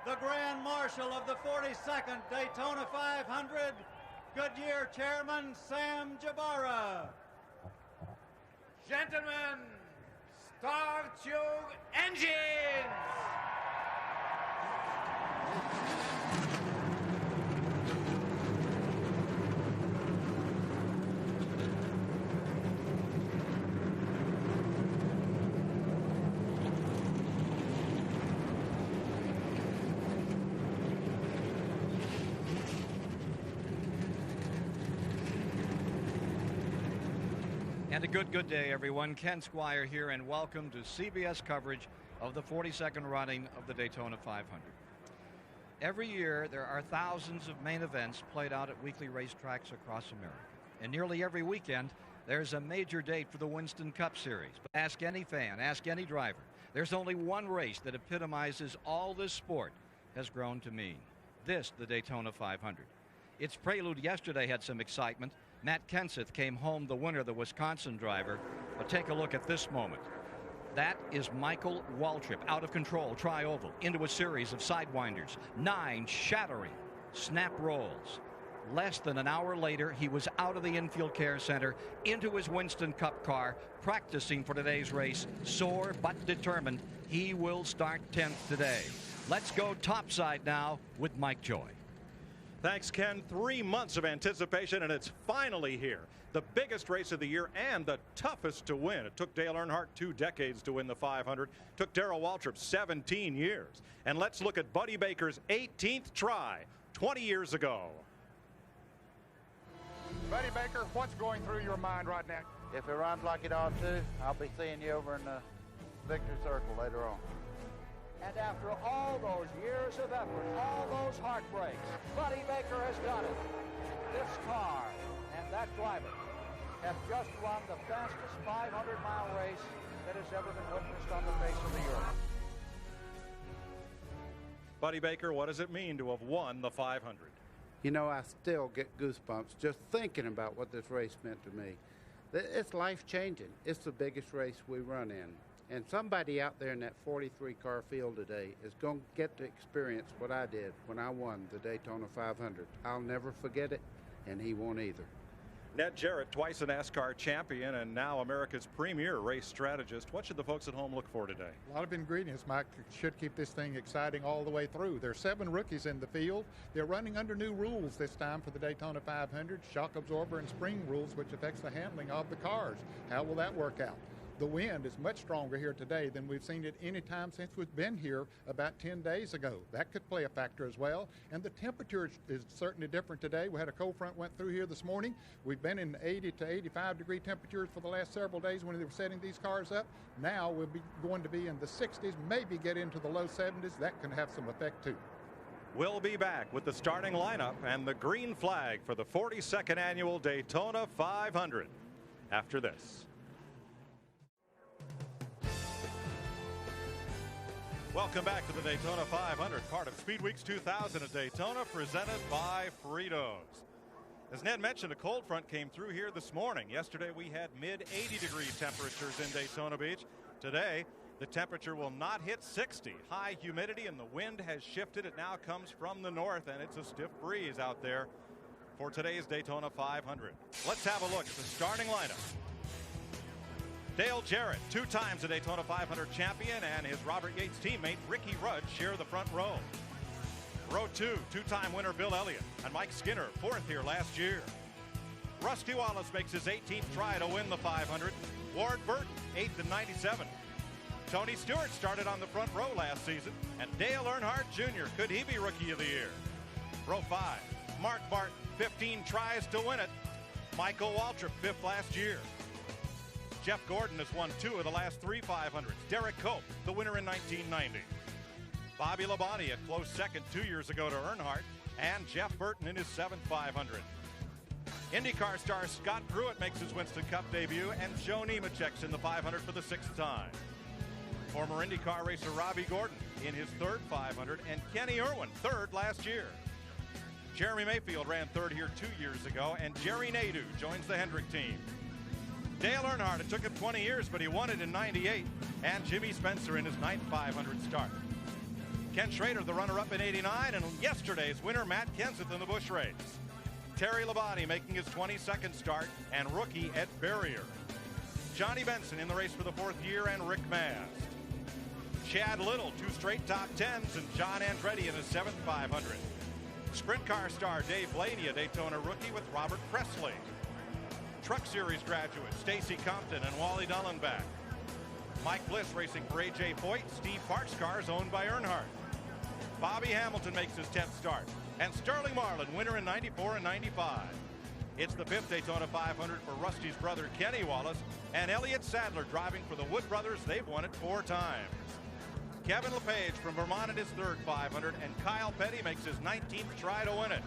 the Grand Marshal of the 42nd Daytona 500, Goodyear Chairman Sam Jabara. Gentlemen, start your engines! And a good day, everyone. Ken Squire here, and welcome to CBS coverage of the 42nd running of the Daytona 500. Every year, there are thousands of main events played out at weekly racetracks across America. And nearly every weekend, there's a major date for the Winston Cup Series. But ask any fan, ask any driver. There's only one race that epitomizes all this sport has grown to mean. This, the Daytona 500. Its prelude yesterday had some excitement. Matt Kenseth came home the winner, the Wisconsin driver. But take a look at this moment. That is Michael Waltrip, out of control, tri-oval, into a series of sidewinders. 9 shattering snap rolls. Less than an hour later, he was out of the infield care center, into his Winston Cup car, practicing for today's race. Sore but determined, he will start 10th today. Let's go topside now with Mike Joy. Thanks, Ken. 3 months of anticipation, and it's finally here. The biggest race of the year and the toughest to win. It took Dale Earnhardt 2 decades to win the 500. Took Darrell Waltrip 17 years. And let's look at Buddy Baker's 18th try 20 years ago. Buddy Baker, what's going through your mind right now? If it runs like it ought to, I'll be seeing you over in the victory circle later on. And after all those years of effort, all those heartbreaks, Buddy Baker has done it. This car and that driver have just run the fastest 500-mile race that has ever been witnessed on the face of the earth. Buddy Baker, what does it mean to have won the 500? You know, I still get goosebumps just thinking about what this race meant to me. It's life-changing. It's the biggest race we run in. And somebody out there in that 43-car field today is going to get to experience what I did when I won the Daytona 500. I'll never forget it, and he won't either. Ned Jarrett, twice a NASCAR champion and now America's premier race strategist. What should the folks at home look for today? A lot of ingredients, Mike, should keep this thing exciting all the way through. There are 7 rookies in the field. They're running under new rules this time for the Daytona 500, shock absorber and spring rules, which affects the handling of the cars. How will that work out? The wind is much stronger here today than we've seen it any time since we've been here about 10 days ago. That could play a factor as well. And the temperature is certainly different today. We had a cold front went through here this morning. We've been in 80 to 85 degree temperatures for the last several days when they were setting these cars up. Now we'll be going to be in the 60s, maybe get into the low 70s. That can have some effect too. We'll be back with the starting lineup and the green flag for the 42nd annual Daytona 500 after this. Welcome back to the Daytona 500, part of Speed Weeks 2000 at Daytona, presented by Fritos. As Ned mentioned, a cold front came through here this morning. Yesterday we had mid-80 degree temperatures in Daytona Beach. Today, the temperature will not hit 60. High humidity and the wind has shifted. It now comes from the north, and it's a stiff breeze out there for today's Daytona 500. Let's have a look at the starting lineup. Dale Jarrett, 2 times a Daytona 500 champion, and his Robert Yates teammate Ricky Rudd share the front row. Row 2, 2-time winner Bill Elliott, and Mike Skinner, 4th here last year. Rusty Wallace makes his 18th try to win the 500. Ward Burton, 8th in 97. Tony Stewart started on the front row last season, and Dale Earnhardt Jr., could he be Rookie of the Year? Row 5, Mark Martin, 15 tries to win it. Michael Waltrip, 5th last year. Jeff Gordon has won 2 of the last 3 500s. Derek Cope, the winner in 1990. Bobby Labonte, a close second 2 years ago to Earnhardt, and Jeff Burton in his 7th 500. IndyCar star Scott Pruitt makes his Winston Cup debut, and Joe Nemechek's in the 500 for the 6th time. Former IndyCar racer Robbie Gordon in his 3rd 500, and Kenny Irwin, 3rd last year. Jeremy Mayfield ran 3rd here 2 years ago, and Jerry Nadeau joins the Hendrick team. Dale Earnhardt, it took him 20 years, but he won it in '98. And Jimmy Spencer in his 9th 500 start. Ken Schrader, the runner-up in 89, and yesterday's winner, Matt Kenseth in the Busch race. Terry Labonte making his 22nd start, and rookie Ed Berrier. Johnny Benson in the race for the 4th year, and Rick Mast. Chad Little, 2 straight top 10s, and John Andretti in his 7th 500. Sprint car star Dave Blaney, a Daytona rookie with Robert Presley. Truck Series graduate Stacy Compton and Wally Dullenbach. Mike Bliss racing for A.J. Foyt. Steve Park's cars owned by Earnhardt. Bobby Hamilton makes his 10th start. And Sterling Marlin, winner in 94 and 95. It's the 5th Daytona 500 for Rusty's brother Kenny Wallace, and Elliott Sadler driving for the Wood brothers. They've won it 4 times. Kevin LePage from Vermont in his 3rd 500, and Kyle Petty makes his 19th try to win it.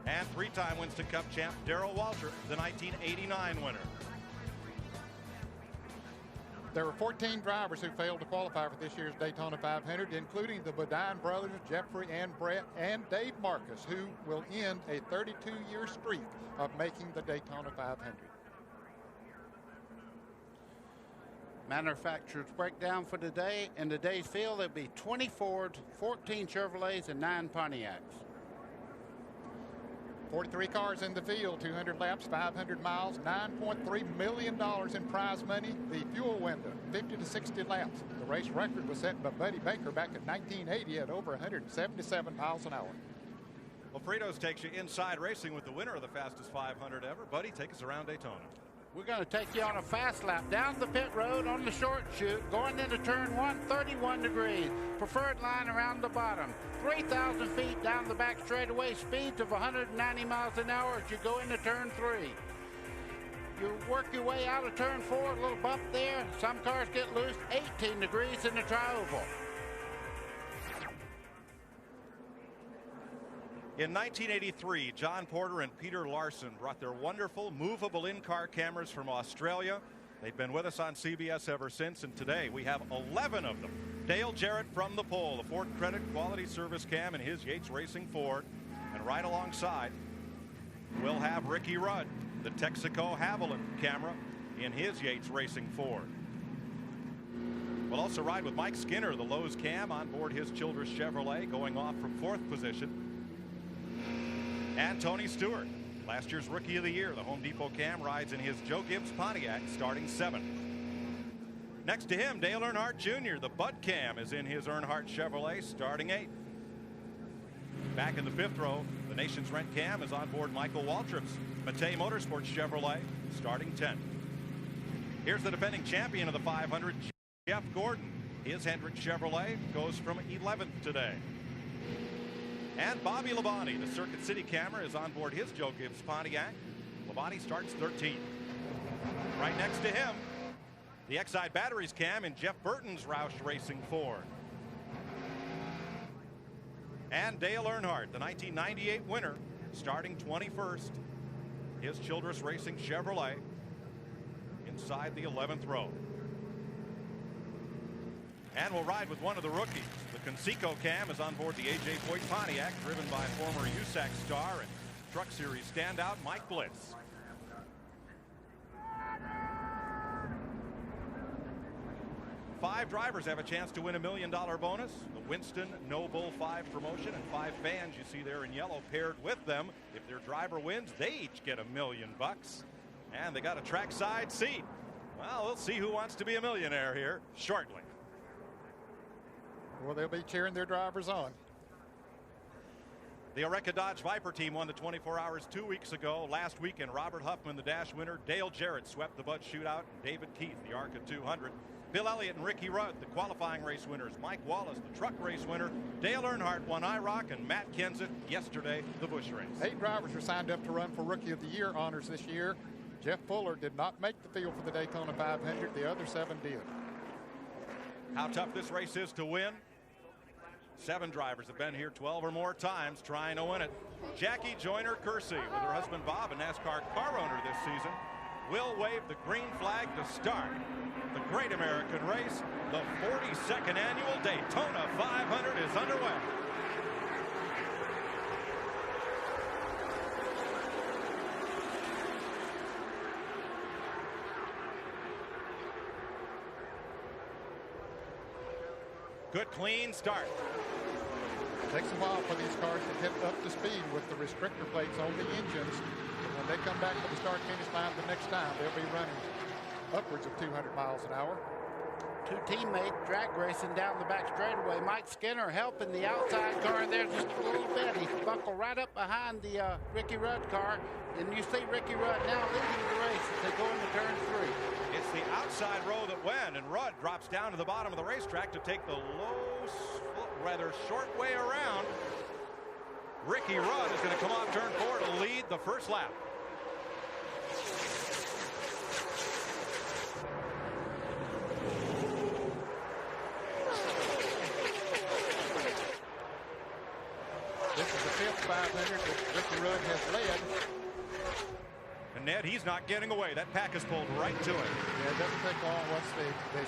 And 3-time Winston Cup champ Darrell Waltrip, the 1989 winner. There were 14 drivers who failed to qualify for this year's Daytona 500, including the Bodine brothers, Jeffrey and Brett, and Dave Marcus, who will end a 32-year streak of making the Daytona 500. Manufacturers breakdown for today. In today's field, there'll be 20 Fords, 14 Chevrolets, and 9 Pontiacs. 43 cars in the field, 200 laps, 500 miles, $9.3 million in prize money. The fuel window, 50 to 60 laps. The race record was set by Buddy Baker back in 1980 at over 177 miles an hour. Well, Fritos takes you inside racing with the winner of the fastest 500 ever. Buddy, take us around Daytona. We're going to take you on a fast lap down the pit road on the short chute, going into turn 1, 31 degrees. Preferred line around the bottom. 3,000 feet down the back straightaway, speeds of 190 miles an hour as you go into turn 3. You work your way out of turn 4, a little bump there. Some cars get loose, 18 degrees in the tri-oval. In 1983, John Porter and Peter Larson brought their wonderful movable in-car cameras from Australia. They've been with us on CBS ever since, and today we have 11 of them. Dale Jarrett from the pole, the Ford Credit Quality Service Cam in his Yates Racing Ford. And right alongside, we'll have Ricky Rudd, the Texaco Haviland camera in his Yates Racing Ford. We'll also ride with Mike Skinner, the Lowe's Cam, on board his Childress Chevrolet, going off from 4th position. And Tony Stewart, last year's Rookie of the Year, the Home Depot Cam, rides in his Joe Gibbs Pontiac, starting 7th. Next to him, Dale Earnhardt Jr., the Bud Cam, is in his Earnhardt Chevrolet, starting 8th. Back in the 5th row, the Nation's Rent Cam is on board Michael Waltrip's Matei Motorsports Chevrolet, starting 10th. Here's the defending champion of the 500, Jeff Gordon. His Hendrick Chevrolet goes from 11th today. And Bobby Labonte, the Circuit City camera, is on board his Joe Gibbs Pontiac. Labonte starts 13th. Right next to him, the Exide Batteries cam in Jeff Burton's Roush Racing Ford. And Dale Earnhardt, the 1998 winner, starting 21st. His Childress Racing Chevrolet inside the 11th row. And we'll ride with one of the rookies. The Conseco cam is on board the A.J. Foyt Pontiac, driven by former USAC star and Truck Series standout Mike Bliss. Five drivers have a chance to win $1 million bonus. The Winston No Bull 5 promotion, and 5 fans you see there in yellow paired with them. If their driver wins, they each get $1 million. And they got a trackside seat. Well, we'll see who wants to be a millionaire here shortly. Well, they'll be cheering their drivers on. The Oreca Dodge Viper team won the 24 Hours 2 weeks ago. Last weekend, Robert Huffman, the Dash winner. Dale Jarrett swept the Bud Shootout. David Keith, the ARCA 200. Bill Elliott and Ricky Rudd, the qualifying race winners. Mike Wallace, the truck race winner. Dale Earnhardt won IROC, and Matt Kenseth yesterday, the Busch race. 8 drivers are signed up to run for Rookie of the Year honors this year. Jeff Fuller did not make the field for the Daytona 500. The other 7 did. How tough this race is to win. 7 drivers have been here 12 or more times trying to win it. Jackie Joyner Kersey, with her husband Bob, a NASCAR car owner this season, will wave the green flag to start the Great American Race. The 42nd annual Daytona 500 is underway. Good clean start. It takes a while for these cars to get up to speed with the restrictor plates on the engines. But when they come back to the start-finish line the next time, they'll be running upwards of 200 miles an hour. Two teammates drag racing down the back straightaway. Mike Skinner helping the outside car there just a little bit. He's buckled right up behind the Ricky Rudd car. And you see Ricky Rudd now leading the race as they go into turn 3. It's the outside row that went, and Rudd drops down to the bottom of the racetrack to take the rather short way around. Ricky Rudd is going to come off turn 4 to lead the first lap. This is the 5th 500 that Ricky Rudd has led. And Ned, he's not getting away. That pack is pulled right to him. Yeah, it doesn't take long once they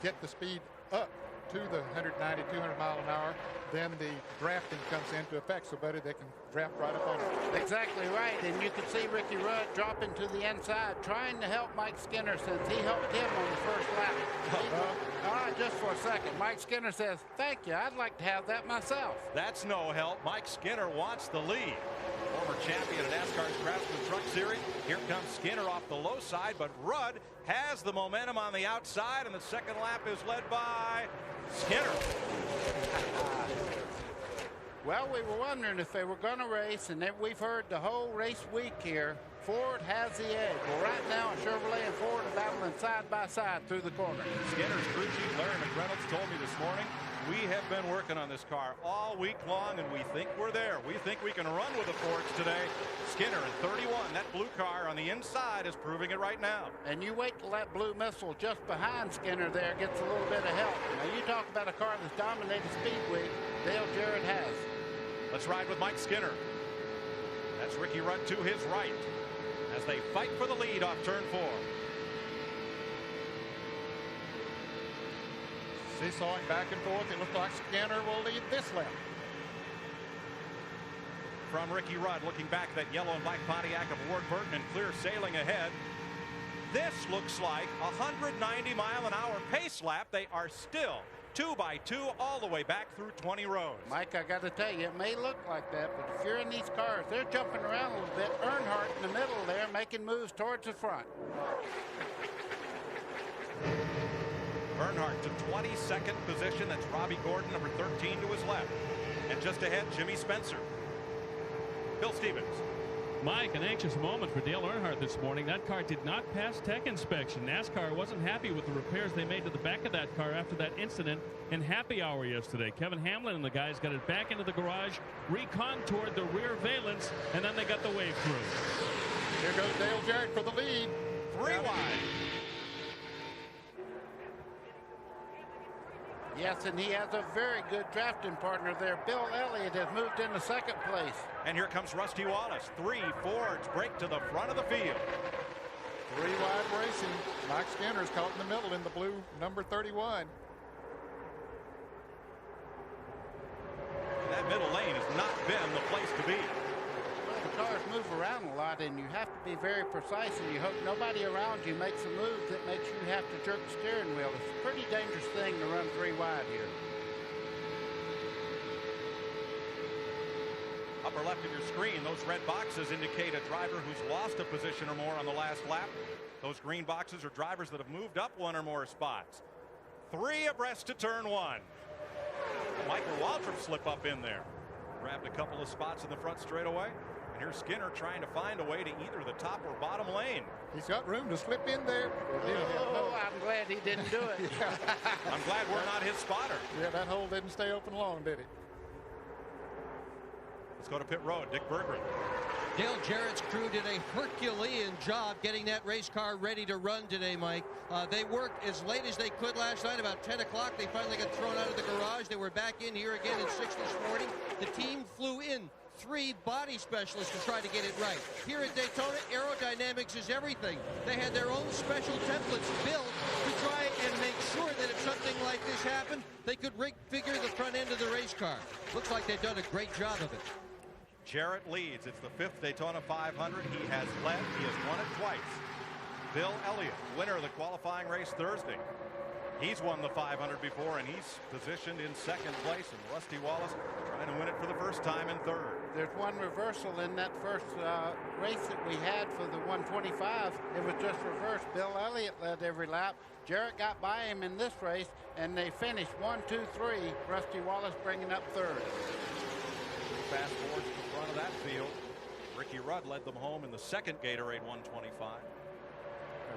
get the speed up to the 190, 200 mile an hour. Then the drafting comes into effect, so buddy, they can draft right up on it. Exactly right, and you can see Ricky Rudd dropping to the inside, trying to help Mike Skinner since he helped him on the first lap. All right, just for a second. Mike Skinner says, thank you, I'd like to have that myself. That's no help. Mike Skinner wants the lead. Former champion of NASCAR's Craftsman Truck Series. Here comes Skinner off the low side, but Rudd has the momentum on the outside, and the second lap is led by Skinner. Well, we were wondering if they were going to race, and then we've heard the whole race week here. Ford has the edge. Well, right now, Chevrolet and Ford are battling side by side through the corner. Skinner's crew chief, Larry McReynolds, told me this morning, we have been working on this car all week long, and we think we're there. We think we can run with the Fords today. Skinner in 31. That blue car on the inside is proving it right now. And you wait till that blue missile just behind Skinner there gets a little bit of help. Now, you talk about a car that's dominated Speedway, Dale Jarrett has. Let's ride with Mike Skinner. That's Ricky Rudd to his right as they fight for the lead off turn 4. Seesawing back and forth. It looks like Skinner will lead this lap. From Ricky Rudd, looking back at that yellow and black Pontiac of Ward Burton and clear sailing ahead. This looks like a 190-mile-an-hour pace lap. They are still 2x2 all the way back through 20 rows. Mike, I got to tell you, it may look like that, but if you're in these cars, they're jumping around a little bit. Earnhardt in the middle there, making moves towards the front. Earnhardt to 22nd position. That's Robbie Gordon, number 13, to his left. And just ahead, Jimmy Spencer. Bill Stevens. Mike, an anxious moment for Dale Earnhardt this morning. That car did not pass tech inspection. NASCAR wasn't happy with the repairs they made to the back of that car after that incident in happy hour yesterday. Kevin Hamlin and the guys got it back into the garage, recontoured the rear valence, and then they got the wave through. Here goes Dale Jarrett for the lead. 3 wide. Yes, and he has a very good drafting partner there. Bill Elliott has moved into second place. And here comes Rusty Wallace. 3 Fords break to the front of the field. 3 wide racing. Mike Skinner's caught in the middle in the blue number 31. That middle lane has not been the place to be. Well, the cars move around a lot, and you have to be very precise, and you hope nobody around you makes a move that makes you have to jerk the steering wheel. It's a pretty dangerous thing to run 3 wide here. Upper left of your screen, those red boxes indicate a driver who's lost a position or more on the last lap. Those green boxes are drivers that have moved up 1 or more spots. 3 abreast to turn 1. Michael Waltrip slip up in there. Grabbed a couple of spots in the front straightaway. And here's Skinner trying to find a way to either the top or bottom lane. He's got room to slip in there. Oh, I'm glad he didn't do it. I'm glad we're not his spotter. Yeah, that hole didn't stay open long, did it? Let's go to pit road. Dick Berggren. Dale Jarrett's crew did a Herculean job getting that race car ready to run today, Mike. They worked as late as they could last night. About 10 o'clock, they finally got thrown out of the garage. They were back in here again at 6 this morning. The team flew in 3 body specialists to try to get it right. Here at Daytona, aerodynamics is everything. They had their own special templates built to try and make sure that if something like this happened, they could figure the front end of the race car. Looks like they've done a great job of it. Jarrett leads. It's the 5th Daytona 500. He has led. He has won it twice. Bill Elliott, winner of the qualifying race Thursday. He's won the 500 before, and he's positioned in second place. And Rusty Wallace trying to win it for the first time in third. There's one reversal in that first race that we had for the 125. It was just reversed. Bill Elliott led every lap. Jarrett got by him in this race, and they finished 1, 2, 3. Rusty Wallace bringing up third. Fast forward to the front of that field. Ricky Rudd led them home in the second Gatorade 125.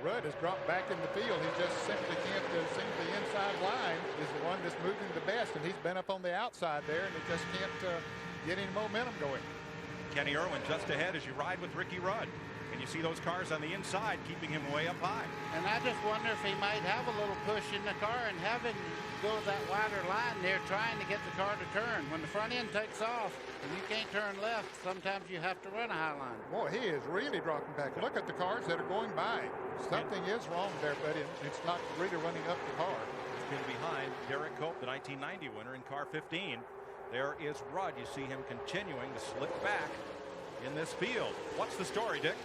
Rudd has dropped back in the field. He just simply can't seem the inside line is the one that's moving the best, and he's been up on the outside there, and he just can't get any momentum going. Kenny Irwin just ahead as you ride with Ricky Rudd. And you see those cars on the inside keeping him way up high. And I just wonder if he might have a little push in the car and have him go that wider line there trying to get the car to turn. When the front end takes off and you can't turn left, sometimes you have to run a high line. Boy, he is really dropping back. Look at the cars that are going by. Something is wrong there, but it's not really running up the car. He's been behind Derek Cope, the 1990 winner, in car 15. There is Rudd. You see him continuing to slip back in this field. What's the story, Dick?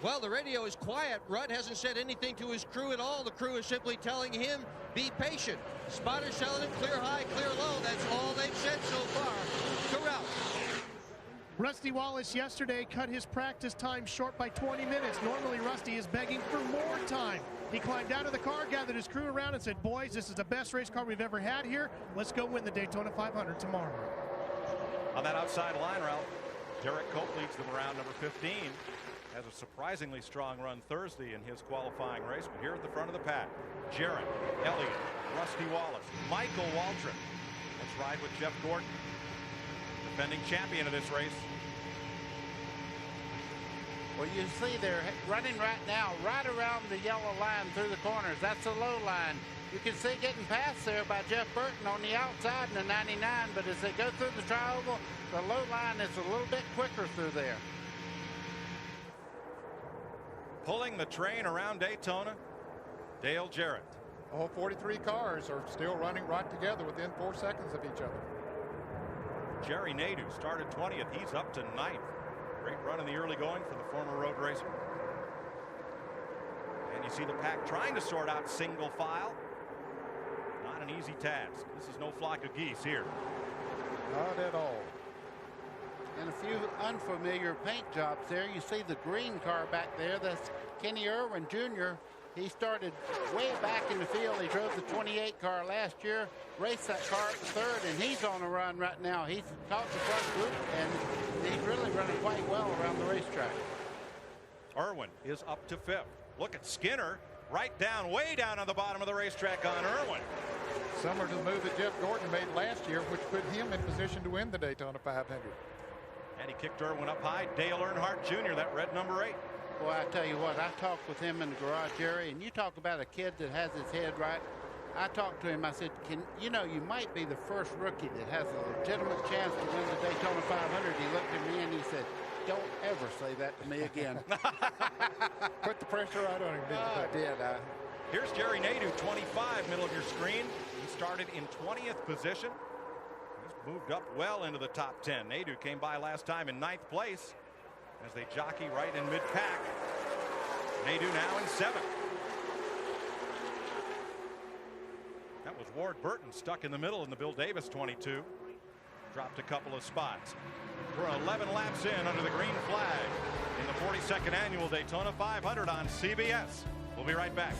Well, the radio is quiet. Rudd hasn't said anything to his crew at all. The crew is simply telling him, be patient. Spotters telling him clear high, clear low. That's all they've said so far. Corral. Rusty Wallace yesterday cut his practice time short by 20 minutes. Normally, Rusty is begging for more time. He climbed out of the car, gathered his crew around, and said, boys, this is the best race car we've ever had here. Let's go win the Daytona 500 tomorrow. On that outside line, Ralph, Derek Cope leads them around number 15. Has a surprisingly strong run Thursday in his qualifying race. But here at the front of the pack, Jarrett, Elliott, Rusty Wallace, Michael Waltrip. Let's ride with Jeff Gordon, defending champion of this race. Well, you see they're running right now, right around the yellow line through the corners. That's the low line. You can see getting past there by Jeff Burton on the outside in the 99, but as they go through the tri-oval, the low line is a little bit quicker through there. Pulling the train around Daytona, Dale Jarrett. All 43 cars are still running right together within 4 seconds of each other. Jerry Nadeau started 20th. He's up to 9th. Great run in the early going for the former road racer. And you see the pack trying to sort out single file. Not an easy task. This is no flock of geese here. Not at all. And a few unfamiliar paint jobs there. You see the green car back there. That's Kenny Irwin Jr. He started way back in the field. He drove the 28 car last year, raced that car at third, and he's on a run right now. He's caught the front group, and he's really running quite well around the racetrack. Irwin is up to 5th. Look at Skinner right down, way down on the bottom of the racetrack on Irwin. Similar to the move that Jeff Gordon made last year, which put him in position to win the Daytona 500. And he kicked Irwin up high. Dale Earnhardt Jr., that red number 8. Boy, I tell you what, I talked with him in the garage, Jerry, and you talk about a kid that has his head right. I talked to him. I said, you might be the first rookie that has a legitimate chance to win the Daytona 500. He looked at me and he said, don't ever say that to me again. Put the pressure right on him, didn't you? I did. Here's Jerry Nadeau, 25, middle of your screen. He started in 20th position. He's moved up well into the top 10. Nadeau came by last time in 9th place as they jockey right in mid-pack. Nadeau now in 7th. That was Ward Burton stuck in the middle in the Bill Davis 22. Dropped a couple of spots. We're 11 laps in under the green flag in the 42nd annual Daytona 500 on CBS. We'll be right back.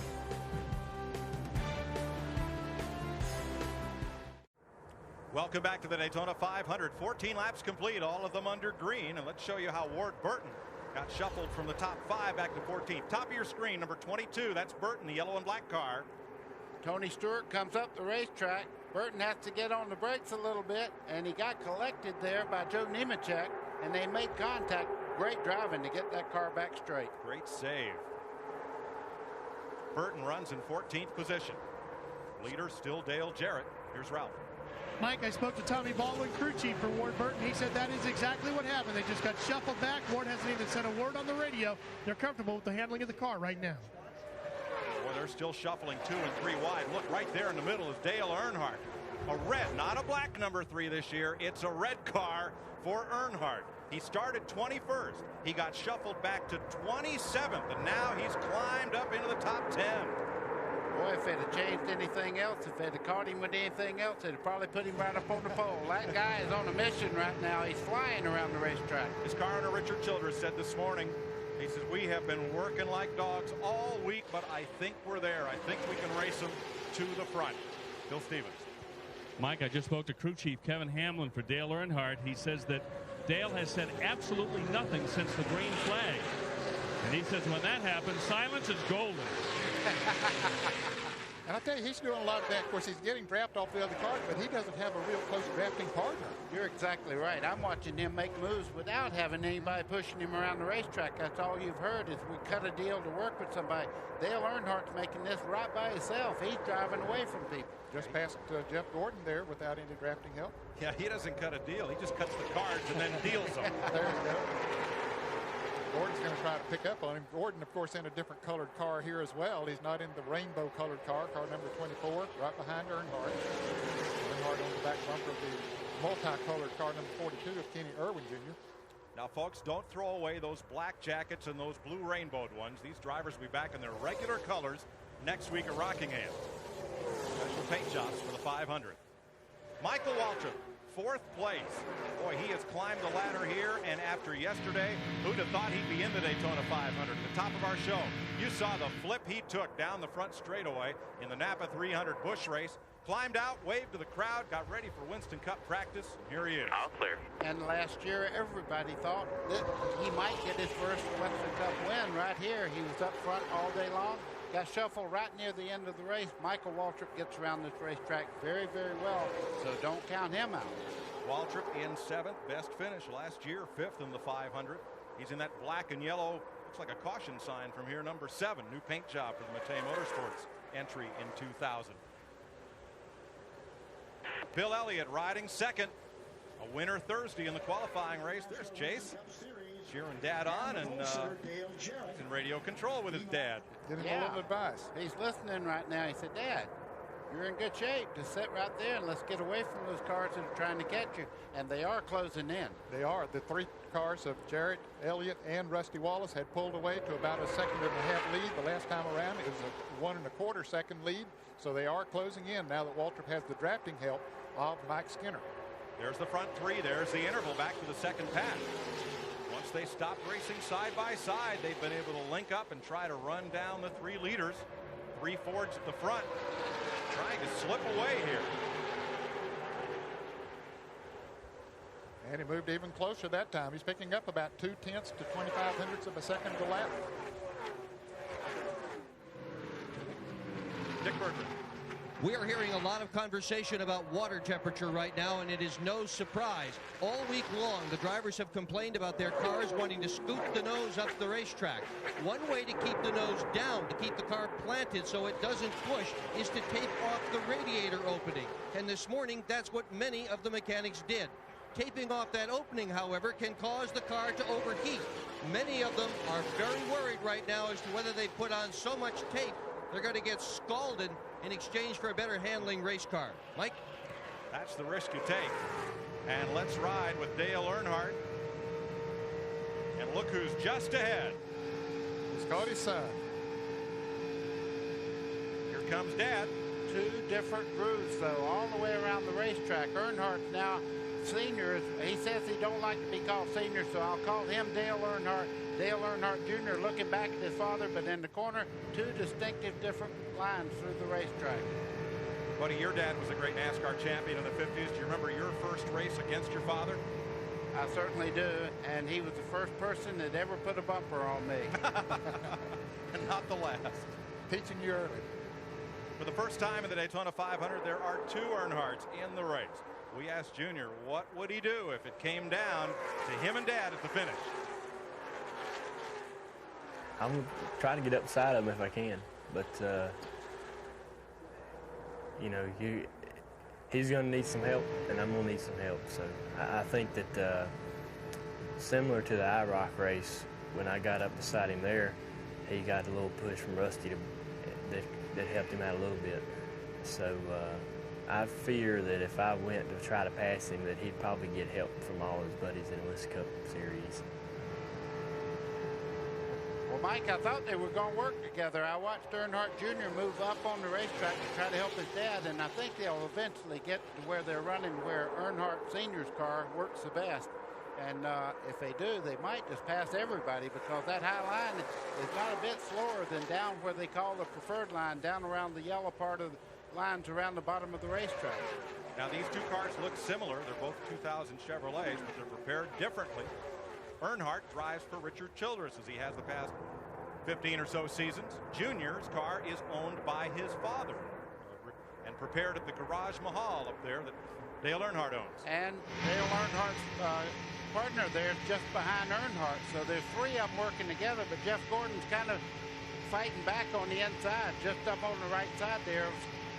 Welcome back to the Daytona 500. 14 laps complete, all of them under green. And let's show you how Ward Burton got shuffled from the top 5 back to 14th. Top of your screen, number 22. That's Burton, the yellow and black car. Tony Stewart comes up the racetrack. Burton has to get on the brakes a little bit, and he got collected there by Joe Nemechek, and they made contact. Great driving to get that car back straight. Great save. Burton runs in 14th position. Leader still Dale Jarrett. Here's Ralph. Mike, I spoke to Tommy Baldwin, crew chief for Ward Burton. He said that is exactly what happened. They just got shuffled back. Ward hasn't even said a word on the radio. They're comfortable with the handling of the car right now. Boy, they're still shuffling 2 and 3 wide. Look, right there in the middle is Dale Earnhardt. A red, not a black number 3 this year. It's a red car for Earnhardt. He started 21st. He got shuffled back to 27th, and now he's climbed up into the top 10. Boy, if they'd have changed anything else, if they'd have caught him with anything else, they'd have probably put him right up on the pole. That guy is on a mission right now. He's flying around the racetrack. His car owner, Richard Childress, said this morning, he says, we have been working like dogs all week, but I think we're there. I think we can race them to the front. Bill Stevens. Mike, I just spoke to crew chief Kevin Hamlin for Dale Earnhardt. He says that Dale has said absolutely nothing since the green flag. And he says when that happens, silence is golden. And I tell you, he's doing a lot of that. Of course, he's getting drafted off the other cars, but he doesn't have a real close drafting partner. You're exactly right. I'm watching him make moves without having anybody pushing him around the racetrack. That's all you've heard is we cut a deal to work with somebody. Dale Earnhardt's making this right by himself. He's driving away from people. Just past Jeff Gordon there without any drafting help. Yeah, he doesn't cut a deal. He just cuts the cards and then deals them. There you go. Gordon's going to try to pick up on him. Gordon, of course, in a different colored car here as well. He's not in the rainbow colored car number 24, right behind Earnhardt. Earnhardt on the back bumper of the multicolored car number 42 of Kenny Irwin Jr. Now, folks, don't throw away those black jackets and those blue rainbowed ones. These drivers will be back in their regular colors next week at Rockingham. Special paint jobs for the 500. Michael Waltrip, 4th place. Boy, he has climbed the ladder here, and after yesterday, who'd have thought he'd be in the Daytona 500? At the top of our show, you saw the flip he took down the front straightaway in the Napa 300 Busch race. Climbed out, waved to the crowd, got ready for Winston Cup practice, and here he is. All clear. And last year, everybody thought that he might get his first Winston Cup win right here. He was up front all day long. Got shuffled right near the end of the race. Michael Waltrip gets around this racetrack very, very well, so don't count him out. Waltrip in 7th, best finish last year, 5th in the 500. He's in that black and yellow, looks like a caution sign from here, number 7. New paint job for the Matei Motorsports entry in 2000. Bill Elliott riding 2nd. A winner Thursday in the qualifying race. There's Chase. Cheering Dad on, and he's in radio control with his dad. Giving him a little advice. He's listening right now. He said, Dad, you're in good shape. Just sit right there and let's get away from those cars that are trying to catch you. And they are closing in. They are. The 3 cars of Jarrett, Elliott, and Rusty Wallace had pulled away to about a 2.5 second lead. The last time around, it was a 1.25 second lead. So they are closing in now that Waltrip has the drafting help of Mike Skinner. There's the front 3. There's the interval back to the second pass. Once they stopped racing side by side, they've been able to link up and try to run down the 3 leaders. 3 Fords at the front, trying to slip away here. And he moved even closer that time. He's picking up about 0.2 to 0.25 of a second to lap. Dick Berger. We are hearing a lot of conversation about water temperature right now, and it is no surprise. All week long, the drivers have complained about their cars wanting to scoot the nose up the racetrack. One way to keep the nose down, to keep the car planted so it doesn't push, is to tape off the radiator opening. And this morning, that's what many of the mechanics did. Taping off that opening, however, can cause the car to overheat. Many of them are very worried right now as to whether they put on so much tape they're going to get scalded in exchange for a better handling race car. Mike? That's the risk you take. And let's ride with Dale Earnhardt. And look who's just ahead. It's Cody's son. Here comes Dad. 2 different grooves, though, all the way around the racetrack. Earnhardt's now senior. He says he don't like to be called senior, so I'll call him Dale Earnhardt. Dale Earnhardt Jr. looking back at his father, but in the corner, 2 distinctive different lines through the racetrack. Buddy, your dad was a great NASCAR champion in the 50s. Do you remember your first race against your father? I certainly do, and he was the first person that ever put a bumper on me. And not the last. Teaching you early. For the first time in the Daytona 500, there are 2 Earnhardts in the race. We asked Junior what would he do if it came down to him and Dad at the finish. I'm trying to get up beside him if I can, but you know, he's going to need some help, and I'm going to need some help. So I think that similar to the IROC race, when I got up beside him there, he got a little push from Rusty that helped him out a little bit. So I fear that if I went to try to pass him, that he'd probably get help from all his buddies in the Winston Cup Series. Well, Mike, I thought they were going to work together. I watched Earnhardt Jr. move up on the racetrack to try to help his dad, and I think they'll eventually get to where they're running, where Earnhardt Sr.'s car works the best. And if they do, they might just pass everybody, because that high line is not a bit slower than down where they call the preferred line, down around the yellow part of the lines around the bottom of the racetrack. Now, these two cars look similar. They're both 2000 Chevrolets, but they're prepared differently. Earnhardt drives for Richard Childress, as he has the past 15 or so seasons. Junior's car is owned by his father and prepared at the Garage Mahal up there that Dale Earnhardt owns. And Dale Earnhardt's partner there is just behind Earnhardt. So there's three of them working together, but Jeff Gordon's kind of fighting back on the inside. Just up on the right side there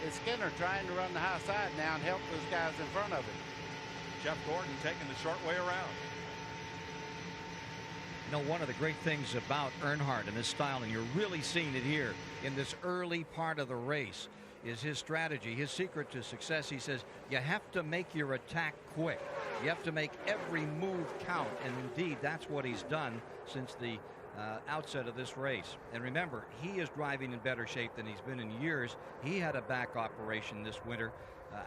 is Skinner trying to run the high side now and help those guys in front of him. Jeff Gordon taking the short way around. You know, one of the great things about Earnhardt and his style, and you're really seeing it here in this early part of the race, is his strategy, his secret to success. He says you have to make your attack quick. You have to make every move count, and indeed that's what he's done since the outset of this race. And remember, he is driving in better shape than he's been in years. He had a back operation this winter,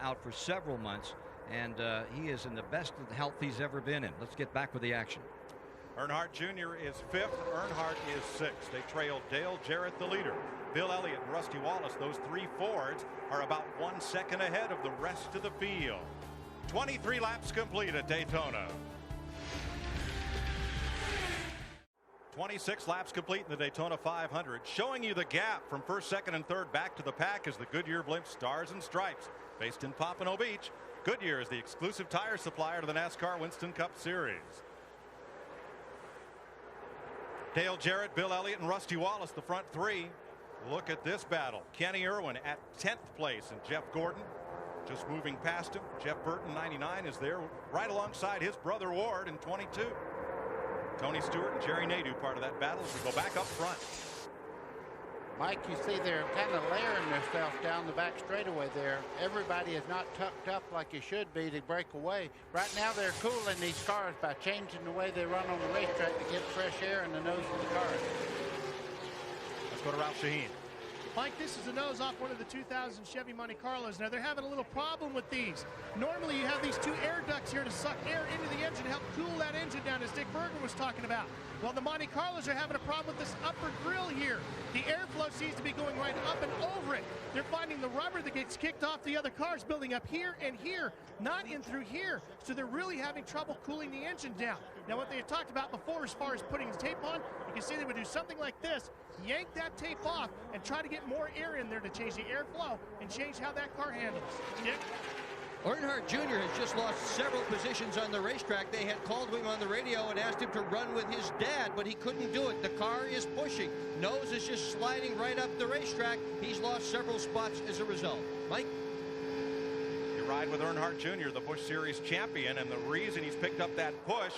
out for several months, and he is in the best of health he's ever been in. Let's get back with the action. Earnhardt Jr. is 5th. Earnhardt is 6th. They trail Dale Jarrett, the leader. Bill Elliott and Rusty Wallace, those three Fords, are about 1 second ahead of the rest of the field. 23 laps complete at Daytona. 26 laps complete in the Daytona 500, showing you the gap from first, second, and third back to the pack is the Goodyear Blimp Stars and Stripes. Based in Pompano Beach, Goodyear is the exclusive tire supplier to the NASCAR Winston Cup Series. Dale Jarrett, Bill Elliott, and Rusty Wallace, the front three. Look at this battle. Kenny Irwin at 10th place, and Jeff Gordon just moving past him. Jeff Burton, 99, is there right alongside his brother Ward in 22. Tony Stewart and Jerry Nadeau part of that battle as we go back up front. Mike, you see they're kind of layering themselves down the back straightaway there. Everybody is not tucked up like you should be to break away. Right now they're cooling these cars by changing the way they run on the racetrack to get fresh air in the nose of the cars. Let's go to Ralph Shaheen. Mike, this is the nose off one of the 2000 Chevy Monte Carlos. Now, they're having a little problem with these. Normally, you have these two air ducts here to suck air into the engine, help cool that engine down, as Dick Berger was talking about. Well, the Monte Carlos are having a problem with this upper grill here. The airflow seems to be going right up and over it. They're finding the rubber that gets kicked off the other cars building up here and here, not in through here. So they're really having trouble cooling the engine down. Now, what they had talked about before as far as putting the tape on, you can see they would do something like this, yank that tape off and try to get more air in there to change the airflow and change how that car handles. Dick? Earnhardt Jr. has just lost several positions on the racetrack. They had called him on the radio and asked him to run with his dad, but he couldn't do it. The car is pushing. Nose is just sliding right up the racetrack. He's lost several spots as a result. Mike? You ride with Earnhardt Jr., the Busch Series champion, and the reason he's picked up that push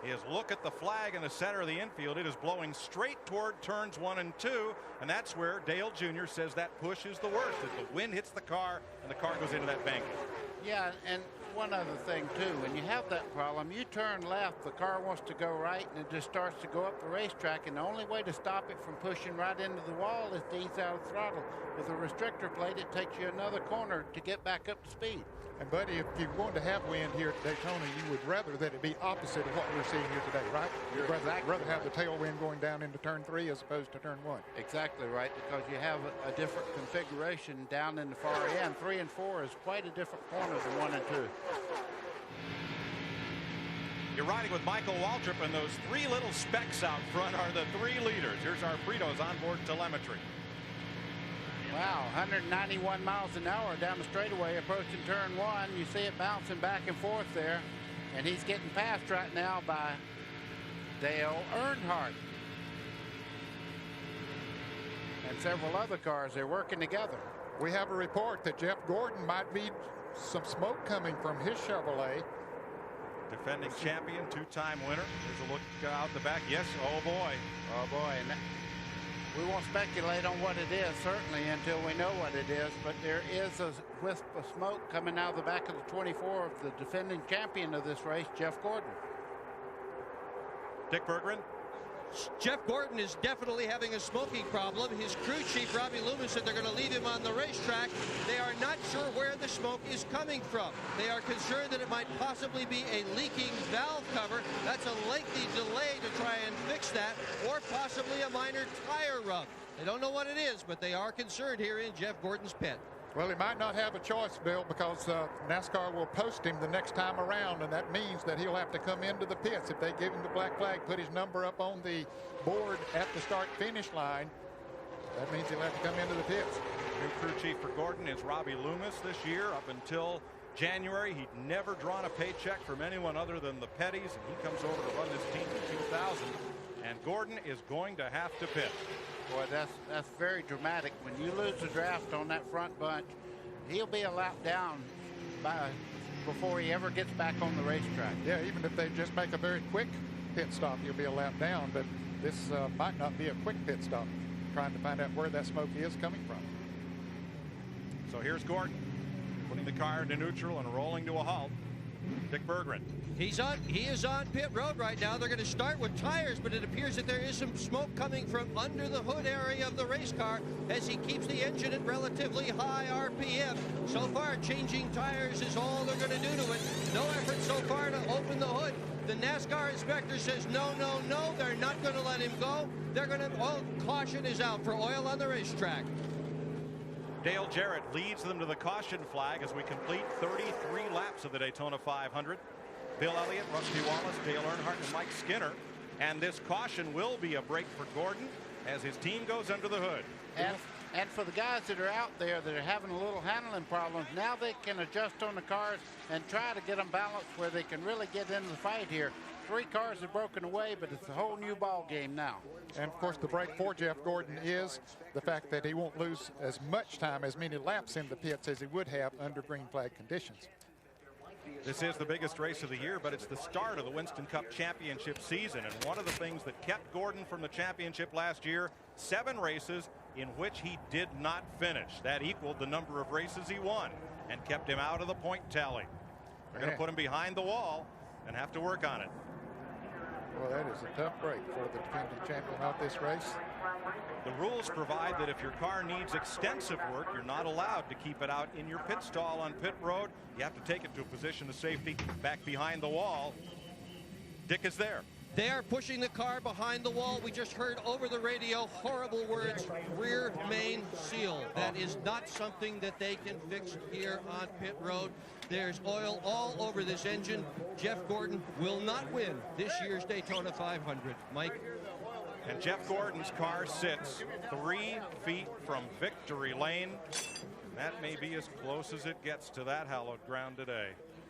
is look at the flag in the center of the infield. It is blowing straight toward turns 1 and 2, and that's where Dale Jr. says that push is the worst, as the wind hits the car and the car goes into that bank. Yeah, and one other thing too, when you have that problem, you turn left, the car wants to go right, and it just starts to go up the racetrack, and the only way to stop it from pushing right into the wall is to ease out of the throttle. With a restrictor plate, it takes you another corner to get back up to speed. And buddy, if you're going to have wind here at Daytona, you would rather that it be opposite of what we're seeing here today, right? You'd rather have the tailwind going down into turn 3 as opposed to turn 1. Exactly right, because you have a different configuration down in the far end. 3 and 4 is quite a different corner than 1 and 2. You're riding with Michael Waltrip, and those three little specks out front are the three leaders. Here's our Fritos onboard telemetry. Wow, 191 miles an hour down the straightaway approaching turn 1. You see it bouncing back and forth there. And he's getting passed right now by Dale Earnhardt. And several other cars, they're working together. We have a report that Jeff Gordon might be some smoke coming from his Chevrolet. Defending champion, two-time winner. There's a look out the back. Yes, oh boy. Oh boy. And we won't speculate on what it is, certainly, until we know what it is. But there is a wisp of smoke coming out of the back of the 24 of the defending champion of this race, Jeff Gordon. Dick Berggren. Jeff Gordon is definitely having a smoking problem. His crew chief, Robbie Loomis, said they're going to leave him on the racetrack. They are not sure where the smoke is coming from. They are concerned that it might possibly be a leaking valve cover. That's a lengthy delay to try and fix that, or possibly a minor tire rub. They don't know what it is, but they are concerned here in Jeff Gordon's pit. Well, he might not have a choice, Bill, because NASCAR will post him the next time around, and that means that he'll have to come into the pits. If they give him the black flag, put his number up on the board at the start-finish line, that means he'll have to come into the pits. New crew chief for Gordon is Robbie Loomis this year. Up until January, he'd never drawn a paycheck from anyone other than the Petties, and he comes over to run this team in 2000, and Gordon is going to have to pit. Boy, that's very dramatic. When you lose the draft on that front bunch, he'll be a lap down before he ever gets back on the racetrack. Yeah, even if they just make a very quick pit stop, he'll be a lap down, but this might not be a quick pit stop, trying to find out where that smoke is coming from. So here's Gordon putting the car into neutral and rolling to a halt. Dick Berggren. He is on pit road right now. They're going to start with tires, but it appears that there is some smoke coming from under the hood area of the race car as he keeps the engine at relatively high RPM. So far, changing tires is all they're going to do to it. No effort so far to open the hood. The NASCAR inspector says no, no, no. They're not going to let him go. They're going to, caution is out for oil on the racetrack. Dale Jarrett leads them to the caution flag as we complete 33 laps of the Daytona 500. Bill Elliott, Rusty Wallace, Dale Earnhardt, and Mike Skinner. And this caution will be a break for Gordon as his team goes under the hood. And for the guys that are out there that are having a little handling problems, now they can adjust on the cars and try to get them balanced where they can really get into the fight here. 3 cars have broken away, but it's a whole new ball game now. And of course, the break for Jeff Gordon is the fact that he won't lose as much time, as many laps in the pits as he would have under green flag conditions. This is the biggest race of the year, but it's the start of the Winston Cup Championship season. And one of the things that kept Gordon from the championship last year, 7 races in which he did not finish. That equaled the number of races he won and kept him out of the point tally. They're going to put him behind the wall and have to work on it. Well, that is a tough break for the defending champion of this race. The rules provide that if your car needs extensive work, you're not allowed to keep it out in your pit stall on pit road. You have to take it to a position of safety back behind the wall. Dick is there. They are pushing the car behind the wall. We just heard over the radio horrible words, rear main seal. That is not something that they can fix here on pit road. There's oil all over this engine. Jeff Gordon will not win this year's Daytona 500. Mike? And Jeff Gordon's car sits 3 feet from victory lane. That may be as close as it gets to that hallowed ground today.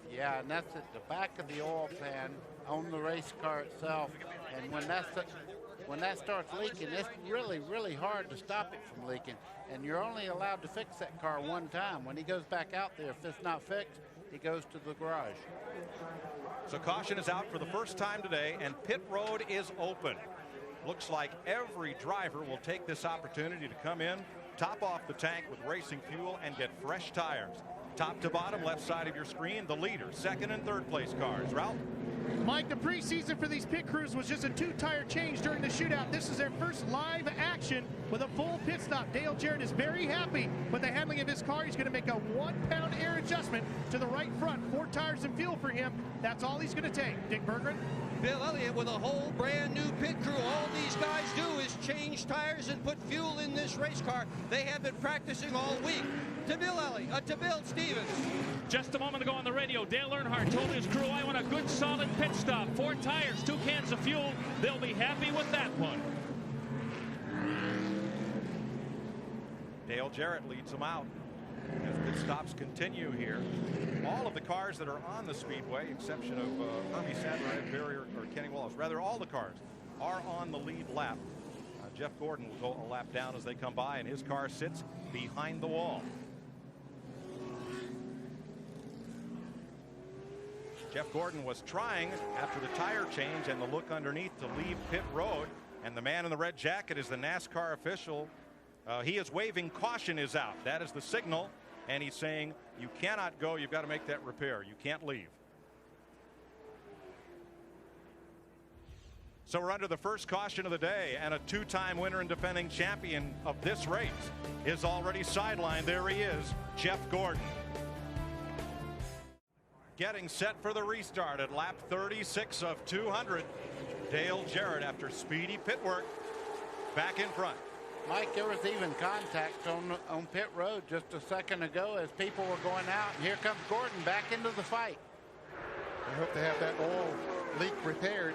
Yeah, and that's at the back of the oil pan on the race car itself. And when that starts leaking, it's really, really hard to stop it from leaking. And you're only allowed to fix that car one time. When he goes back out there, if it's not fixed, he goes to the garage. So caution is out for the first time today, and pit road is open. Looks like every driver will take this opportunity to come in, top off the tank with racing fuel, and get fresh tires. Top to bottom, left side of your screen, the leader, second and third place cars. Ralph? Mike, the preseason for these pit crews was just a 2-tire change during the shootout. This is their first live action with a full pit stop. Dale Jarrett is very happy with the handling of his car. He's going to make a 1-pound air adjustment to the right front. 4 tires and fuel for him. That's all he's going to take. Dick Berggren? Bill Elliott with a whole brand new pit crew. All these guys do is change tires and put fuel in this race car. They have been practicing all week. To Bill Elliott, to Bill Stevens. Just a moment ago on the radio, Dale Earnhardt told his crew, I want a good solid pit stop. 4 tires, 2 cans of fuel. They'll be happy with that one. Dale Jarrett leads them out as pit stops continue here. All of the cars that are on the speedway, exception of Hermie Sadler, Ed Berry, or Kenny Wallace, rather all the cars are on the lead lap. Jeff Gordon will go a lap down as they come by, and his car sits behind the wall. Jeff Gordon was trying, after the tire change and the look underneath, to leave pit road, and the man in the red jacket is the NASCAR official. He is waving caution is out. That is the signal, and he's saying you cannot go, you've got to make that repair, you can't leave. So we're under the first caution of the day, and a two-time winner and defending champion of this race is already sidelined. There he is, Jeff Gordon. Getting set for the restart at lap 36 of 200. Dale Jarrett, after speedy pit work, back in front. Mike, there was even contact on pit road just a second ago as people were going out, and here comes Gordon back into the fight. We hope to have that oil leak repaired,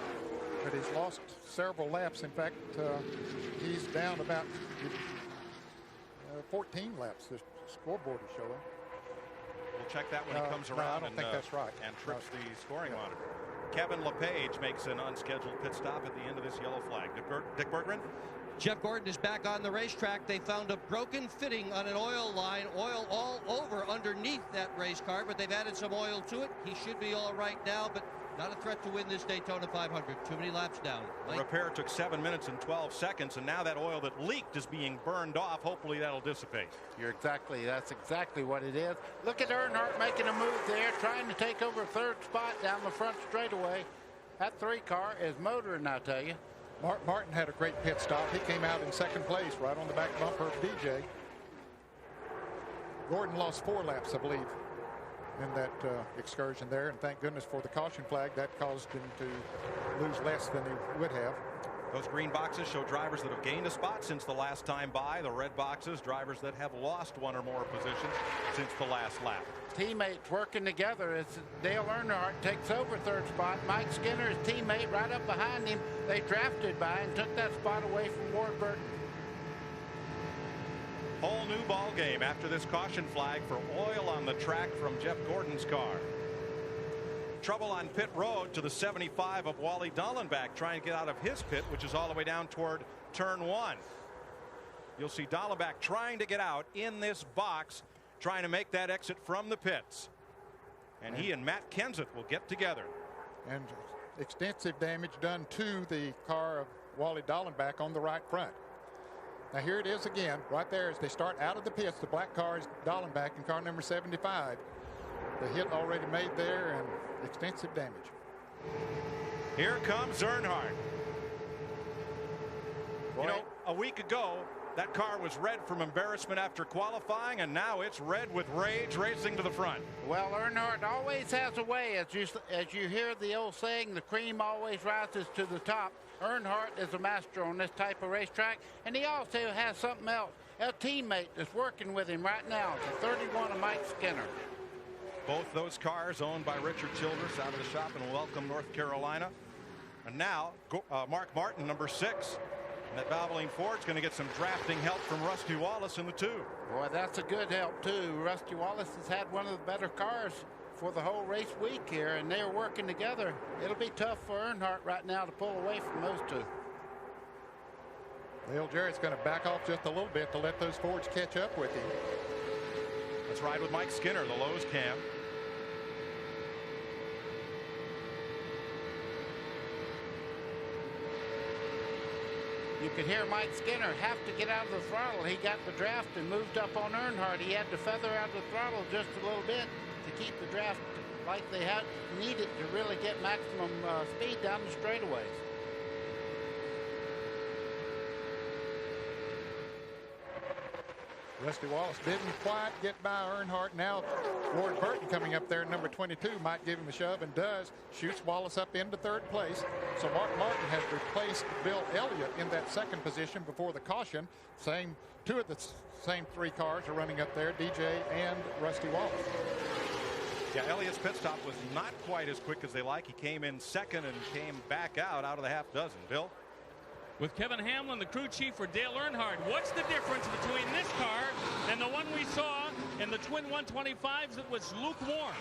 but he's lost several laps. In fact, he's down about 14 laps, the scoreboard is showing. We'll check that when he comes around. I don't think that's right. And trips the scoring monitor. Kevin LePage makes an unscheduled pit stop at the end of this yellow flag. Dick Bergman? Jeff Gordon is back on the racetrack. They found a broken fitting on an oil line, oil all over underneath that race car, but they've added some oil to it. He should be all right now, but not a threat to win this Daytona 500. Too many laps down. The repair took 7 minutes and 12 seconds, and now that oil that leaked is being burned off. Hopefully that'll dissipate. That's exactly what it is. Look at Earnhardt making a move there, trying to take over third spot down the front straightaway. That 3 car is motoring, I tell you. Martin had a great pit stop. He came out in second place right on the back bumper of DJ. Gordon lost 4 laps, I believe, in that excursion there, and thank goodness for the caution flag. That caused him to lose less than he would have. Those green boxes show drivers that have gained a spot since the last time by. The red boxes, drivers that have lost 1 or more positions since the last lap. Teammates working together as Dale Earnhardt takes over third spot. Mike Skinner, his teammate, right up behind him. They drafted by and took that spot away from Ward Burton. Whole new ball game after this caution flag for oil on the track from Jeff Gordon's car. Trouble on pit road to the 75 of Wally Dallenbach trying to get out of his pit, which is all the way down toward turn 1. You'll see Dallenbach trying to get out in this box, trying to make that exit from the pits. And he and Matt Kenseth will get together. And extensive damage done to the car of Wally Dallenbach on the right front. Now here it is again, right there as they start out of the pits. The black car is Dallenbach in car number 75. The hit already made there and extensive damage. Here comes Earnhardt. You know, a week ago, that car was red from embarrassment after qualifying, and now it's red with rage racing to the front. Well, Earnhardt always has a way. As you hear the old saying, the cream always rises to the top. Earnhardt is a master on this type of racetrack, and he also has something else. A teammate that's working with him right now, the 31 of Mike Skinner. Both those cars owned by Richard Childress out of the shop in Welcome, North Carolina. And now Mark Martin, number 6. And that Valvoline Ford's going to get some drafting help from Rusty Wallace in the 2. Boy, that's a good help too. Rusty Wallace has had one of the better cars for the whole race week here, and they're working together. It'll be tough for Earnhardt right now to pull away from those 2. Dale Jarrett's going to back off just a little bit to let those Fords catch up with him. Let's ride with Mike Skinner, the Lowe's cam. You could hear Mike Skinner have to get out of the throttle. He got the draft and moved up on Earnhardt. He had to feather out the throttle just a little bit to keep the draft like they had needed to really get maximum speed down the straightaways. Rusty Wallace didn't quite get by Earnhardt. Now Ward Burton coming up there, number 22, might give him a shove, and does. Shoots Wallace up into third place. So Mark Martin has replaced Bill Elliott in that second position before the caution. Two of the same 3 cars are running up there, DJ and Rusty Wallace. Yeah, Elliott's pit stop was not quite as quick as they like. He came in second and came back out of the half dozen. Bill? With Kevin Hamlin, the crew chief for Dale Earnhardt. What's the difference between this car and the one we saw in the twin 125s that was lukewarm?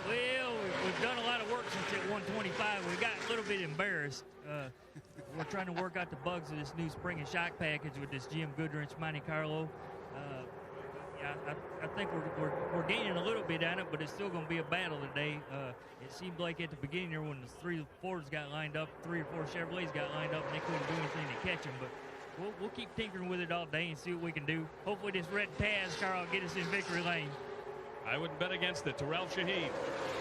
Well, we've done a lot of work since at 125. We got a little bit embarrassed. We're trying to work out the bugs of this new spring and shock package with this Jim Goodwrench Monte Carlo. I think we're gaining a little bit on it, but it's still going to be a battle today. It seemed like at the beginning there when the 3 Fords got lined up, 3 or 4 Chevrolets got lined up, and they couldn't do anything to catch them. But we'll keep tinkering with it all day and see what we can do. Hopefully this red Taz car will get us in victory lane. I wouldn't bet against it. Terrell Shaheen.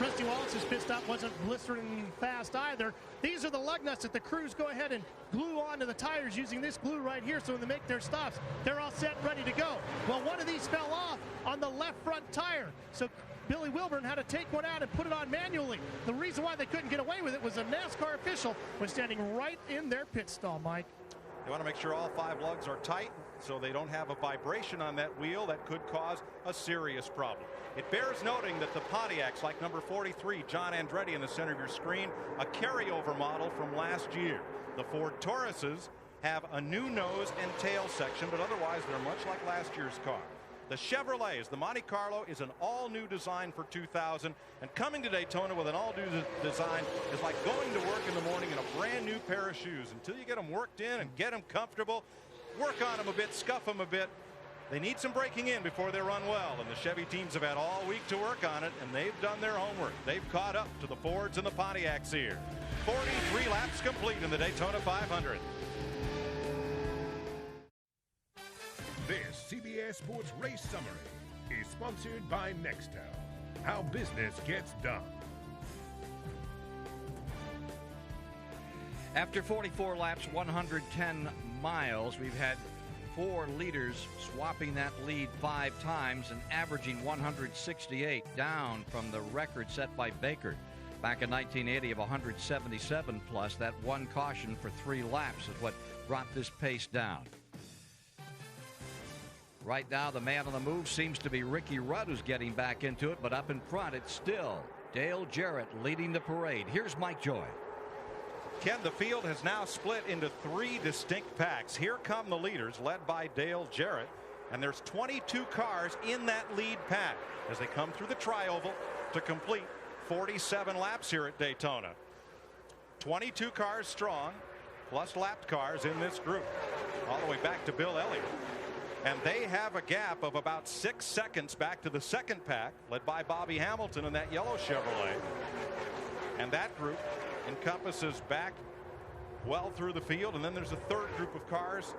Rusty Wallace's pit stop wasn't blistering fast either. These are the lug nuts that the crews go ahead and glue onto the tires using this glue right here, so when they make their stops, they're all set and ready to go. Well, one of these fell off on the left front tire, so Billy Wilburn had to take one out and put it on manually. The reason why they couldn't get away with it was a NASCAR official was standing right in their pit stall, Mike. They want to make sure all 5 lugs are tight so they don't have a vibration on that wheel that could cause a serious problem. It bears noting that the Pontiacs, like number 43, John Andretti in the center of your screen, a carryover model from last year. The Ford Tauruses have a new nose and tail section, but otherwise they're much like last year's car. The Chevrolets, the Monte Carlo, is an all-new design for 2000, and coming to Daytona with an all-new design is like going to work in the morning in a brand new pair of shoes. Until you get them worked in and get them comfortable, work on them a bit, scuff them a bit, they need some breaking in before they run well, and the Chevy teams have had all week to work on it, and they've done their homework. They've caught up to the Fords and the Pontiacs here. 43 laps complete in the Daytona 500. This CBS Sports Race Summary is sponsored by Nextel. How business gets done. After 44 laps, 110 miles, we've had 4 leaders swapping that lead 5 times and averaging 168, down from the record set by Baker back in 1980 of 177 plus. That one caution for 3 laps is what brought this pace down. Right now, the man on the move seems to be Ricky Rudd, who's getting back into it, but up in front, it's still Dale Jarrett leading the parade. Here's Mike Joy. Ken, the field has now split into 3 distinct packs. Here come the leaders, led by Dale Jarrett, and there's 22 cars in that lead pack as they come through the tri-oval to complete 47 laps here at Daytona. 22 cars strong, plus lapped cars in this group, all the way back to Bill Elliott. And they have a gap of about 6 seconds back to the second pack, led by Bobby Hamilton in that yellow Chevrolet. And that group encompasses back well through the field, and then there's a third group of cars.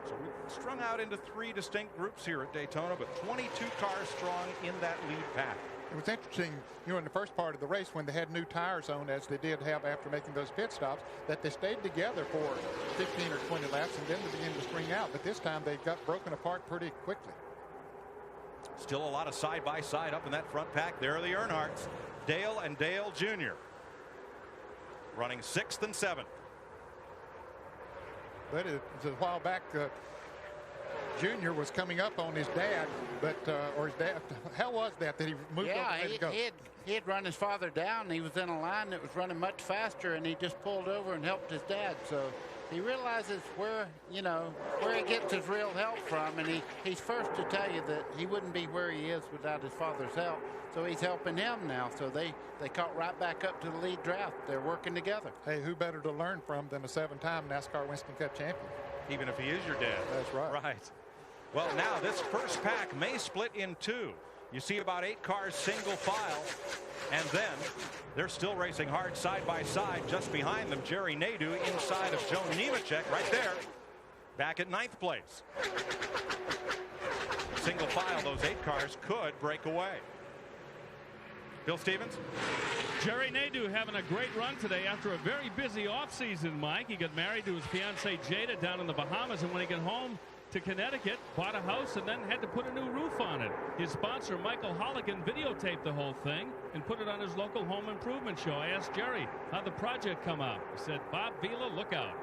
So we've strung out into 3 distinct groups here at Daytona, but 22 cars strong in that lead pack. It was interesting, in the first part of the race when they had new tires on, as they did have after making those pit stops, that they stayed together for 15 or 20 laps and then they began to spring out. But this time they got broken apart pretty quickly. Still a lot of side-by-side up in that front pack. There are the Earnhardts, Dale and Dale Jr. running 6th and 7th. But it was a while back. Junior was coming up on his dad, but or his dad. How was that he moved over and go? He had run his father down. And he was in a line that was running much faster, and he just pulled over and helped his dad. So he realizes where he gets his real help from, and he's first to tell you that he wouldn't be where he is without his father's help. So he's helping him now. So they caught right back up to the lead draft. They're working together. Hey, who better to learn from than a 7-time NASCAR Winston Cup champion? Even if he is your dad. That's right. Right. Well, now this first pack may split in 2. You see about 8 cars single file, and then they're still racing hard side by side. Just behind them, Jerry Nadeau inside of Joe Nemechek right there, back at 9th place. Single file, those 8 cars could break away. Bill Stevens. Jerry Nadeau having a great run today after a very busy offseason, Mike. He got married to his fiancée Jada down in the Bahamas, and when he got home to Connecticut, bought a house, and then had to put a new roof on it. His sponsor, Michael Holligan, videotaped the whole thing and put it on his local home improvement show. I asked Jerry, how'd the project come out? He said, Bob Vila, look out.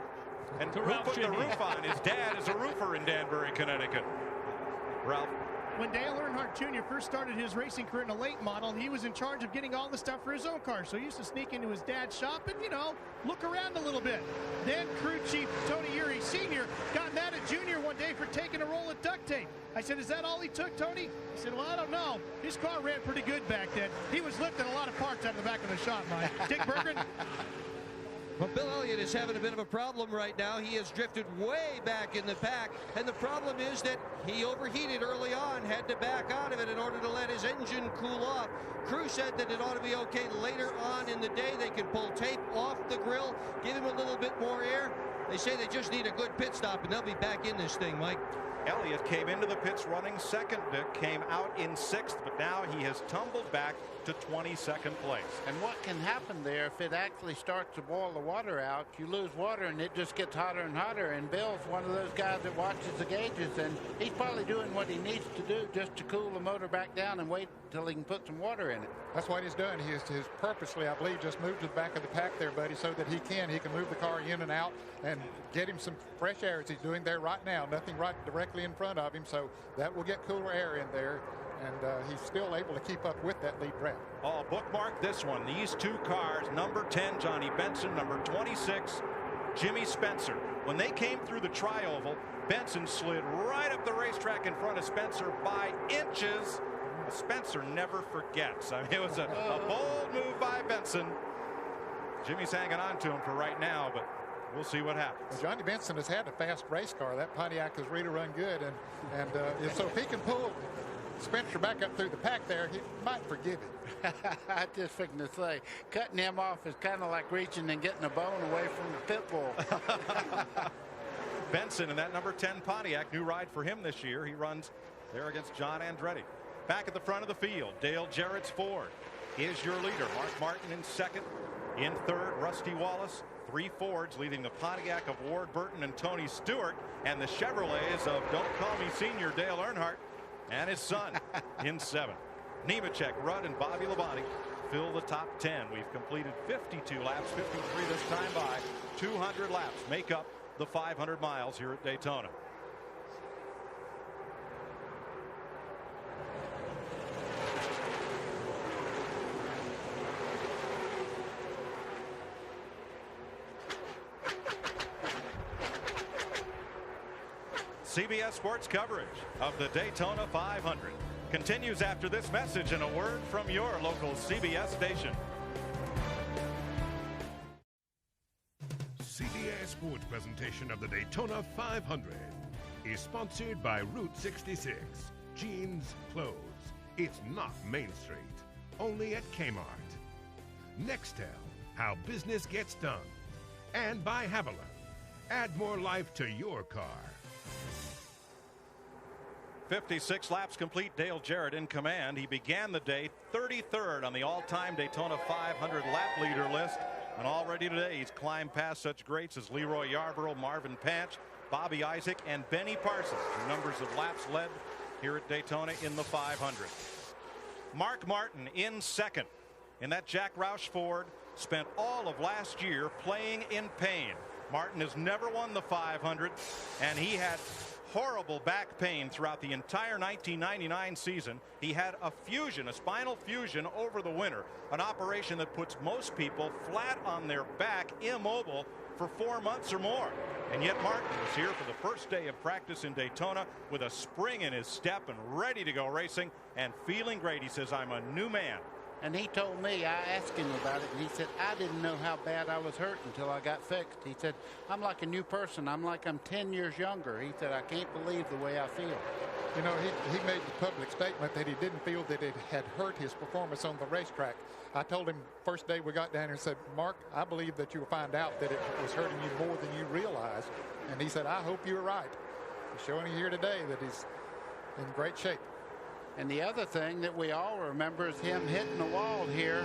And who put the roof on? His dad is a roofer in Danbury, Connecticut. Ralph. When Dale Earnhardt Jr. first started his racing career in a late model, he was in charge of getting all the stuff for his own car. So he used to sneak into his dad's shop and, look around a little bit. Then crew chief Tony Urey Sr. got mad at Jr. one day for taking a roll of duct tape. I said, is that all he took, Tony? He said, well, I don't know. His car ran pretty good back then. He was lifting a lot of parts out of the back of the shop, Mike. Dick Berggren. Well, Bill Elliott is having a bit of a problem right now. He has drifted way back in the pack, and the problem is that he overheated early on, had to back out of it in order to let his engine cool off. Crew said that it ought to be okay later on in the day. They can pull tape off the grill, give him a little bit more air. They say they just need a good pit stop, and they'll be back in this thing, Mike. Elliott came into the pits running second. Dick came out in 6th, but now he has tumbled back to 22nd place. And what can happen there if it actually starts to boil the water out, you lose water and it just gets hotter and hotter. And Bill's one of those guys that watches the gauges, and he's probably doing what he needs to do just to cool the motor back down and wait until he can put some water in it. That's what he's done. He's purposely, I believe, just moved to the back of the pack there, buddy, so that he can move the car in and out and get him some fresh air as he's doing there right now. Nothing right directly in front of him, so that will get cooler air in there. And he's still able to keep up with that lead draft. Oh, bookmark this one. These two cars, number 10, Johnny Benson, number 26, Jimmy Spencer. When they came through the tri-oval, Benson slid right up the racetrack in front of Spencer by inches. Spencer never forgets. I mean, it was a bold move by Benson. Jimmy's hanging on to him for right now, but we'll see what happens. Well, Johnny Benson has had a fast race car. That Pontiac has really run good, and so if he can pull Spencer back up through the pack there, he might forgive it. I just figured to say, cutting him off is kind of like reaching and getting a bone away from the pit bull. Benson in that number 10 Pontiac, new ride for him this year. He runs there against John Andretti. Back at the front of the field, Dale Jarrett's Ford is your leader. Mark Martin in second. In third, Rusty Wallace. 3 Fords leading the Pontiac of Ward Burton and Tony Stewart, and the Chevrolets of Don't Call Me Senior Dale Earnhardt and his son in 7th. Nemechek, Rudd, and Bobby Labonte fill the top 10. We've completed 52 laps, 53 this time by. 200 laps make up the 500 miles here at Daytona. CBS Sports coverage of the Daytona 500 continues after this message and a word from your local CBS station. CBS Sports presentation of the Daytona 500 is sponsored by Route 66. Jeans, clothes. It's not Main Street. Only at Kmart. Nextel, how business gets done. And by Haviland. Add more life to your car. 56 laps complete. Dale Jarrett in command. He began the day 33rd on the all-time Daytona 500 lap leader list, and already today he's climbed past such greats as Leroy Yarborough, Marvin Patch, Bobby Isaac, and Benny Parsons, who numbers of laps led here at Daytona in the 500. Mark Martin in second in that Jack Roush Ford. Spent all of last year playing in pain. Martin has never won the 500, and he had horrible back pain throughout the entire 1999 season. He had a spinal fusion over the winter, an operation that puts most people flat on their back, immobile, for 4 months or more. And yet Martin was here for the first day of practice in Daytona with a spring in his step and ready to go racing and feeling great. He says, "I'm a new man." And he told me, I asked him about it, and he said, I didn't know how bad I was hurt until I got fixed. He said, I'm like a new person. I'm 10 years younger. He said, I can't believe the way I feel. You know, he made the public statement that he didn't feel that it had hurt his performance on the racetrack. I told him first day we got down here and said, Mark, I believe that you'll find out that it was hurting you more than you realize. And he said, I hope you're right. He's showing you here today that he's in great shape. And the other thing that we all remember is him hitting the wall here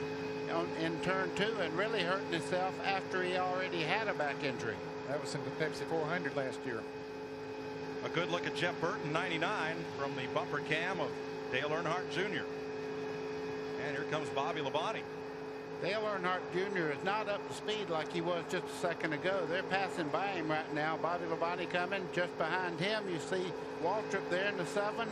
in turn 2 and really hurting himself after he already had a back injury. That was in the Pepsi 400 last year. A good look at Jeff Burton, 99, from the bumper cam of Dale Earnhardt Jr. And here comes Bobby Labonte. Dale Earnhardt Jr. is not up to speed like he was just a second ago. They're passing by him right now. Bobby Labonte coming. Just behind him, you see Waltrip there in the 7.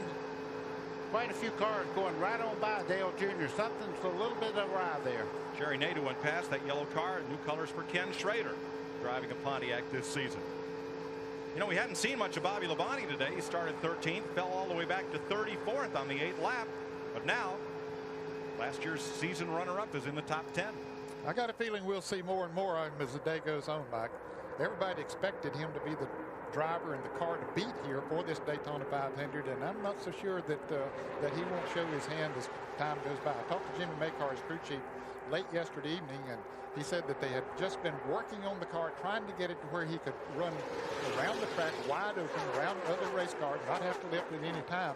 Quite a few cars going right on by Dale Jr. Something's a little bit awry there. Jerry Nadeau went past that yellow car. New colors for Ken Schrader, driving a Pontiac this season. You know, we hadn't seen much of Bobby Labonte today. He started 13th, fell all the way back to 34th on the 8th lap. But now, last year's season runner-up is in the top 10. I got a feeling we'll see more and more of him as the day goes on, Mike. Everybody expected him to be the driver and the car to beat here for this Daytona 500, and I'm not so sure that that he won't show his hand as time goes by. I talked to Jimmy Maycar, his crew chief, late yesterday evening, and he said that they had just been working on the car, trying to get it to where he could run around the track wide open, around other race cars, not have to lift at any time.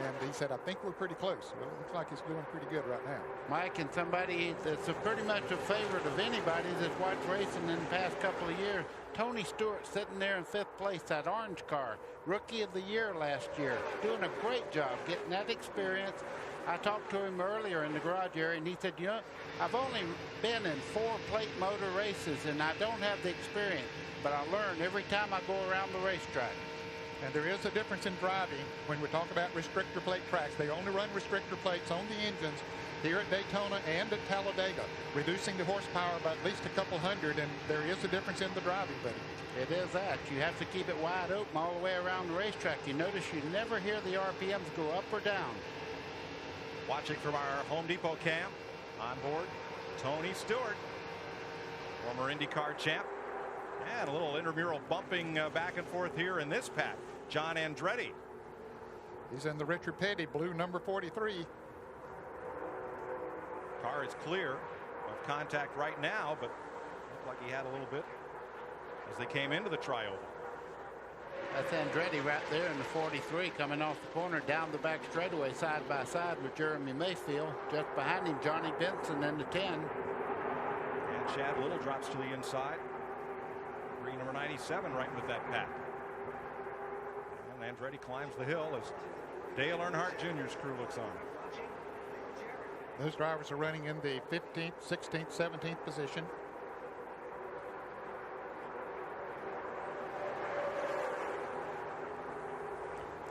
And he said, I think we're pretty close. Well, it looks like he's doing pretty good right now. Mike, and somebody that's pretty much a favorite of anybody that's watched racing in the past couple of years, Tony Stewart sitting there in 5th place, that orange car, Rookie of the Year last year, doing a great job getting that experience. I talked to him earlier in the garage area, and he said, you know, I've only been in 4 plate motor races, and I don't have the experience, but I learn every time I go around the racetrack. And there is a difference in driving when we talk about restrictor plate tracks. They only run restrictor plates on the engines here at Daytona and at Talladega, reducing the horsepower by at least a couple hundred, and there is a difference in the driving, buddy. It is that. You have to keep it wide open all the way around the racetrack. You notice you never hear the RPMs go up or down. Watching from our Home Depot cam, on board, Tony Stewart, former IndyCar champ. And a little intramural bumping back and forth here in this pack. John Andretti. He's in the Richard Petty blue number 43. Car is clear of contact right now, but looked like he had a little bit as they came into the trioval. That's Andretti right there in the 43 coming off the corner down the back straightaway side by side with Jeremy Mayfield. Just behind him, Johnny Benson in the 10. And Chad Little drops to the inside. Green number 97 right with that pack. And Andretti climbs the hill as Dale Earnhardt Jr.'s crew looks on. Those drivers are running in the 15th, 16th, 17th position.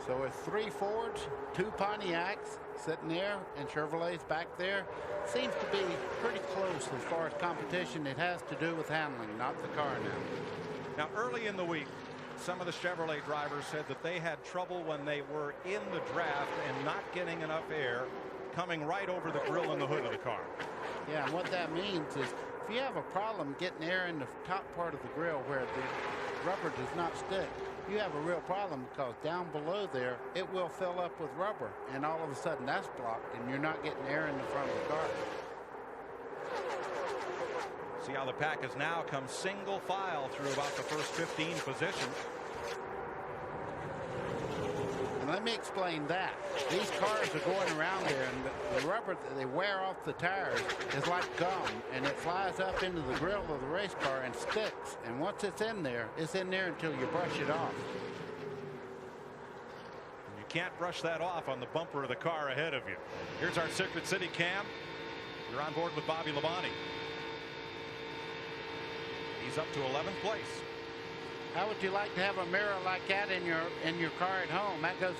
So it's 3 Fords, 2 Pontiacs sitting there, and Chevrolet's back there. Seems to be pretty close as far as competition. It has to do with handling, not the car now. Now, early in the week, some of the Chevrolet drivers said that they had trouble when they were in the draft and not getting enough air coming right over the grill and the hood of the car. Yeah, and what that means is if you have a problem getting air in the top part of the grill where the rubber does not stick, you have a real problem, because down below there it will fill up with rubber, and all of a sudden that's blocked and you're not getting air in the front of the car. See how the pack has now come single file through about the first 15 positions. And let me explain that. These cars are going around there, and the rubber that they wear off the tires is like gum, and it flies up into the grill of the race car and sticks. And once it's in there until you brush it off. You can't brush that off on the bumper of the car ahead of you. Here's our Circuit City cam. You're on board with Bobby Labonte. He's up to 11th place. How would you like to have a mirror like that in your car at home? That goes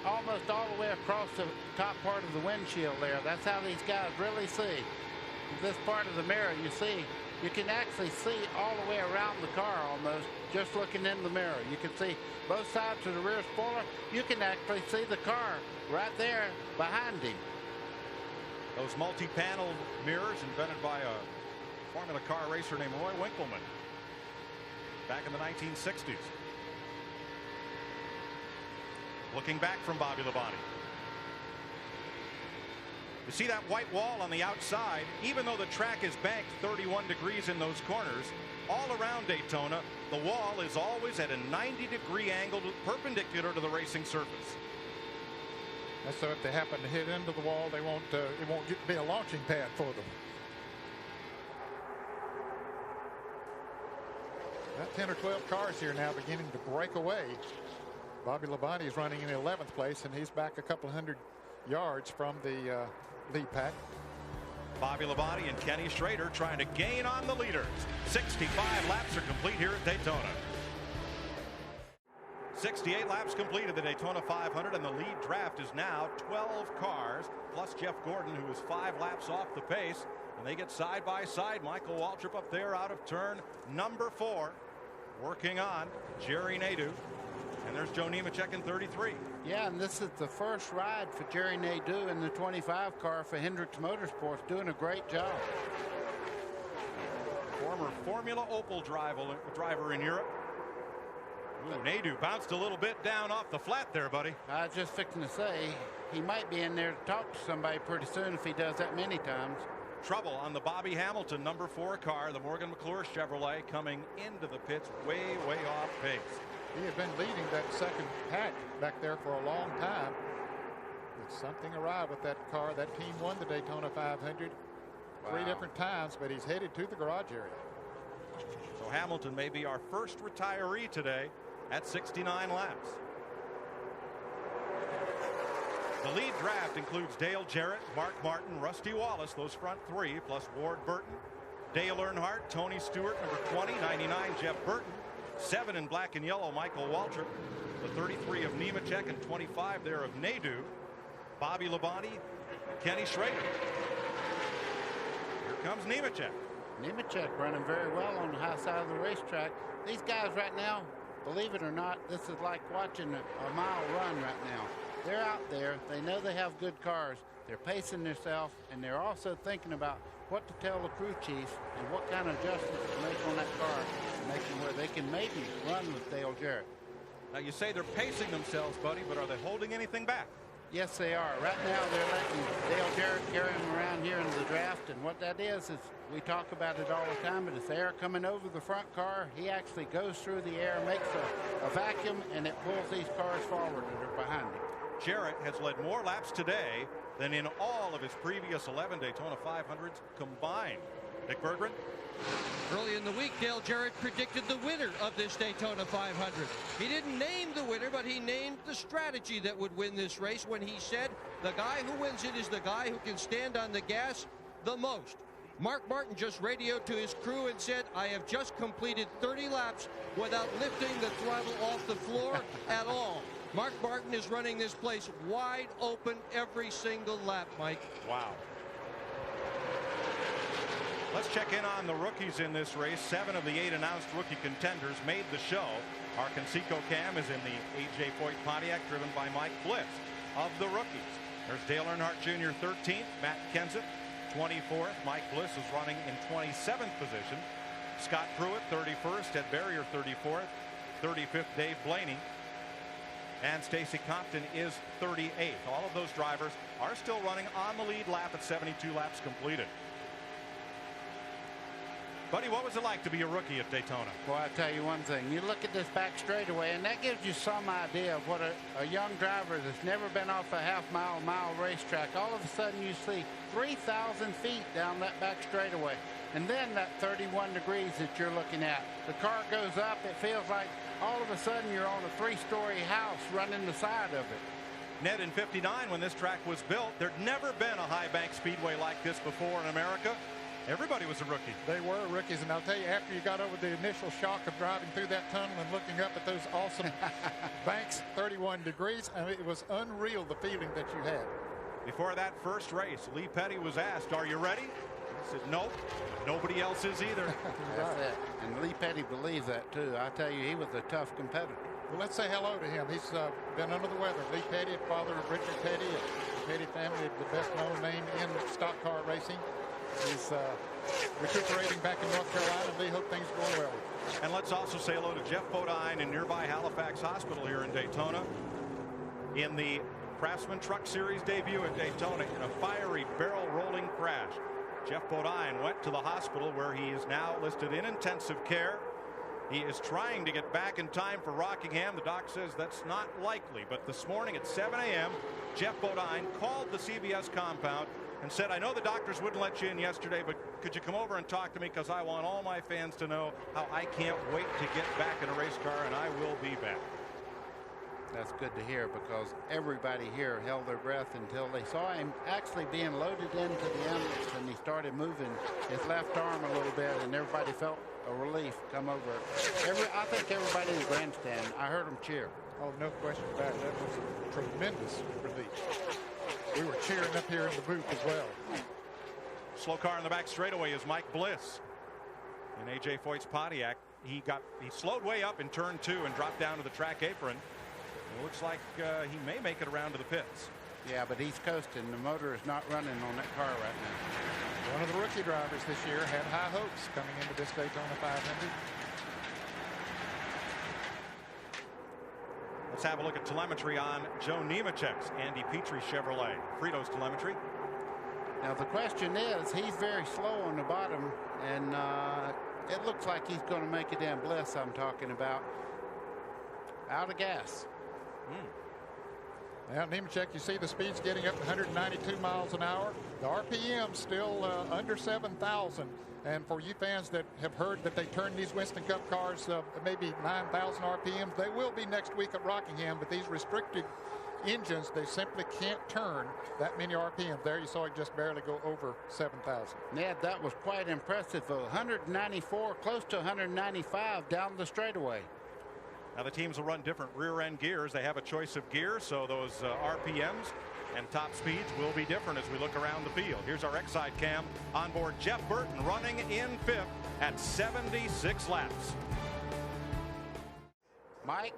almost all the way across the top part of the windshield there. That's how these guys really see. This part of the mirror, you can actually see all the way around the car almost just looking in the mirror. You can see both sides of the rear spoiler. You can actually see the car right there behind him. Those multi-panel mirrors invented by a Formula car racer named Roy Winkleman back in the 1960s. Looking back from Bobby Labonte. You see that white wall on the outside? Even though the track is banked 31 degrees in those corners, all around Daytona, the wall is always at a 90-degree angle perpendicular to the racing surface. And so if they happen to hit into the wall, it won't be a launching pad for them. About 10 or 12 cars here now beginning to break away. Bobby Labonte is running in 11th place, and he's back a couple hundred yards from the lead pack. Bobby Labonte and Kenny Schrader trying to gain on the leaders. 65 laps are complete here at Daytona. 68 laps completed the Daytona 500, and the lead draft is now 12 cars, plus Jeff Gordon, who is 5 laps off the pace. And they get side by side. Michael Waltrip up there out of turn number 4. Working on Jerry Nadeau. And there's Joe Nemechek in 33. Yeah, and this is the first ride for Jerry Nadeau in the 25 car for Hendricks Motorsports, doing a great job. Former Formula Opel driver in Europe. Ooh, Nadeau bounced a little bit down off the flat there, buddy. I was just fixing to say, he might be in there to talk to somebody pretty soon if he does that many times. trouble on the Bobby Hamilton number 4 car, the Morgan McClure Chevrolet, coming into the pits way off pace. He had been leading that second pack back there for a long time. But something arrived with that car. That team won the Daytona 500 3 different times, but he's headed to the garage area. So Hamilton may be our first retiree today at 69 laps. The lead draft includes Dale Jarrett, Mark Martin, Rusty Wallace, those front 3, plus Ward Burton, Dale Earnhardt, Tony Stewart, number 20, 99, Jeff Burton, 7 in black and yellow, Michael Waltrip, the 33 of Nemechek, and 25 there of Nadeau, Bobby Labonte, Kenny Schrader. Here comes Nemechek. Nemechek running very well on the high side of the racetrack. These guys right now, believe it or not, this is like watching a mile run right now. They're out there. They know they have good cars. They're pacing themselves, and they're also thinking about what to tell the crew chief and what kind of adjustments to make on that car, making where they can maybe run with Dale Jarrett. Now you say they're pacing themselves, buddy, but are they holding anything back? Yes, they are. Right now, they're letting Dale Jarrett carry him around here in the draft, and what that is we talk about it all the time, but it's air coming over the front car. He actually goes through the air, makes a vacuum, and it pulls these cars forward that are behind him. Jarrett has led more laps today than in all of his previous 11 Daytona 500s combined. Dick Berggren? Early in the week, Dale Jarrett predicted the winner of this Daytona 500. He didn't name the winner, but he named the strategy that would win this race when he said the guy who wins it is the guy who can stand on the gas the most. Mark Martin just radioed to his crew and said, I have just completed 30 laps without lifting the throttle off the floor at all. Mark Martin is running this place wide open every single lap, Mike. Wow. Let's check in on the rookies in this race. 7 of the 8 announced rookie contenders made the show. Our Conseco Cam is in the A.J. Foyt Pontiac, driven by Mike Bliss. Of the rookies, there's Dale Earnhardt Jr. 13th, Matt Kenseth 24th. Mike Bliss is running in 27th position. Scott Pruitt 31st, Ed Barrier 34th, 35th Dave Blaney, and Stacy Compton is 38th. All of those drivers are still running on the lead lap at 72 laps completed. Buddy, what was it like to be a rookie at Daytona? Well, I tell you one thing. You look at this back straightaway, and that gives you some idea of what a young driver that's never been off a half-mile, mile racetrack. All of a sudden, you see 3,000 feet down that back straightaway. And then that 31 degrees that you're looking at. The car goes up. It feels like all of a sudden you're on a 3-story house running the side of it. Ned, in '59, when this track was built, there'd never been a high bank speedway like this before in America. Everybody was a rookie. They were rookies, and I'll tell you, after you got over the initial shock of driving through that tunnel and looking up at those awesome banks, 31 degrees, I mean, it was unreal, the feeling that you had. Before that first race, Lee Petty was asked, are you ready? He said, nope. Nobody else is either. That's it. And Lee Petty believes that, too. I tell you, he was a tough competitor. Well, let's say hello to him. He's been under the weather. Lee Petty, father of Richard Petty, the Petty family, the best-known name in stock car racing. He's recuperating back in North Carolina, and we hope things are going well. And let's also say hello to Jeff Bodine in nearby Halifax Hospital here in Daytona. In the Craftsman Truck Series debut at Daytona in a fiery barrel rolling crash. Jeff Bodine went to the hospital where he is now listed in intensive care. He is trying to get back in time for Rockingham. The doc says that's not likely. But this morning at 7 a.m., Jeff Bodine called the CBS compound and said, I know the doctors wouldn't let you in yesterday, but could you come over and talk to me, because I want all my fans to know how I can't wait to get back in a race car, and I will be back. That's good to hear, because everybody here held their breath until they saw him actually being loaded into the ambulance, and he started moving his left arm a little bit, and everybody felt a relief come over. I think everybody in the grandstand, I heard them cheer. Oh, no question about it. That was a tremendous relief. We were cheering up here in the booth as well. Slow car in the back straightaway is Mike Bliss in A.J. Foyt's Pontiac. He slowed way up in turn 2 and dropped down to the track apron. It looks like he may make it around to the pits. Yeah, but he's coasting. The motor is not running on that car right now. One of the rookie drivers this year had high hopes coming into this Daytona 500. Let's have a look at telemetry on Joe Nemechek's Andy Petrie Chevrolet. Frito's telemetry. Now the question is, he's very slow on the bottom, and it looks like he's going to make it in. Bliss, I'm talking about. Out of gas. Now, Nemechek, you see the speed's getting up to 192 miles an hour. The RPM still under 7,000. And for you fans that have heard that they turn these Winston Cup cars maybe 9,000 RPMs, they will be next week at Rockingham. But these restricted engines, they simply can't turn that many RPMs. There you saw it just barely go over 7,000. Yeah, that was quite impressive. 194, close to 195 down the straightaway. Now the teams will run different rear end gears. They have a choice of gears, so those RPMs and top speeds will be different as we look around the field. Here's our X-Side cam on board Jeff Burton, running in 5th at 76 laps. Mike,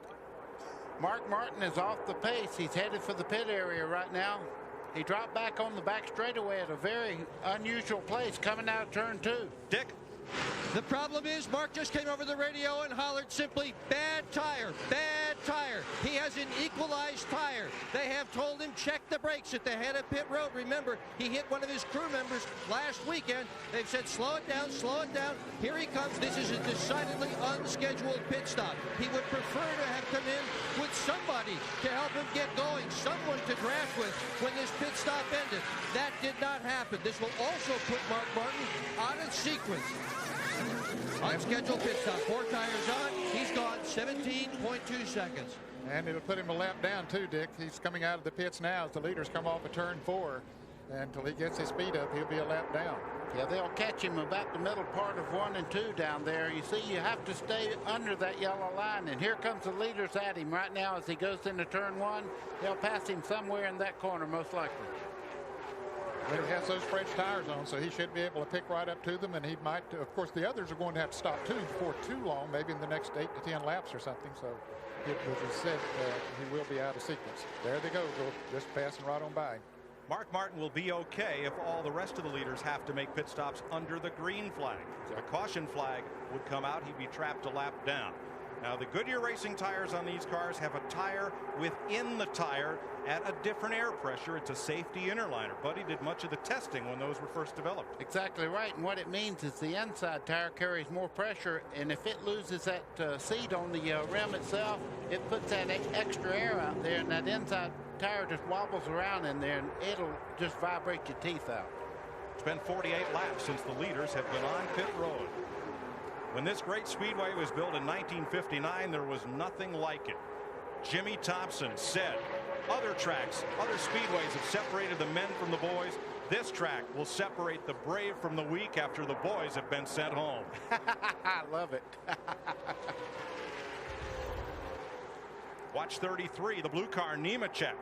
Mark Martin is off the pace. He's headed for the pit area right now. He dropped back on the back straightaway at a very unusual place coming out of turn 2. Dick? The problem is Mark just came over the radio and hollered simply, bad tire, bad tire. He has an equalized tire. They have told him check the brakes at the head of pit road. Remember, he hit one of his crew members last weekend. They've said slow it down, slow it down. Here he comes. This is a decidedly unscheduled pit stop. He would prefer to have come in with somebody to help him get going, someone to draft with when this pit stop ended. That did not happen. This will also put Mark Martin out of sequence. Unscheduled pit stop. 4 tires on. He's gone 17.2 seconds. And it'll put him a lap down too, Dick. He's coming out of the pits now as the leaders come off of turn 4. And until he gets his speed up, he'll be a lap down. Yeah, they'll catch him about the middle part of 1 and 2 down there. You see, you have to stay under that yellow line. And here comes the leaders at him right now as he goes into turn 1. They'll pass him somewhere in that corner, most likely. But he has those fresh tires on, so he should be able to pick right up to them, and he might, of course, the others are going to have to stop too before too long, maybe in the next 8 to 10 laps or something. So, as he said, he will be out of sequence. There they go, just passing right on by. Mark Martin will be okay if all the rest of the leaders have to make pit stops under the green flag. If a caution flag would come out, he'd be trapped a lap down. Now, the Goodyear racing tires on these cars have a tire within the tire at a different air pressure. It's a safety interliner. Buddy did much of the testing when those were first developed. Exactly right. And what it means is the inside tire carries more pressure, and if it loses that seat on the rim itself, it puts that extra air out there, and that inside tire just wobbles around in there, and it'll just vibrate your teeth out. It's been 48 laps since the leaders have been on pit road. When this great speedway was built in 1959, there was nothing like it. Jimmy Thompson said, other tracks, other speedways have separated the men from the boys. This track will separate the brave from the weak after the boys have been sent home. I love it. Watch 33, the blue car, Nemechek.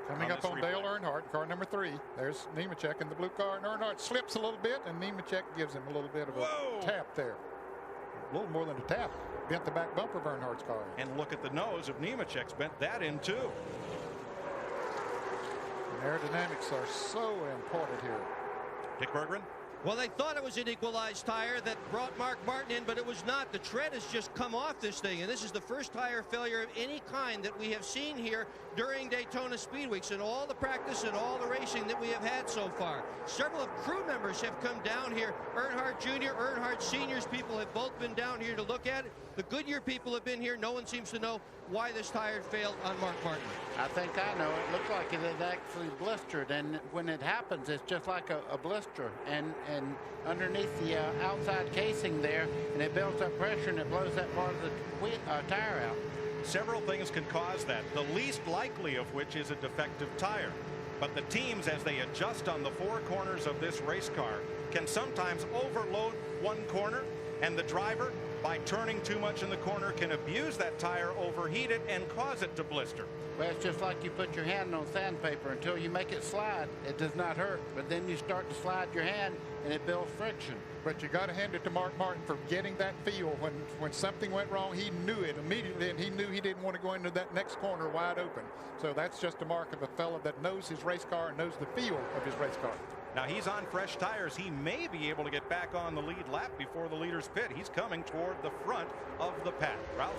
Coming up on Dale Earnhardt, car number 3. There's Nemechek in the blue car, and Earnhardt slips a little bit, and Nemechek gives him a little bit of a tap there. A little more than a tap. Bent the back bumper of Earnhardt's car. And look at the nose of Nemechek's, bent that in too. And aerodynamics are so important here. Dick Berggren? Well, they thought it was an equalized tire that brought Mark Martin in, but it was not. The tread has just come off this thing, and this is the first tire failure of any kind that we have seen here during Daytona Speed Weeks and all the practice and all the racing that we have had so far. Several of crew members have come down here. Earnhardt Jr., Earnhardt Sr.'s people have both been down here to look at it. The Goodyear people have been here. No one seems to know why this tire failed on Mark Martin. I think I know. It looked like it had actually blistered, and when it happens, it's just like a blister, and underneath the outside casing there, and it builds up pressure, and it blows that part of the tire out. Several things can cause that, the least likely of which is a defective tire. But the teams, as they adjust on the 4 corners of this race car, can sometimes overload one corner, and the driver, by turning too much in the corner, can abuse that tire, overheat it, and cause it to blister. Well, it's just like you put your hand on sandpaper. Until you make it slide, it does not hurt. But then you start to slide your hand, and it builds friction. But you got to hand it to Mark Martin for getting that feel. When something went wrong, he knew it immediately, and he knew he didn't want to go into that next corner wide open. So that's just a mark of a fella that knows his race car and knows the feel of his race car. Now he's on fresh tires. He may be able to get back on the lead lap before the leaders pit. He's coming toward the front of the pack. Ralph?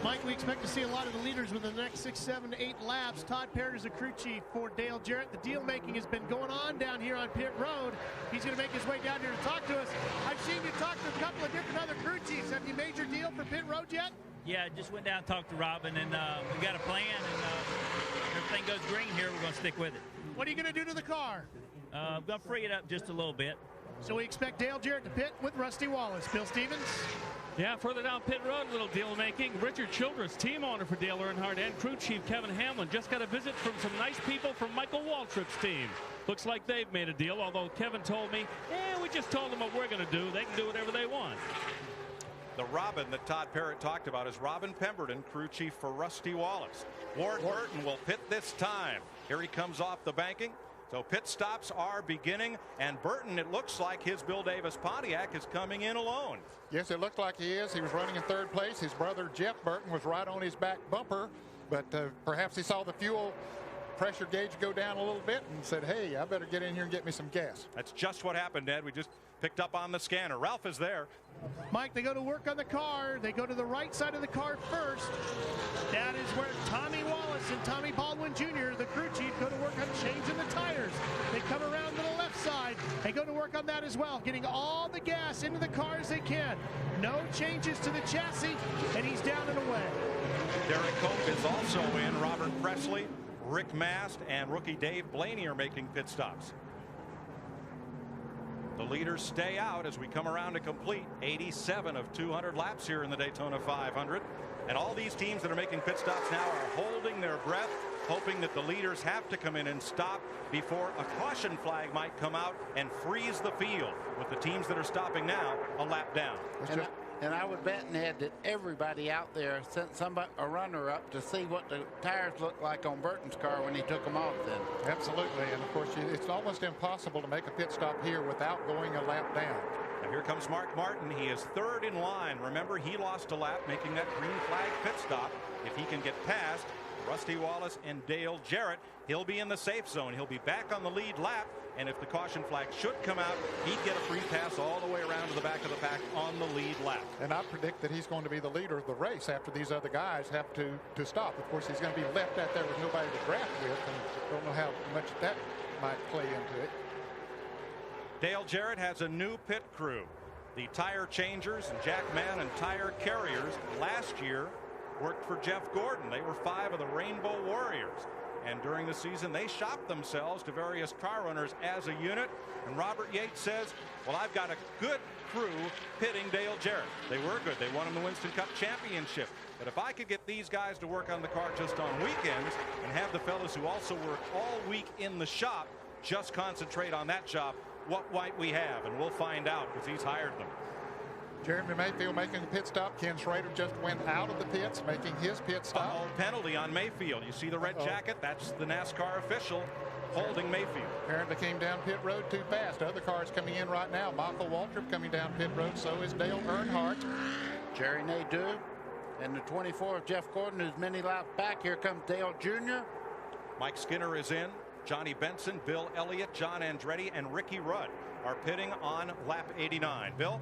Mike, we expect to see a lot of the leaders within the next 6, 7, 8 laps. Todd Parrott is the crew chief for Dale Jarrett. The deal making has been going on down here on pit road. He's going to make his way down here to talk to us. I've seen you talk to a couple of different other crew chiefs. Have you made your deal for pit road yet? Yeah, just went down and talked to Robin, and we got a plan, and if everything goes green here, we're going to stick with it. What are you going to do to the car? I'm going to free it up just a little bit. So we expect Dale Jarrett to pit with Rusty Wallace. Bill Stevens? Yeah, further down pit road, little deal making. Richard Childress, team owner for Dale Earnhardt, and crew chief Kevin Hamlin just got a visit from some nice people from Michael Waltrip's team. Looks like they've made a deal, although Kevin told me, we just told them what we're going to do. They can do whatever they want. The Robin that Todd Parrott talked about is Robin Pemberton, crew chief for Rusty Wallace. Ward Burton will pit this time. Here he comes off the banking. So pit stops are beginning, and Burton, it looks like his Bill Davis Pontiac is coming in alone. Yes, it looked like he is. He was running in third place. His brother Jeff Burton was right on his back bumper, but perhaps he saw the fuel pressure gauge go down a little bit and said, hey, I better get in here and get me some gas. That's just what happened, Ed. We just picked up on the scanner. Ralph is there. Mike, they go to work on the car. They go to the right side of the car first. That is where Tommy Wallace and Tommy Baldwin Jr., the crew chief, go to work on changing the tires. They come around to the left side. They go to work on that as well, getting all the gas into the car as they can. No changes to the chassis, and he's down and away. Derek Cope is also in. Robert Presley, Rick Mast, and rookie Dave Blaney are making pit stops. The leaders stay out as we come around to complete 87 of 200 laps here in the Daytona 500. And all these teams that are making pit stops now are holding their breath, hoping that the leaders have to come in and stop before a caution flag might come out and freeze the field, with the teams that are stopping now a lap down. And I would bet, Ned, that everybody out there sent a runner up to see what the tires looked like on Burton's car when he took them off then. Absolutely, and of course it's almost impossible to make a pit stop here without going a lap down. And here comes Mark Martin. He is third in line. Remember, he lost a lap making that green flag pit stop. If he can get past Rusty Wallace and Dale Jarrett, he'll be in the safe zone. He'll be back on the lead lap. And if the caution flag should come out, he'd get a free pass all the way around to the back of the pack on the lead lap. And I predict that he's going to be the leader of the race after these other guys have to stop. Of course, he's going to be left out there with nobody to draft with, and don't know how much that might play into it. Dale Jarrett has a new pit crew. The tire changers and Jack Mann and tire carriers last year worked for Jeff Gordon. They were 5 of the Rainbow Warriors. And during the season, they shopped themselves to various car runners as a unit. And Robert Yates says, well, I've got a good crew pitting Dale Jarrett. They were good. They won him the Winston Cup championship. But if I could get these guys to work on the car just on weekends and have the fellas who also work all week in the shop just concentrate on that job, what might we have? And we'll find out because he's hired them. Jeremy Mayfield making a pit stop. Ken Schrader just went out of the pits making his pit stop. A penalty on Mayfield. You see the red jacket? That's the NASCAR official holding Mayfield. Apparently came down pit road too fast. Other cars coming in right now. Michael Waltrip coming down pit road. So is Dale Earnhardt. Jerry Nadeau. And the 24 of Jeff Gordon, who's many laps back. Here comes Dale Jr. Mike Skinner is in. Johnny Benson, Bill Elliott, John Andretti, and Ricky Rudd are pitting on lap 89. Bill?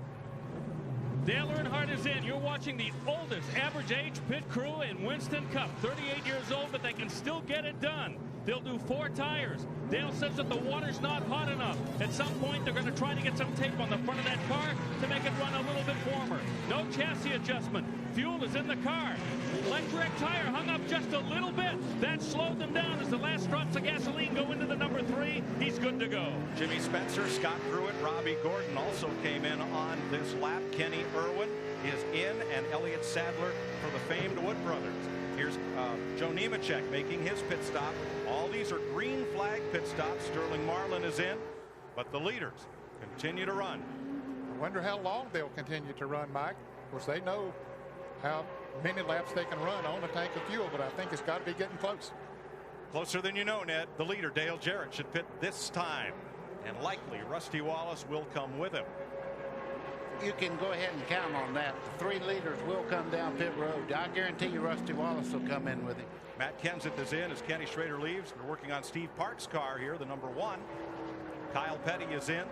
Dale Earnhardt is in. You're watching the oldest average age pit crew in Winston Cup. 38 years old, but they can still get it done. They'll do 4 tires. Dale says that the water's not hot enough. At some point, they're going to try to get some tape on the front of that car to make it run a little bit warmer. No chassis adjustment. Fuel is in the car. Electric tire hung up just a little bit. That slowed them down as the last drops of gasoline go into the number 3. He's good to go. Jimmy Spencer, Scott Pruitt, Robbie Gordon also came in on this lap. Kenny Irwin is in, and Elliott Sadler for the famed Wood Brothers. Here's Joe Nemechek making his pit stop. All these are green flag pit stops. Sterling Marlin is in, but the leaders continue to run. I wonder how long they'll continue to run, Mike. Of course, they know how many laps they can run on a tank of fuel, but I think it's got to be getting close. Closer than you know, Ned. The leader, Dale Jarrett, should pit this time, and likely Rusty Wallace will come with him. You can go ahead and count on that. The 3 leaders will come down pit road. I guarantee you Rusty Wallace will come in with him. Matt Kenseth is in as Kenny Schrader leaves. They're working on Steve Park's car here, the number 1. Kyle Petty is in.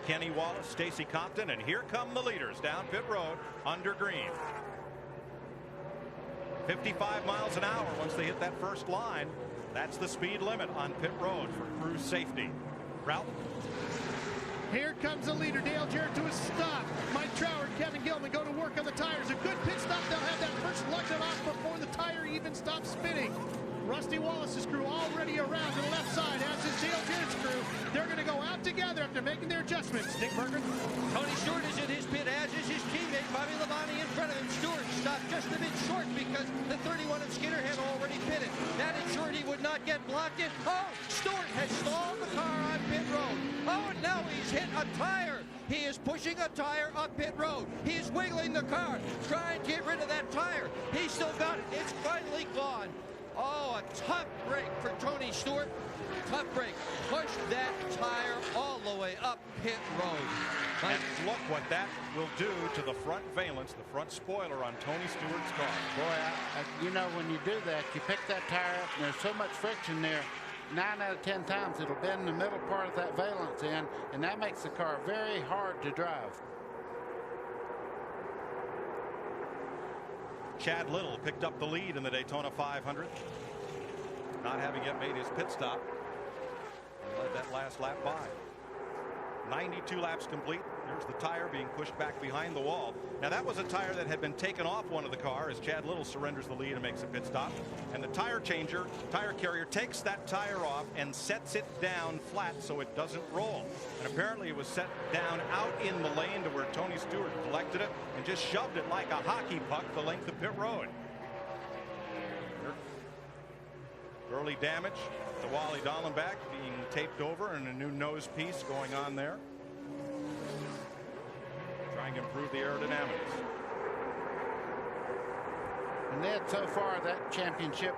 Kenny Wallace, Stacy Compton, and here come the leaders down pit road under green. 55 miles an hour once they hit that first line. That's the speed limit on pit road for crew safety. Ralph. Here comes the leader, Dale Jarrett, to a stop. Mike Trower and Kevin Gilman go to work on the tires. A good pit stop. They'll have that first luggage off before the tire even stops spinning. Rusty Wallace's crew already around to the left side, as is Dale Jarrett's crew. They're going to go out together after making their adjustments. Nick Berger. Tony Stewart is in his pit, as is his teammate Bobby Labonte in front of him. Stewart stopped just a bit short because the 31 of Skinner had already pitted. That ensured he would not get blocked in. Oh, Stewart has stalled the car on pit road. Oh, and now he's hit a tire. He is pushing a tire up pit road. He's wiggling the car, trying to get rid of that tire. He's still got it. It's finally gone. Oh, a tough break for Tony Stewart. Tough break. Pushed that tire all the way up pit road. And look what that will do to the front valence, the front spoiler on Tony Stewart's car. Boy, you know, when you do that, you pick that tire up and there's so much friction there. 9 out of 10 times it'll bend the middle part of that valence in, and that makes the car very hard to drive. Chad Little picked up the lead in the Daytona 500, not having yet made his pit stop. Led that last lap by. 92 laps complete. Here's the tire being pushed back behind the wall. Now that was a tire that had been taken off one of the car as Chad Little surrenders the lead and makes a pit stop. And the tire carrier takes that tire off and sets it down flat so it doesn't roll. And apparently it was set down out in the lane to where Tony Stewart collected it and just shoved it like a hockey puck the length of pit road. Early damage to Wally Dallenbach being taped over and a new nose piece going on there. Trying to improve the aerodynamics. And Ned, so far that championship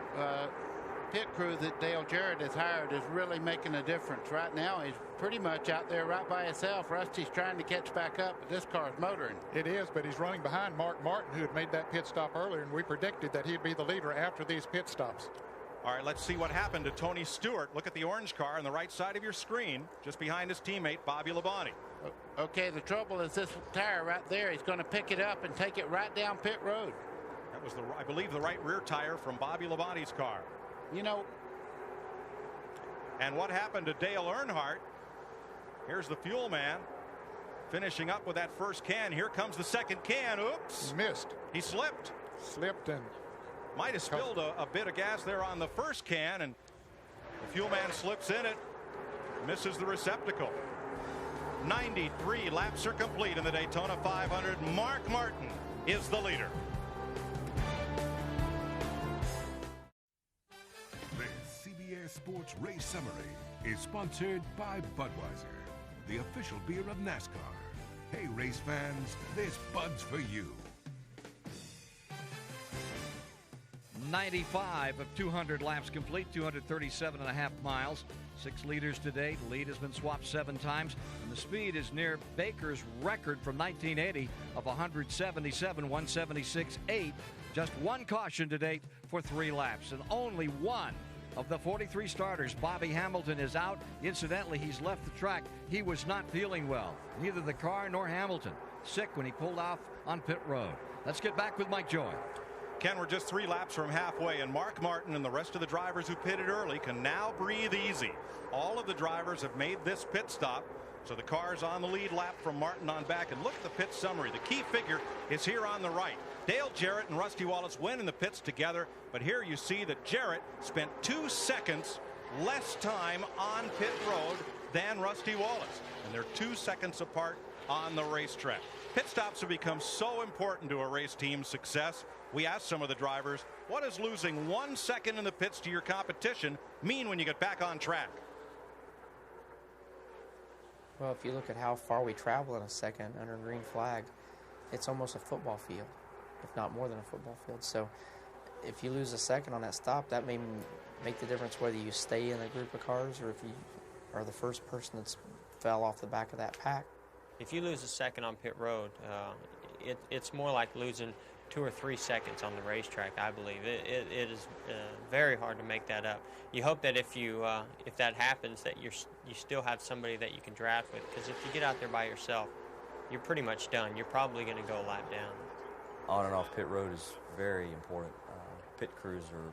pit crew that Dale Jarrett has hired is really making a difference. Right now he's pretty much out there right by himself. Rusty's trying to catch back up, but this car's motoring. It is, but he's running behind Mark Martin, who had made that pit stop earlier, and we predicted that he'd be the leader after these pit stops. All right, let's see what happened to Tony Stewart. Look at the orange car on the right side of your screen, just behind his teammate, Bobby Labonte. Okay, the trouble is this tire right there. He's going to pick it up and take it right down pit road. That was, I believe, the right rear tire from Bobby Labonte's car. You know. And what happened to Dale Earnhardt? Here's the fuel man finishing up with that first can. Here comes the second can. Oops. Missed. He slipped. Slipped and might have spilled a bit of gas there on the first can, and the fuel man slips in it, misses the receptacle. 93 laps are complete in the Daytona 500. Mark Martin is the leader. This CBS Sports Race Summary is sponsored by Budweiser, the official beer of NASCAR. Hey, race fans, this Bud's for you. 95 of 200 laps complete, 237.5 miles. 6 leaders today. The lead has been swapped 7 times, and the speed is near Baker's record from 1980 of 177, 176.8. Just one caution to date for 3 laps, and only one of the 43 starters. Bobby Hamilton is out. Incidentally, he's left the track. He was not feeling well. Neither the car nor Hamilton. Sick when he pulled off on pit road. Let's get back with Mike Joy. Ken, we're just 3 laps from halfway, and Mark Martin and the rest of the drivers who pitted early can now breathe easy. All of the drivers have made this pit stop, so the car's on the lead lap from Martin on back. And look at the pit summary. The key figure is here on the right. Dale Jarrett and Rusty Wallace went in the pits together, but here you see that Jarrett spent 2 seconds less time on pit road than Rusty Wallace, and they're 2 seconds apart on the racetrack. Pit stops have become so important to a race team's success. We asked some of the drivers, what does losing 1 second in the pits to your competition mean when you get back on track? Well, if you look at how far we travel in a second under green flag, it's almost a football field, if not more than a football field. So if you lose a second on that stop, that may make the difference whether you stay in a group of cars or if you are the first person that's fell off the back of that pack. If you lose a second on pit road, it's more like losing 2 or 3 seconds on the racetrack. I believe it is very hard to make that up. You hope that if that happens, that you still have somebody that you can draft with, because if you get out there by yourself, you're pretty much done. You're probably going to go a lap down. On and off pit road is very important. Pit crews are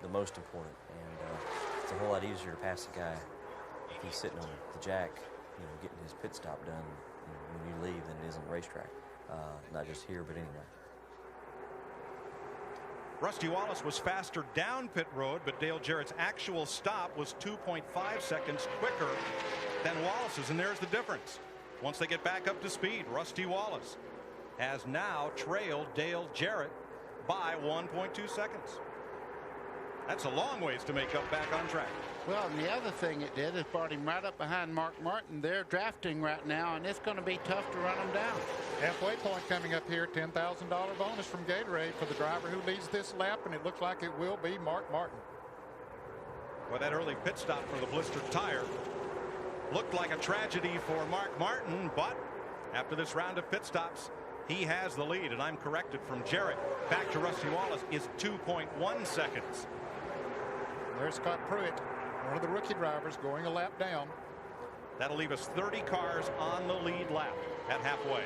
the most important, and it's a whole lot easier to pass a guy if he's sitting on the jack, getting his pit stop done when you leave than it is on the racetrack. Not just here, but anywhere. Rusty Wallace was faster down pit road, but Dale Jarrett's actual stop was 2.5 seconds quicker than Wallace's, and there's the difference. Once they get back up to speed, Rusty Wallace has now trailed Dale Jarrett by 1.2 seconds. That's a long ways to make up back on track. Well, and the other thing it did is brought him right up behind Mark Martin. They're drafting right now, and it's going to be tough to run them down. Halfway point coming up here, $10,000 bonus from Gatorade for the driver who leads this lap, and it looks like it will be Mark Martin. Well, that early pit stop for the blistered tire looked like a tragedy for Mark Martin, but after this round of pit stops, he has the lead, and I'm corrected from Jarrett. Back to Rusty Wallace is 2.1 seconds. There's Scott Pruitt, one of the rookie drivers, going a lap down. That'll leave us 30 cars on the lead lap at halfway.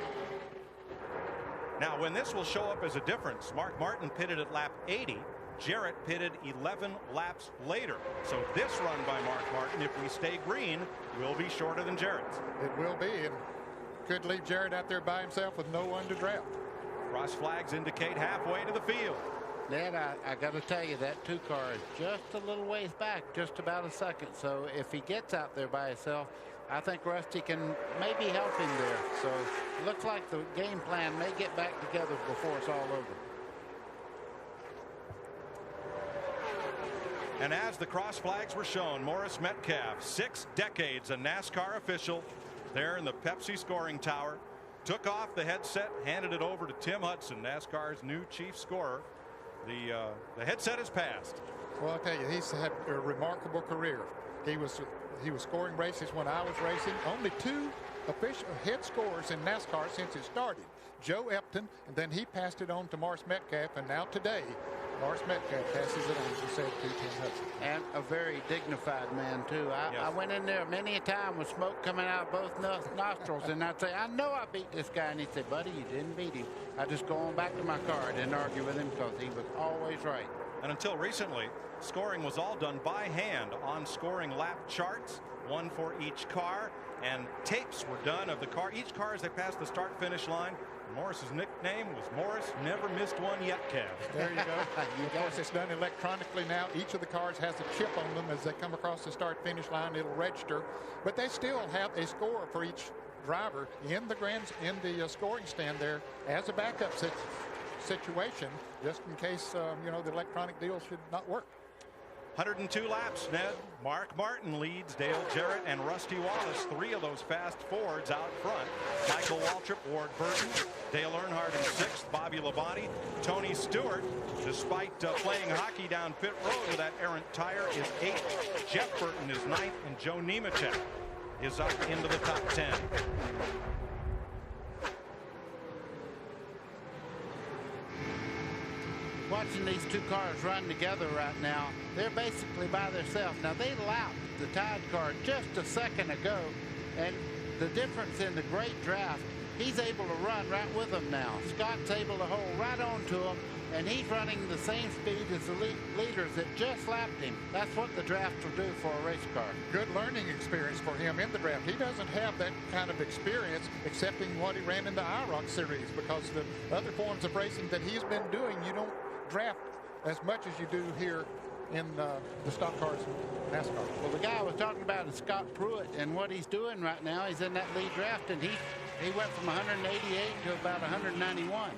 Now, when this will show up as a difference, Mark Martin pitted at lap 80. Jarrett pitted 11 laps later. So this run by Mark Martin, if we stay green, will be shorter than Jarrett's. It will be, and could leave Jarrett out there by himself with no one to draft. Cross flags indicate halfway to the field. Ned, I got to tell you, that 2 car is just a little ways back, just about a second. So if he gets out there by himself, I think Rusty can maybe help him there. So it looks like the game plan may get back together before it's all over. And as the cross flags were shown, Morris Metcalf, 6 decades a NASCAR official, there in the Pepsi scoring tower, took off the headset, handed it over to Tim Hudson, NASCAR's new chief scorer. The headset is passed. Well, I'll tell you, he's had a remarkable career. He was scoring races when I was racing. Only 2 official head scorers in NASCAR since it started. Joe Epton, and then he passed it on to Morris Metcalf, and now today, Morris Metcalf passes it on, as you said, to Tim Hudson. And a very dignified man, too. I went in there many a time with smoke coming out of both nostrils, and I'd say, I know I beat this guy. And he'd say, buddy, you didn't beat him. I just go on back to my car. I didn't argue with him because he was always right. And until recently, scoring was all done by hand on scoring lap charts, one for each car, and tapes were done of the car. Each car as they passed the start-finish line. Morris's nickname was Morris Never Missed One Yet, Kev. There you go. Of course, it's done electronically now. Each of the cars has a chip on them as they come across the start-finish line. It'll register, but they still have a score for each driver in the scoring stand there as a backup situation, just in case the electronic deal should not work. 102 laps, Ned. Mark Martin leads Dale Jarrett and Rusty Wallace, 3 of those fast Fords out front. Michael Waltrip, Ward Burton, Dale Earnhardt in 6th, Bobby Labonte, Tony Stewart, despite playing hockey down pit road with that errant tire, is 8th. Jeff Burton is 9th, and Joe Nemechek is up into the top 10. Watching these 2 cars run together right now, they're basically by themselves. Now, they lapped the Tide car just a second ago, and the difference in the great draft, he's able to run right with them now. Scott's able to hold right on to him, and he's running the same speed as the leaders that just lapped him. That's what the draft will do for a race car. Good learning experience for him in the draft. He doesn't have that kind of experience excepting what he ran in the IROC series, because the other forms of racing that he's been doing, you don't draft as much as you do here in the stock cars in NASCAR. Well, the guy I was talking about is Scott Pruitt, and what he's doing right now, he's in that lead draft, and he went from 188 to about 191.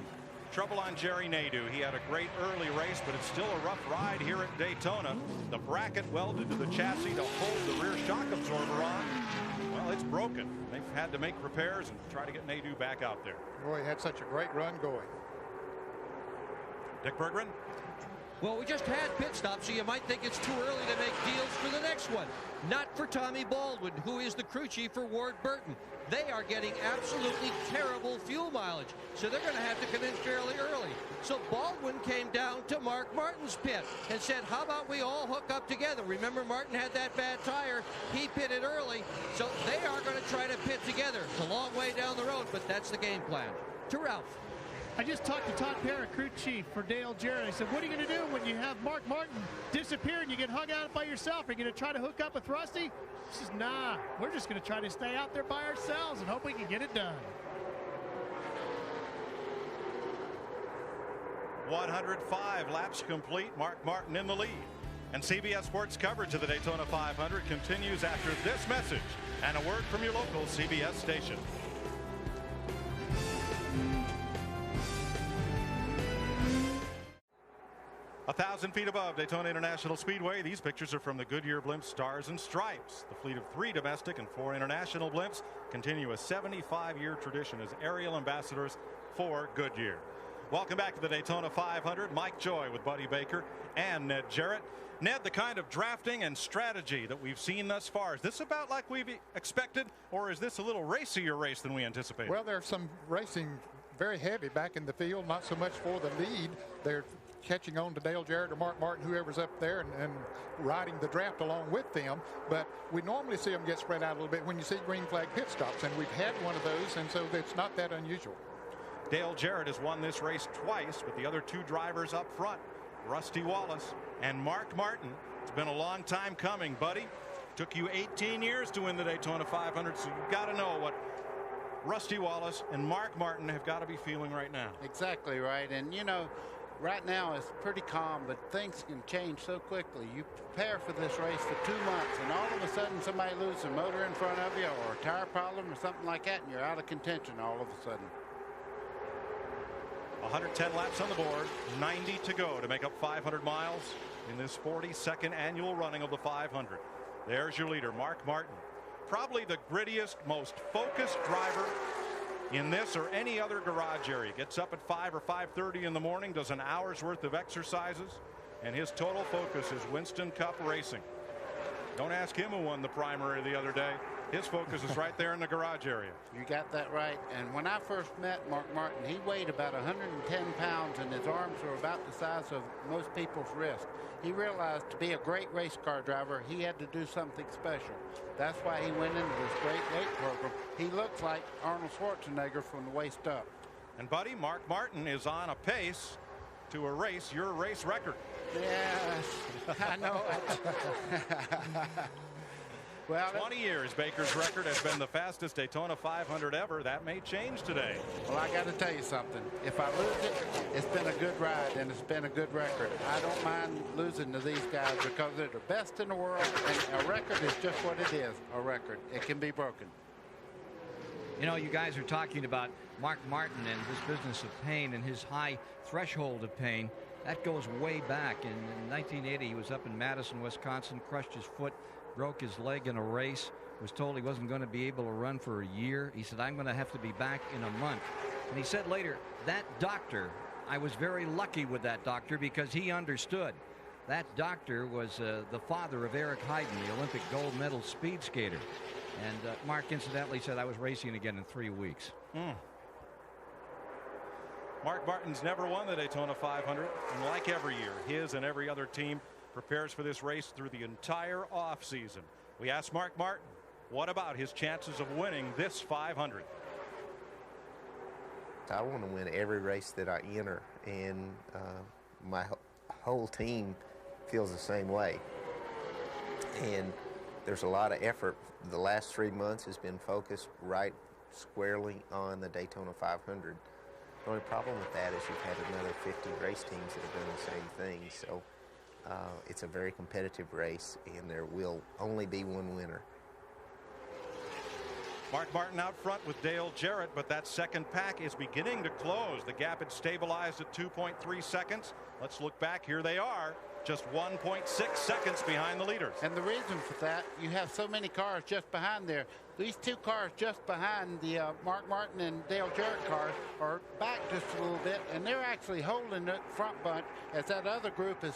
Trouble on Jerry Nadeau. He had a great early race, but it's still a rough ride here at Daytona. The bracket welded to the chassis to hold the rear shock absorber on. Well, it's broken. They've had to make repairs and try to get Nadeau back out there. Boy, he had such a great run going. Dick Berggren. Well, we just had pit stops, so you might think it's too early to make deals for the next one. Not for Tommy Baldwin, who is the crew chief for Ward Burton. They are getting absolutely terrible fuel mileage, so they're going to have to come in fairly early. So Baldwin came down to Mark Martin's pit and said, how about we all hook up together? Remember, Martin had that bad tire. He pitted early, so they are going to try to pit together. It's a long way down the road, but that's the game plan. To Ralph. I just talked to Todd Parrott, crew chief for Dale Jarrett. I said, what are you going to do when you have Mark Martin disappear and you get hung out by yourself? Are you going to try to hook up with Rusty? He says, nah, we're just going to try to stay out there by ourselves and hope we can get it done. 105 laps complete. Mark Martin in the lead. And CBS Sports coverage of the Daytona 500 continues after this message and a word from your local CBS station. 1,000 feet above Daytona International Speedway, these pictures are from the Goodyear Blimp Stars and Stripes. The fleet of 3 domestic and 4 international blimps continue a 75-year tradition as aerial ambassadors for Goodyear. Welcome back to the Daytona 500. Mike Joy with Buddy Baker and Ned Jarrett. Ned, the kind of drafting and strategy that we've seen thus far, is this about like we've expected, or is this a little racier race than we anticipated? Well, there's some racing very heavy back in the field, not so much for the lead. They're catching on to Dale Jarrett or Mark Martin, whoever's up there, and riding the draft along with them. But we normally see them get spread out a little bit when you see green flag pit stops, and we've had one of those, and so it's not that unusual. Dale Jarrett has won this race twice with the other 2 drivers up front, Rusty Wallace and Mark Martin. It's been a long time coming, buddy. Took you 18 years to win the Daytona 500, so you've got to know what Rusty Wallace and Mark Martin have got to be feeling right now. Exactly right. And, you know, right now it's pretty calm, but things can change so quickly. You prepare for this race for 2 months, and all of a sudden somebody loses a motor in front of you or a tire problem or something like that, and you're out of contention all of a sudden. 110 laps on the board, 90 to go to make up 500 miles in this 42nd annual running of the 500. There's your leader, Mark Martin. Probably the grittiest, most focused driver in this or any other garage area. Gets up at 5 or 5:30 in the morning, does an hour's worth of exercises, and his total focus is Winston Cup racing. Don't ask him who won the primary the other day. His focus is right there in the garage area. You got that right. And when I first met Mark Martin, he weighed about 110 pounds, and his arms were about the size of most people's wrists. He realized to be a great race car driver, he had to do something special. That's why he went into this great weight program. He looks like Arnold Schwarzenegger from the waist up. And, buddy, Mark Martin is on a pace to erase your race record. Yes, I know it. Well, 20 years Baker's record has been the fastest Daytona 500 ever. That may change today. Well, I got to tell you something. If I lose it, it's been a good ride and it's been a good record. I don't mind losing to these guys because they're the best in the world, and a record is just what it is, a record. It can be broken. You know, you guys are talking about Mark Martin and his business of pain and his high threshold of pain. That goes way back. In 1980, he was up in Madison, Wisconsin, crushed his foot, broke his leg in a race, was told he wasn't going to be able to run for a year. He said, I'm going to have to be back in a month. And he said later, that doctor, I was very lucky with that doctor because he understood. That doctor was the father of Eric Heiden, the Olympic gold medal speed skater. And Mark incidentally said, I was racing again in 3 weeks. Mark Martin's never won the Daytona 500, and like every year, his and every other team prepares for this race through the entire offseason. We asked Mark Martin, what about his chances of winning this 500? I want to win every race that I enter, and my whole team feels the same way. And there's a lot of effort. The last 3 months has been focused right squarely on the Daytona 500. The only problem with that is you've had another 50 race teams that have done the same thing. So it's a very competitive race, and there will only be one winner. Mark Martin out front with Dale Jarrett, but that second pack is beginning to close. The gap had stabilized at 2.3 seconds. Let's look back. Here they are, just 1.6 seconds behind the leaders. And the reason for that, you have so many cars just behind there. These two cars just behind the Mark Martin and Dale Jarrett cars are back just a little bit, and they're actually holding the front bunch as that other group is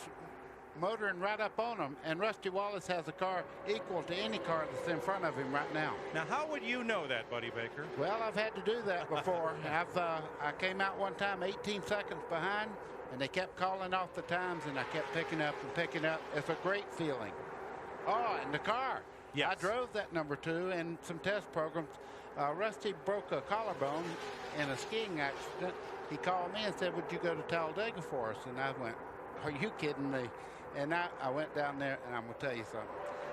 motoring right up on them, and Rusty Wallace has a car equal to any car that's in front of him right now. Now, how would you know that, Buddy Baker? Well, I've had to do that before. I came out one time 18 seconds behind, and they kept calling off the times, and I kept picking up and picking up. It's a great feeling. Oh, and the car. Yes. I drove that number 2 in some test programs. Rusty broke a collarbone in a skiing accident. He called me and said, would you go to Talladega for us? And I went, are you kidding me? And I went down there, and I'm going to tell you something.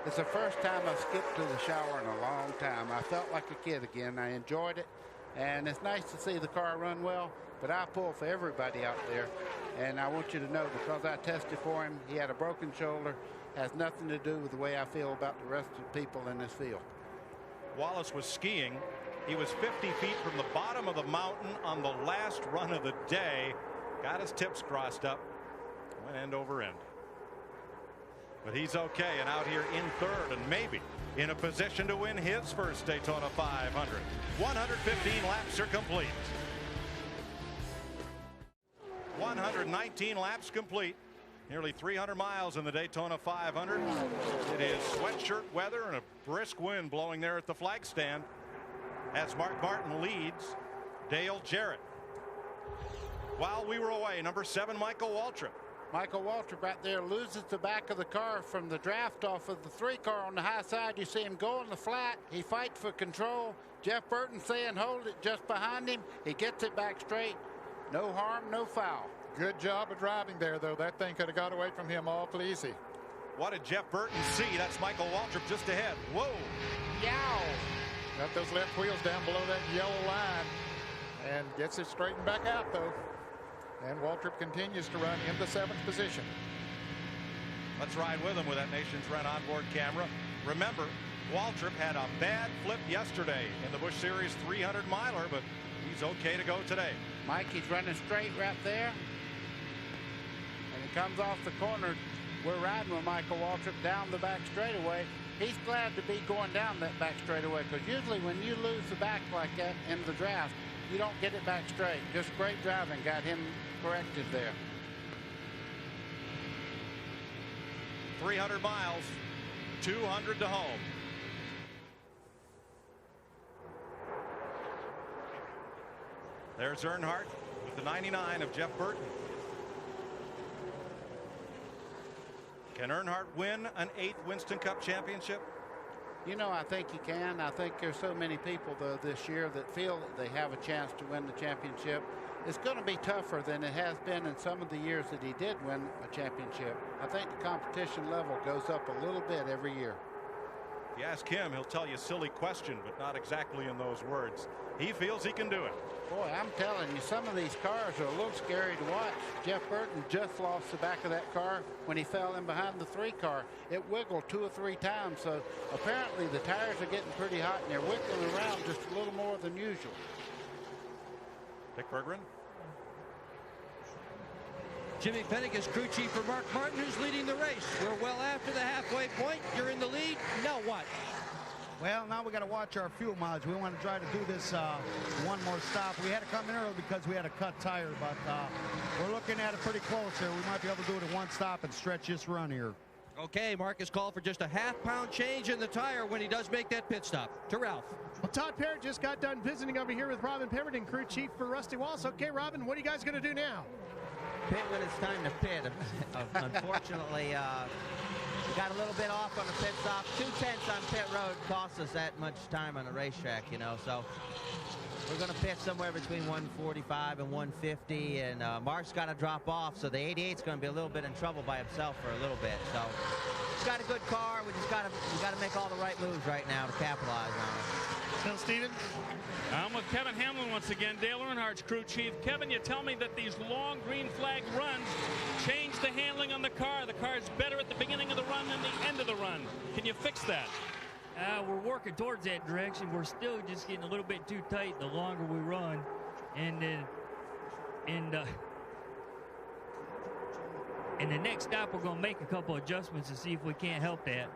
It's the first time I've skipped to the shower in a long time. I felt like a kid again. I enjoyed it, and it's nice to see the car run well, but I pull for everybody out there. And I want you to know, because I tested for him, he had a broken shoulder, has nothing to do with the way I feel about the rest of the people in this field. Wallace was skiing. He was 50 feet from the bottom of the mountain on the last run of the day. Got his tips crossed up, went end over end. But he's okay, and out here in third, and maybe in a position to win his first Daytona 500. 115 laps are complete. 119 laps complete. Nearly 300 miles in the Daytona 500. It is sweatshirt weather and a brisk wind blowing there at the flag stand as Mark Martin leads Dale Jarrett. While we were away, number 7, Michael Waltrip. Michael Waltrip right there loses the back of the car from the draft off of the 3 car on the high side. You see him go on the flat. He fights for control. Jeff Burton saying hold it just behind him. He gets it back straight. No harm, no foul. Good job of driving there, though. That thing could have got away from him awful easy. What did Jeff Burton see? That's Michael Waltrip just ahead. Whoa. Yow. Got those left wheels down below that yellow line and gets it straightened back out, though. And Waltrip continues to run in the 7th position. Let's ride with him with that Nations Run onboard camera. Remember, Waltrip had a bad flip yesterday in the Busch Series 300 miler, but he's okay to go today. Mike, he's running straight right there. And he comes off the corner. We're riding with Michael Waltrip down the back straightaway. He's glad to be going down that back straightaway, because usually when you lose the back like that in the draft, you don't get it back straight. Just great driving got him corrected there. 300 miles, 200 to home. There's Earnhardt with the 99 of Jeff Burton. Can Earnhardt win an 8th Winston Cup championship? You know, I think he can. I think there's so many people, though, this year that feel that they have a chance to win the championship. It's going to be tougher than it has been in some of the years that he did win a championship. I think the competition level goes up a little bit every year. If you ask him, he'll tell you a silly question, but not exactly in those words. He feels he can do it. Boy, I'm telling you, some of these cars are a little scary to watch. Jeff Burton just lost the back of that car when he fell in behind the 3 car. It wiggled 2 or 3 times, so apparently the tires are getting pretty hot and they're wiggling around just a little more than usual. Dick Berggren. Jimmy Pennick is crew chief for Mark Martin, who's leading the race. We're well after the halfway point. You're in the lead. Now what? Well, now we got to watch our fuel mileage. We want to try to do this one more stop. We had to come in early because we had a cut tire, but we're looking at it pretty close here. We might be able to do it in one stop and stretch this run here. Okay, Mark has called for just a half-pound change in the tire when he does make that pit stop. To Ralph. Well, Todd Parrott just got done visiting over here with Robin Pemberton, crew chief for Rusty Wallace. Okay, Robin, what are you guys going to do now? Pit when it's time to pit. Unfortunately, we got a little bit off on the pit stop. 2/10 on pit road costs us that much time on the racetrack, you know. So we're going to pit somewhere between 145 and 150, and Mark's got to drop off. So the 88's going to be a little bit in trouble by himself for a little bit. So he's got a good car. We got to make all the right moves right now to capitalize on it. Phil Stevens. I'm with Kevin Hamlin once again, Dale Earnhardt's crew chief. Kevin, you tell me that these long green flag runs change the handling on the car. The car is better at the beginning of the run than the end of the run. Can you fix that? We're working towards that direction. We're still just getting a little bit too tight the longer we run. And in the next stop, we're going to make a couple adjustments to see if we can't help that.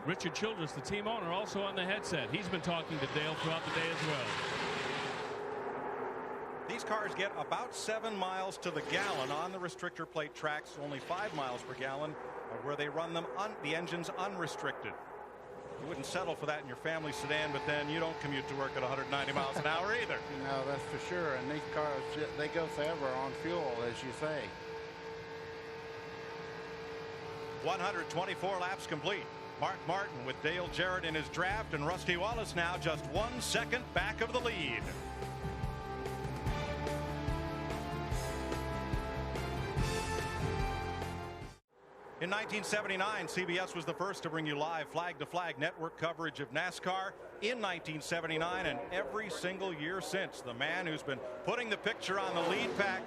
Richard Childress, the team owner, also on the headset. He's been talking to Dale throughout the day as well. These cars get about 7 miles to the gallon on the restrictor plate tracks, only 5 miles per gallon where they run them the engines unrestricted. You wouldn't settle for that in your family sedan, but then you don't commute to work at 190 miles an hour either. No, that's for sure. And these cars, they go forever on fuel, as you say. 124 laps complete. Mark Martin with Dale Jarrett in his draft, and Rusty Wallace now just 1 second back of the lead. In 1979, CBS was the first to bring you live flag-to-flag network coverage of NASCAR in 1979, and every single year since. The man who's been putting the picture on the lead pack,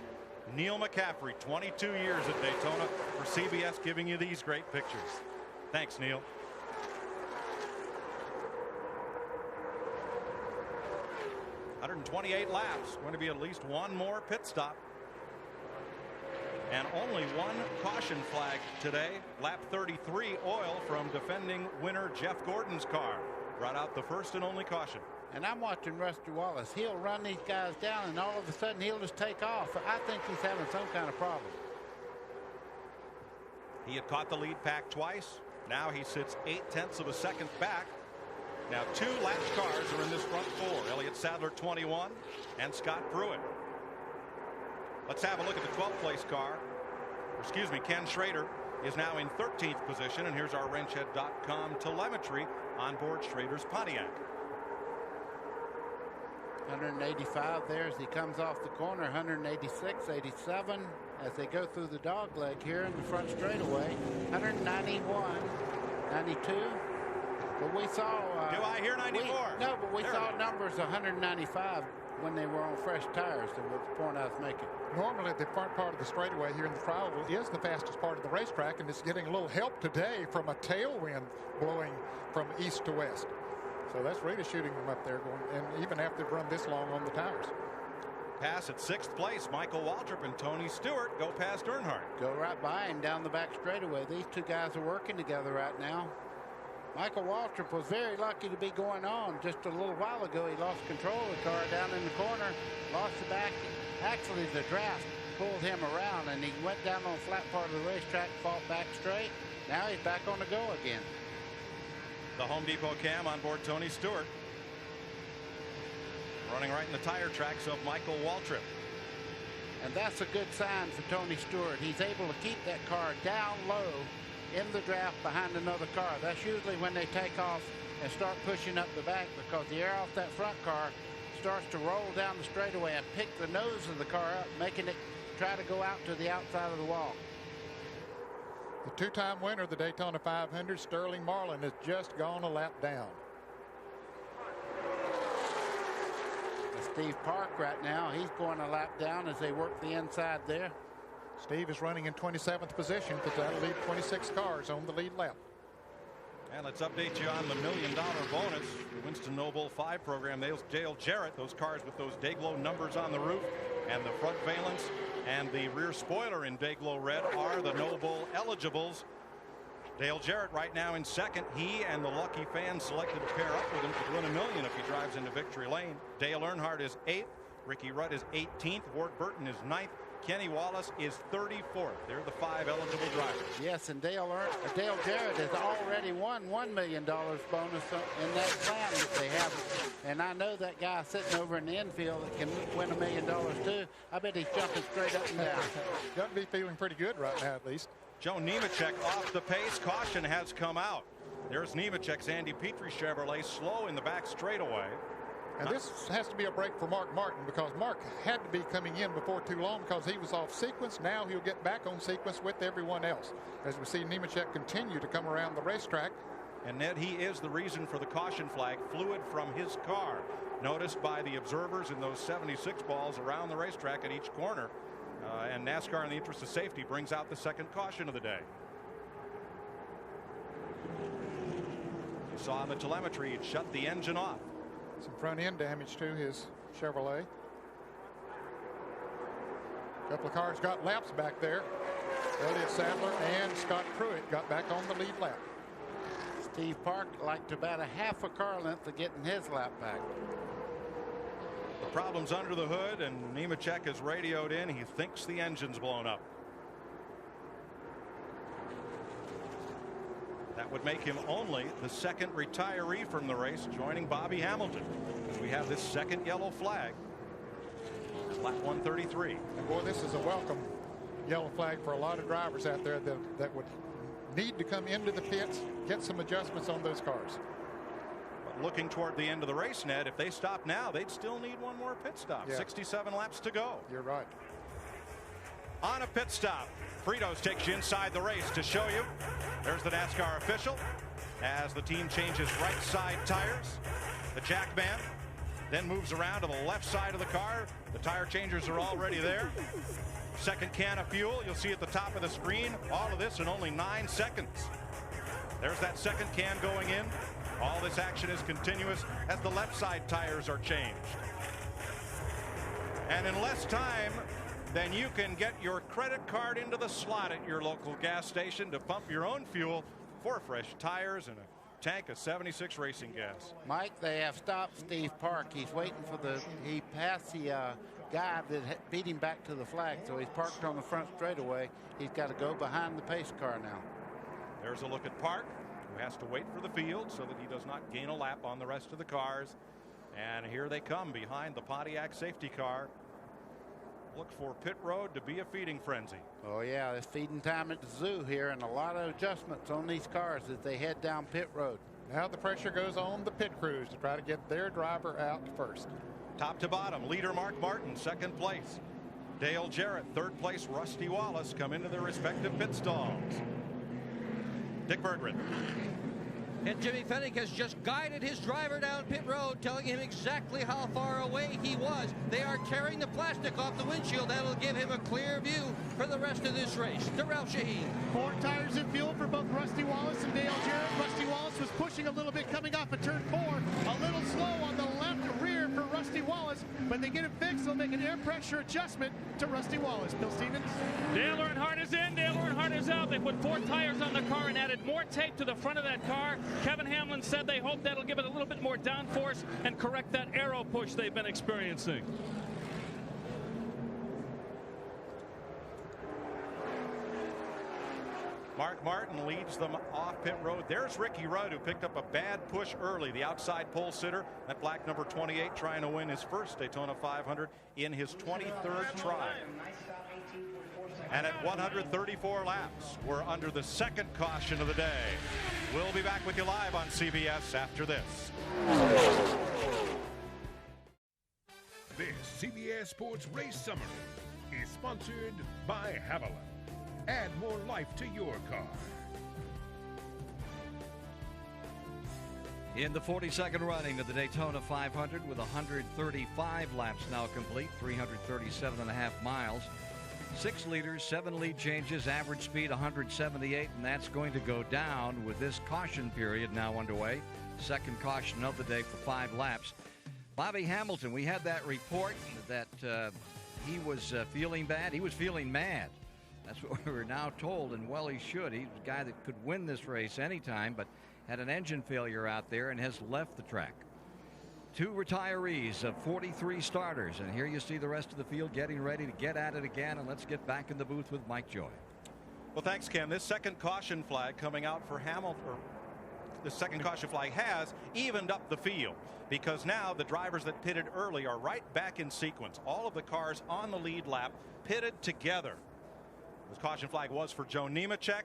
Neil McCaffrey, 22 years at Daytona for CBS, giving you these great pictures. Thanks, Neil. ...128 laps. Going to be at least one more pit stop. And only one caution flag today. Lap 33, oil from defending winner Jeff Gordon's car. Brought out the first and only caution. And I'm watching Rusty Wallace. He'll run these guys down, and all of a sudden he'll just take off. I think he's having some kind of problem. He had caught the lead pack twice. Now he sits 0.8 of a second back. Now 2 latch cars are in this front 4. Elliott Sadler 21 and Scott Pruitt. Let's have a look at the 12th place car. Excuse me, Ken Schrader is now in 13th position, and here's our wrenchhead.com telemetry on board Schrader's Pontiac. 185 there as he comes off the corner. 186, 87 as they go through the dog leg here in the front straightaway. 191, 92. But we saw. Do I hear 94? No, but we saw numbers 195 when they were on fresh tires. That was the point I was making. Normally, the front part of the straightaway here in the trial is the fastest part of the racetrack, and it's getting a little help today from a tailwind blowing from east to west. So that's really shooting them up there, going, and even after they've run this long on the tires. Pass at 6th place. Michael Waltrip and Tony Stewart go past Earnhardt. Go right by him down the back straightaway. These two guys are working together right now. Michael Waltrip was very lucky to be going on. Just a little while ago, he lost control of the car down in the corner, lost the back. Actually, the draft pulled him around, and he went down on the flat part of the racetrack, fought back straight. Now he's back on the go again. The Home Depot cam on board Tony Stewart. Running right in the tire tracks of Michael Waltrip. And that's a good sign for Tony Stewart. He's able to keep that car down low in the draft behind another car. That's usually when they take off and start pushing up the back, because the air off that front car starts to roll down the straightaway and pick the nose of the car up, making it try to go out to the outside of the wall. The two-time winner of the Daytona 500, Sterling Marlin, has just gone a lap down. Steve Park right now, he's going a lap down as they work the inside there. Steve is running in 27th position because that'll leave 26 cars on the lead lap. And let's update you on the $1 million bonus. The Winston Noble 5 program. Dale Jarrett, those cars with those Dayglow numbers on the roof and the front valence and the rear spoiler in Dayglow red are the Noble eligibles. Dale Jarrett right now in second. He and the lucky fans selected to pair up with him to win $1 million if he drives into victory lane. Dale Earnhardt is 8th. Ricky Rudd is 18th. Ward Burton is 9th. Kenny Wallace is 34th. They're the 5 eligible drivers. Yes, and Dale Jarrett has already won $1 million bonus in that plan that they have. And I know that guy sitting over in the infield that can win $1 million too. I bet he's jumping straight up and down. Got to be feeling pretty good right now, at least. Joe Nemechek off the pace. Caution has come out. There's Nemechek's Andy Petrie Chevrolet slow in the back straightaway. And this has to be a break for Mark Martin, because Mark had to be coming in before too long because he was off sequence. Now he'll get back on sequence with everyone else as we see Nemechek continue to come around the racetrack. And Ned, he is the reason for the caution flag. Fluid from his car noticed by the observers in those 76 balls around the racetrack at each corner. And NASCAR, in the interest of safety, brings out the second caution of the day. saw on the telemetry he'd shut the engine off. Some front end damage to his Chevrolet. A couple of cars got laps back there. Elliott Sadler and Scott Pruitt got back on the lead lap. Steve Park liked about a half a car length of getting his lap back. The problem's under the hood, and Nemechek has radioed in. He thinks the engine's blown up. That would make him only the second retiree from the race, joining Bobby Hamilton. We have this second yellow flag. Lap 133. And boy, this is a welcome yellow flag for a lot of drivers out there that would need to come into the pits, get some adjustments on those cars. But looking toward the end of the race, Ned, if they stop now, they'd still need one more pit stop. Yeah. 67 laps to go. You're right. On a pit stop, Fritos takes you inside the race to show you. There's the NASCAR official as the team changes right side tires. The jack man then moves around to the left side of the car. The tire changers are already there. Second can of fuel, you'll see at the top of the screen. All of this in only 9 seconds. There's that second can going in. All this action is continuous as the left side tires are changed. And in less time than you can get your credit card into the slot at your local gas station to pump your own fuel, 4 fresh tires and a tank of 76 racing gas. Mike, they have stopped Steve Park. He's waiting for he passed the guy that beat him back to the flag, so he's parked on the front straightaway. He's got to go behind the pace car now. There's a look at Park, who has to wait for the field so that he does not gain a lap on the rest of the cars. And here they come behind the Pontiac safety car. Look for pit road to be a feeding frenzy. Oh yeah, it's feeding time at the zoo here, and a lot of adjustments on these cars as they head down pit road. Now the pressure goes on the pit crews to try to get their driver out first. Top to bottom, leader Mark Martin, second place. Dale Jarrett, third place. Rusty Wallace come into their respective pit stalls. Dick Berggren. And Jimmy Fennick has just guided his driver down pit road, telling him exactly how far away he was. They are tearing the plastic off the windshield. That'll give him a clear view for the rest of this race. To Ralph Shaheen. 4 tires in fuel for both Rusty Wallace and Dale Jarrett. Rusty Wallace was pushing a little bit coming off of turn 4. A little slow on the left rear for Rusty Wallace. When they get it fixed, they'll make an air pressure adjustment to Rusty Wallace. Bill Stevens. Dale Earnhardt is in. Dale Earnhardt is out. They put 4 tires on the car and added more tape to the front of that car. Kevin Hamlin said they hope that'll give it a little bit more downforce and correct that aero push they've been experiencing. Mark Martin leads them off pit road. There's Ricky Rudd, who picked up a bad push early. The outside pole sitter, that black number 28, trying to win his first Daytona 500 in his 23rd try. And at 134 laps, we're under the second caution of the day. We'll be back with you live on CBS after this. This CBS Sports Race Summary is sponsored by Haviland. Add more life to your car. In the 42nd running of the Daytona 500 with 135 laps now complete, 337.5 miles. 6 leaders, 7 lead changes, average speed 178, and that's going to go down with this caution period now underway. Second caution of the day for 5 laps. Bobby Hamilton, we had that report that he was feeling bad. He was feeling mad. That's what we were now told, and well, he should. He's a guy that could win this race anytime, but had an engine failure out there and has left the track. 2 retirees of 43 starters, and here you see the rest of the field getting ready to get at it again. And let's get back in the booth with Mike Joy. Well, thanks, Ken. This second caution flag coming out for Hamilton, or the second caution flag has evened up the field, because now the drivers that pitted early are right back in sequence. All of the cars on the lead lap pitted together. This caution flag was for Joe Nemechek,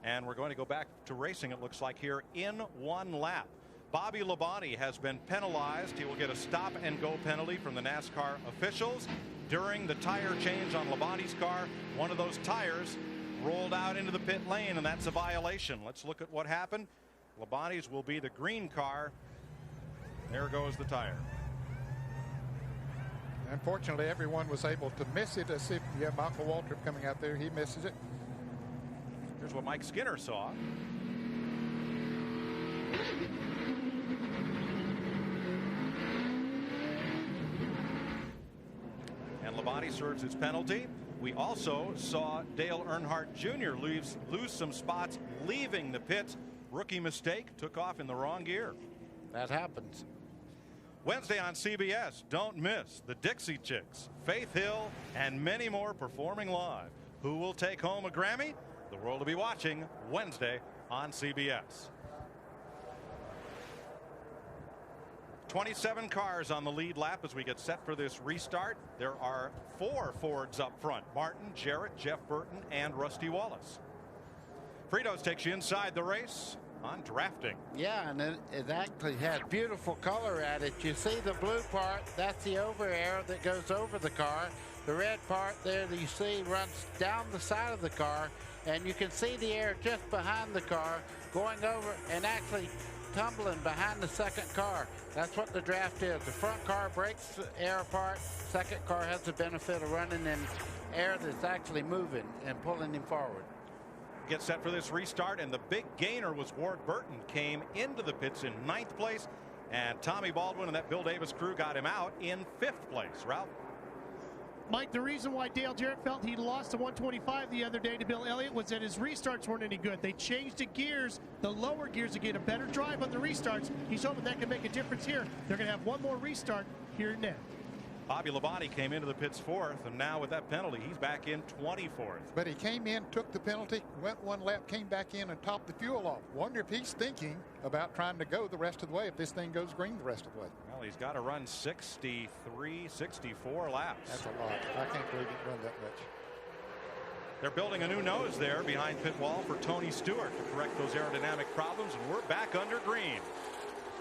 and we're going to go back to racing, it looks like, here in 1 lap. Bobby Labonte has been penalized. He will get a stop and go penalty from the NASCAR officials. During the tire change on Labonte's car, one of those tires rolled out into the pit lane, and that's a violation. Let's look at what happened. Labonte's will be the green car. There goes the tire. Unfortunately, everyone was able to miss it. As if you have Michael Waltrip coming out there, he misses it. Here's what Mike Skinner saw. Labonte serves his penalty. We also saw Dale Earnhardt Jr. lose some spots leaving the pits. Rookie mistake, took off in the wrong gear. That happens. Wednesday on CBS, don't miss the Dixie Chicks, Faith Hill, and many more performing live. Who will take home a Grammy? The world will be watching Wednesday on CBS. 27 cars on the lead lap as we get set for this restart. There are 4 Fords up front: Martin, Jarrett, Jeff Burton, and Rusty Wallace. Fritos takes you inside the race on drafting. Yeah, and it actually has beautiful color at it. You see the blue part, that's the over air that goes over the car. The red part there that you see runs down the side of the car, and you can see the air just behind the car going over and actually tumbling behind the second car. That's what the draft is. The front car breaks the air apart. Second car has the benefit of running in air that's actually moving and pulling him forward. Get set for this restart, and the big gainer was Ward Burton. Came into the pits in 9th place, and Tommy Baldwin and that Bill Davis crew got him out in 5th place. Ralph? Mike, the reason why Dale Jarrett felt he lost to 125 the other day to Bill Elliott was that his restarts weren't any good. They changed the gears, the lower gears, to get a better drive on the restarts. He's hoping that can make a difference here. They're going to have one more restart here and there. Bobby Labonte came into the pits 4th, and now with that penalty, he's back in 24th. But he came in, took the penalty, went one lap, came back in and topped the fuel off. Wonder if he's thinking about trying to go the rest of the way if this thing goes green the rest of the way. Well, he's got to run 63, 64 laps. That's a lot. I can't believe he can run that much. They're building a new nose there behind pit wall for Tony Stewart to correct those aerodynamic problems, and we're back under green.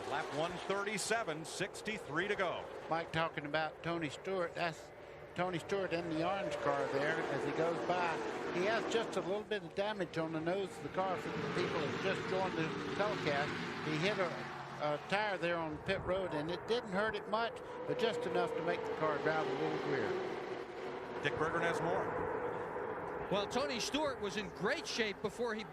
Lap 137, 63 to go. Mike talking about Tony Stewart. That's Tony Stewart in the orange car there as he goes by. He has just a little bit of damage on the nose of the car for the people that just joined the telecast. He hit a tire there on pit road, and it didn't hurt it much, but just enough to make the car drive a little weird. Dick Berggren has more. Well, Tony Stewart was in great shape before he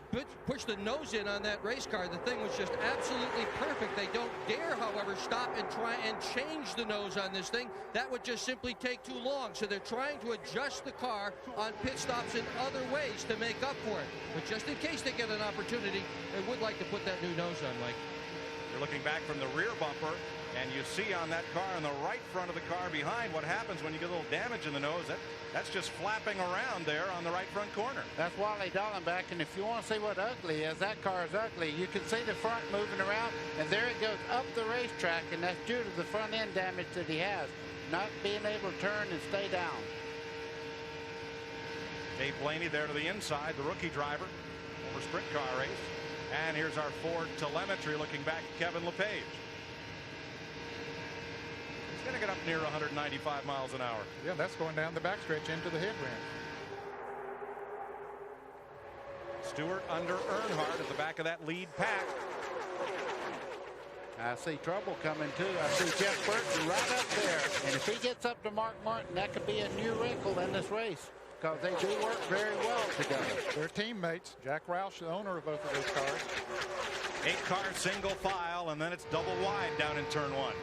pushed the nose in on that race car. The thing was just absolutely perfect. They don't dare, however, stop and try and change the nose on this thing. That would just simply take too long. So they're trying to adjust the car on pit stops in other ways to make up for it. But just in case they get an opportunity, they would like to put that new nose on, Mike. You're looking back from the rear bumper, and you see on that car in the right front of the car behind what happens when you get a little damage in the nose. That's just flapping around there on the right front corner. That's Wally Dallenbach, and if you want to see what ugly is, that car is ugly. You can see the front moving around, and there it goes up the racetrack, and that's due to the front end damage that he has, not being able to turn and stay down. Dave Blaney there to the inside, the rookie driver, over sprint car race. And here's our Ford telemetry looking back at Kevin LePage. He's going to get up near 195 miles an hour. Yeah, that's going down the backstretch into the headramp. Stewart under Earnhardt at the back of that lead pack. I see trouble coming too. I see Jeff Burton right up there. And if he gets up to Mark Martin, that could be a new wrinkle in this race, because they do work very well together. They're teammates. Jack Roush, the owner of both of those cars. 8-car single file, and then it's double wide down in turn 1.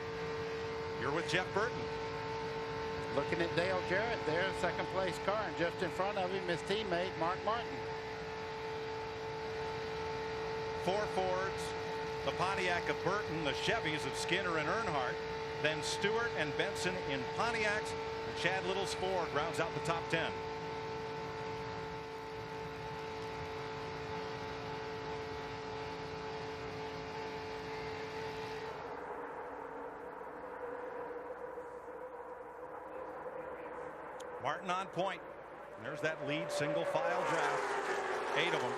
You're with Jeff Burton. Looking at Dale Jarrett there, second place car, and just in front of him his teammate Mark Martin. 4 Fords, the Pontiac of Burton, the Chevys of Skinner and Earnhardt, then Stewart and Benson in Pontiacs, and Chad Little's Ford rounds out the top 10. Martin on point. And there's that lead single file draft. 8 of them.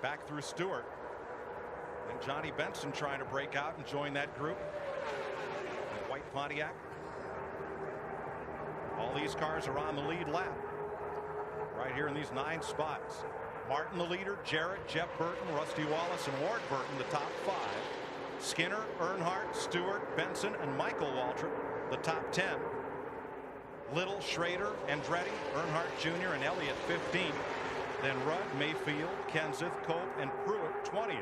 Back through Stewart. And Johnny Benson trying to break out and join that group. The white Pontiac. All these cars are on the lead lap. Right here in these 9 spots. Martin the leader, Jarrett, Jeff Burton, Rusty Wallace, and Ward Burton the top 5. Skinner, Earnhardt, Stewart, Benson, and Michael Waltrip the top 10. Little, Schrader, Andretti, Earnhardt Jr., and Elliott 15th. Then Rudd, Mayfield, Kenseth, Cope, and Pruitt 20th.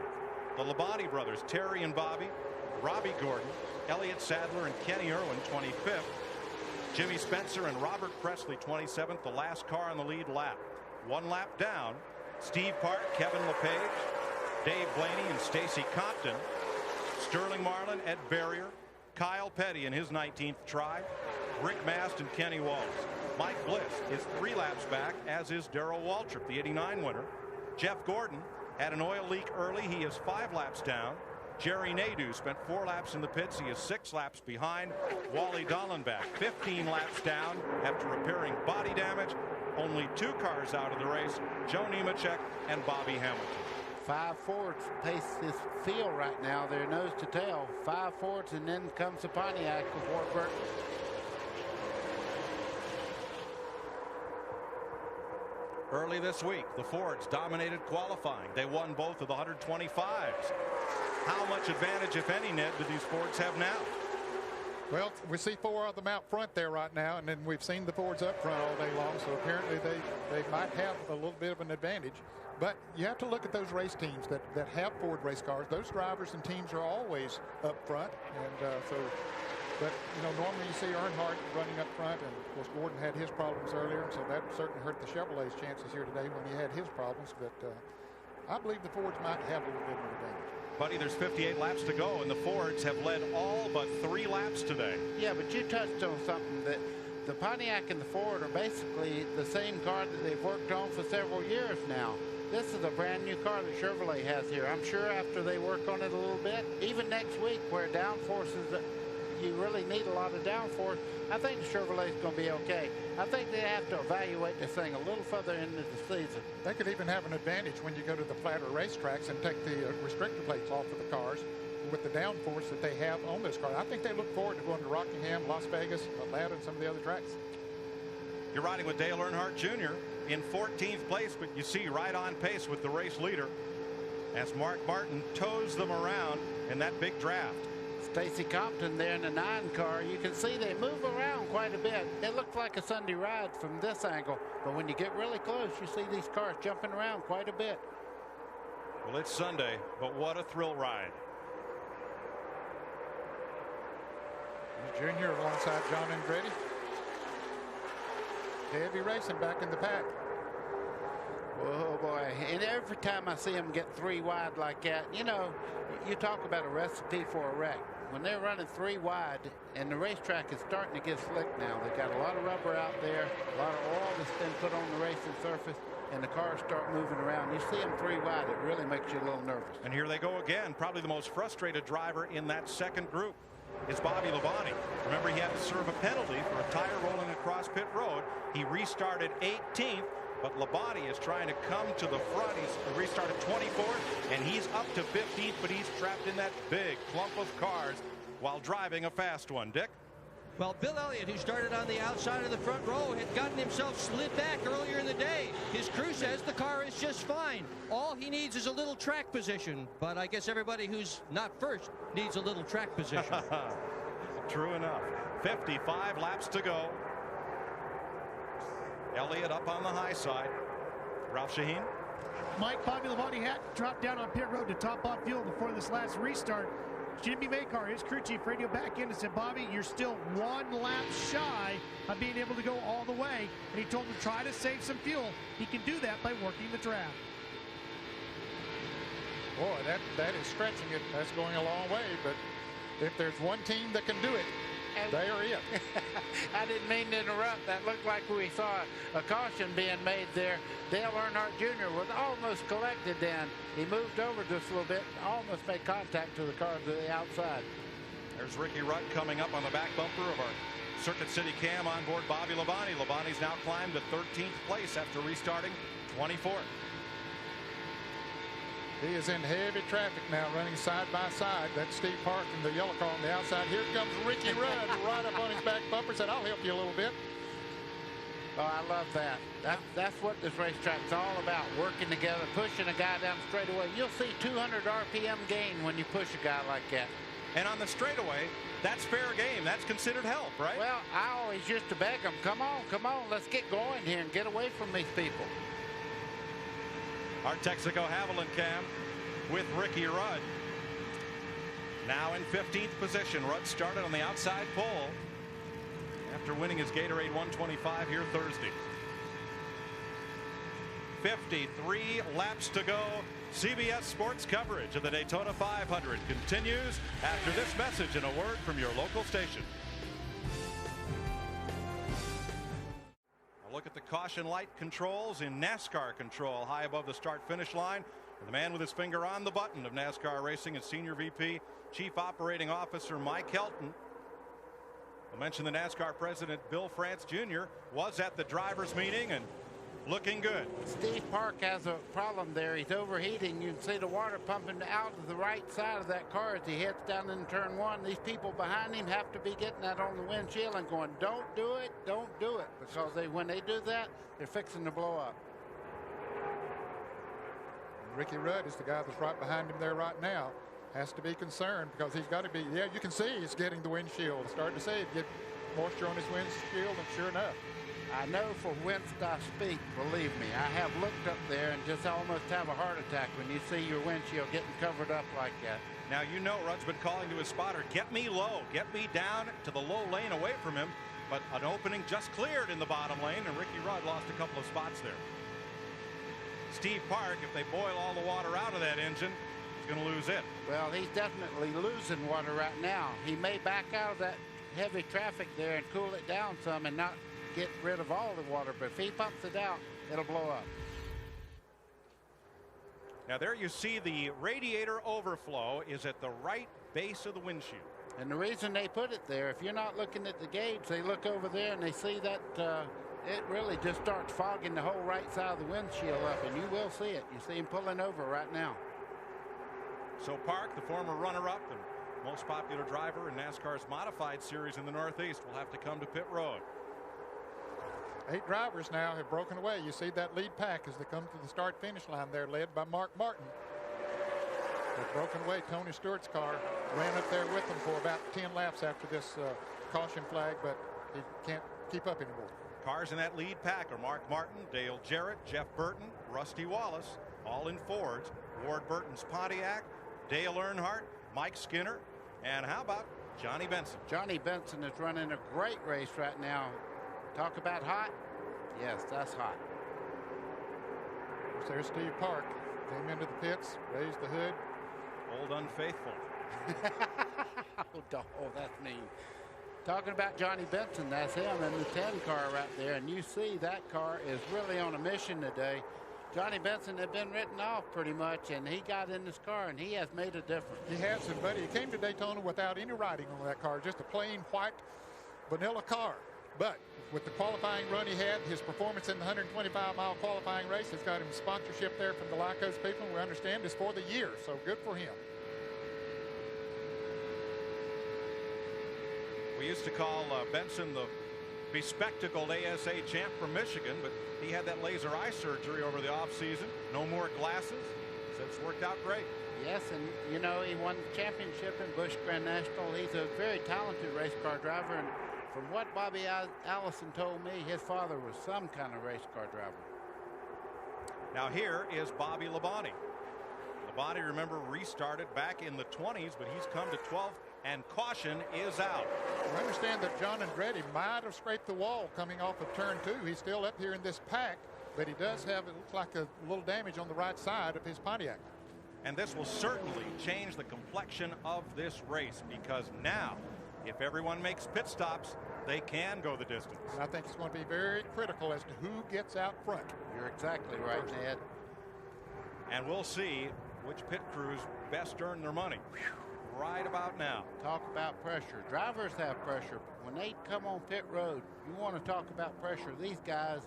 The Labonte brothers, Terry and Bobby, Robbie Gordon, Elliott Sadler, and Kenny Irwin 25th. Jimmy Spencer and Robert Presley 27th, the last car on the lead lap. 1 lap down, Steve Park, Kevin LePage, Dave Blaney, and Stacy Compton. Sterling Marlin, Ed Barrier, Kyle Petty in his 19th try, Rick Mast and Kenny Wallace. Mike Bliss is 3 laps back, as is Darrell Waltrip, the '89 winner. Jeff Gordon had an oil leak early. He is 5 laps down. Jerry Nadeau spent 4 laps in the pits. He is 6 laps behind. Wally Dallenbach 15 laps down after repairing body damage. Only 2 cars out of the race, Joe Nemechek and Bobby Hamilton. 5 Fords pace this field right now. They're nose to tail. 5 Fords, and then comes the Pontiac before Burton. Early this week, the Fords dominated qualifying. They won both of the 125s. How much advantage, if any, Ned, do these Fords have now? Well, we see 4 of them out front there right now, and then we've seen the Fords up front all day long, so apparently they might have a little bit of an advantage. But you have to look at those race teams that have Ford race cars. Those drivers and teams are always up front, and but you know, normally you see Earnhardt running up front, and of course Gordon had his problems earlier, so that certainly hurt the Chevrolet's chances here today when he had his problems. But I believe the Fords might have a little bit of an advantage. Buddy, there's 58 laps to go, and the Fords have led all but 3 laps today. Yeah, but you touched on something, that the Pontiac and the Ford are basically the same car that they've worked on for several years now. This is a brand new car that Chevrolet has here. I'm sure after they work on it a little bit, even next week where downforce is, you really need a lot of downforce, I think the Chevrolet's going to be okay. I think they have to evaluate this thing a little further into the season. They could even have an advantage when you go to the flatter racetracks and take the restrictor plates off of the cars with the downforce that they have on those cars. I think they look forward to going to Rockingham, Las Vegas, Atlanta, and some of the other tracks. You're riding with Dale Earnhardt Jr. in 14th place, but you see right on pace with the race leader as Mark Martin tows them around in that big draft. Stacy Compton there in the 9 car. You can see they move around quite a bit. It looks like a Sunday ride from this angle, but when you get really close, you see these cars jumping around quite a bit. Well, it's Sunday, but what a thrill ride. Junior alongside John Andretti. Heavy racing back in the pack. Oh boy, and every time I see them get 3 wide like that, you know, you talk about a recipe for a wreck. When they're running 3 wide and the racetrack is starting to get slick now, they've got a lot of rubber out there, a lot of oil that's been put on the racing surface, and the cars start moving around. You see them 3 wide, it really makes you a little nervous. And here they go again. Probably the most frustrated driver in that second group is Bobby Labonte. Remember, he had to serve a penalty for a tire rolling across pit road. He restarted 18th. But Labonte is trying to come to the front. He's restarted 24th, and he's up to 15th, but he's trapped in that big clump of cars while driving a fast one. Dick? Well, Bill Elliott, who started on the outside of the front row, had gotten himself slid back earlier in the day. His crew says the car is just fine. All he needs is a little track position. But I guess everybody who's not first needs a little track position. True enough. 55 laps to go. Elliott up on the high side. Ralph Shaheen. Mike, Bobby Labonte had dropped down on pit road to top off fuel before this last restart. Jimmy Makar, his crew chief, radio back in and said, Bobby, you're still 1 lap shy of being able to go all the way. And he told him to try to save some fuel. He can do that by working the draft. Boy, that is stretching it. That's going a long way. But if there's one team that can do it, they are it. I didn't mean to interrupt. That looked like we saw a caution being made there. Dale Earnhardt Jr. was almost collected then. He moved over just a little bit, almost made contact to the car to the outside. There's Ricky Rudd coming up on the back bumper of our Circuit City Cam on board Bobby Labonte. Labonte's now climbed to 13th place after restarting 24th. He is in heavy traffic now, running side by side. That's Steve Park in the yellow car on the outside. Here comes Ricky Rudd right up on his back bumper. Said, I'll help you a little bit. Oh, I love that. That's what this racetrack's all about, working together, pushing a guy down the straightaway. You'll see 200 RPM gain when you push a guy like that. And on the straightaway, that's fair game. That's considered help, right? Well, I always used to beg them, come on, let's get going here and get away from these people. Our Texaco Haviland Cam with Ricky Rudd. Now in 15th position. Rudd started on the outside pole. after winning his Gatorade 125 here Thursday. 53 laps to go. CBS Sports coverage of the Daytona 500 continues after this message and a word from your local station. A look at the caution light controls in NASCAR control high above the start finish line. And the man with his finger on the button of NASCAR Racing is Senior VP Chief Operating Officer Mike Helton. I mentioned the NASCAR president Bill France Jr. was at the drivers meeting and looking good. Steve Park has a problem there. He's overheating. You can see the water pumping out of the right side of that car as he heads down in turn one. These people behind him have to be getting that on the windshield and going, don't do it, don't do it. Because when they do that, they're fixing to blow up. Ricky Rudd is the guy that's right behind him there right now. Has to be concerned because he's got to be, yeah, you can see he's getting the windshield. Starting to see it get moisture on his windshield, and sure enough. I know for whence I speak, believe me. I have looked up there and just almost have a heart attack when you see your windshield getting covered up like that. Now, you know Rudd's been calling to his spotter, get me low, get me down to the low lane away from him. But an opening just cleared in the bottom lane, and Ricky Rudd lost a couple of spots there. Steve Park, if they boil all the water out of that engine, is going to lose it. Well, he's definitely losing water right now. He may back out of that heavy traffic there and cool it down some and not get rid of all the water, but if he pumps it out, it'll blow up. Now there you see the radiator overflow is at the right base of the windshield. And the reason they put it there, if you're not looking at the gauge, they look over there and they see that it really just starts fogging the whole right side of the windshield up, and you will see it. You see him pulling over right now. So Park, the former runner-up and most popular driver in NASCAR's modified series in the Northeast, will have to come to pit road. 8 drivers now have broken away. You see that lead pack as they come to the start-finish line there, led by Mark Martin. They've broken away. Tony Stewart's car ran up there with them for about 10 laps after this caution flag, but he can't keep up anymore. Cars in that lead pack are Mark Martin, Dale Jarrett, Jeff Burton, Rusty Wallace, all in Fords. Ward Burton's Pontiac, Dale Earnhardt, Mike Skinner, and how about Johnny Benson? Johnny Benson is running a great race right now. Talk about hot. Yes, that's hot. There's Steve Park. Came into the pits, raised the hood. Old unfaithful. Oh, that's mean. Talking about Johnny Benson, that's him in the 10 car right there. And you see that car is really on a mission today. Johnny Benson had been written off pretty much, and he got in this car, and he has made a difference. He has, buddy. He came to Daytona without any writing on that car, just a plain white vanilla car. But with the qualifying run he had, his performance in the 125-mile qualifying race has got him sponsorship there from the Lycos people. We understand is for the year, so good for him. We used to call Benson the bespectacled ASA champ from Michigan, but he had that laser eye surgery over the offseason. No more glasses. So it's worked out great. Yes, and you know, he won the championship in Busch Grand National. He's a very talented race car driver, and from what Bobby Allison told me, his father was some kind of race car driver. Now here is Bobby Labonte. Labonte, remember, restarted back in the 20s, but he's come to 12th, and caution is out. I understand that John Andretti might have scraped the wall coming off of turn 2. He's still up here in this pack, but he does have, it looks like a little damage on the right side of his Pontiac. And this will certainly change the complexion of this race, because now, if everyone makes pit stops, they can go the distance. And I think it's going to be very critical as to who gets out front. You're exactly right, Ned. And we'll see which pit crews best earn their money right about now. Talk about pressure. Drivers have pressure. When they come on pit road, you want to talk about pressure. These guys,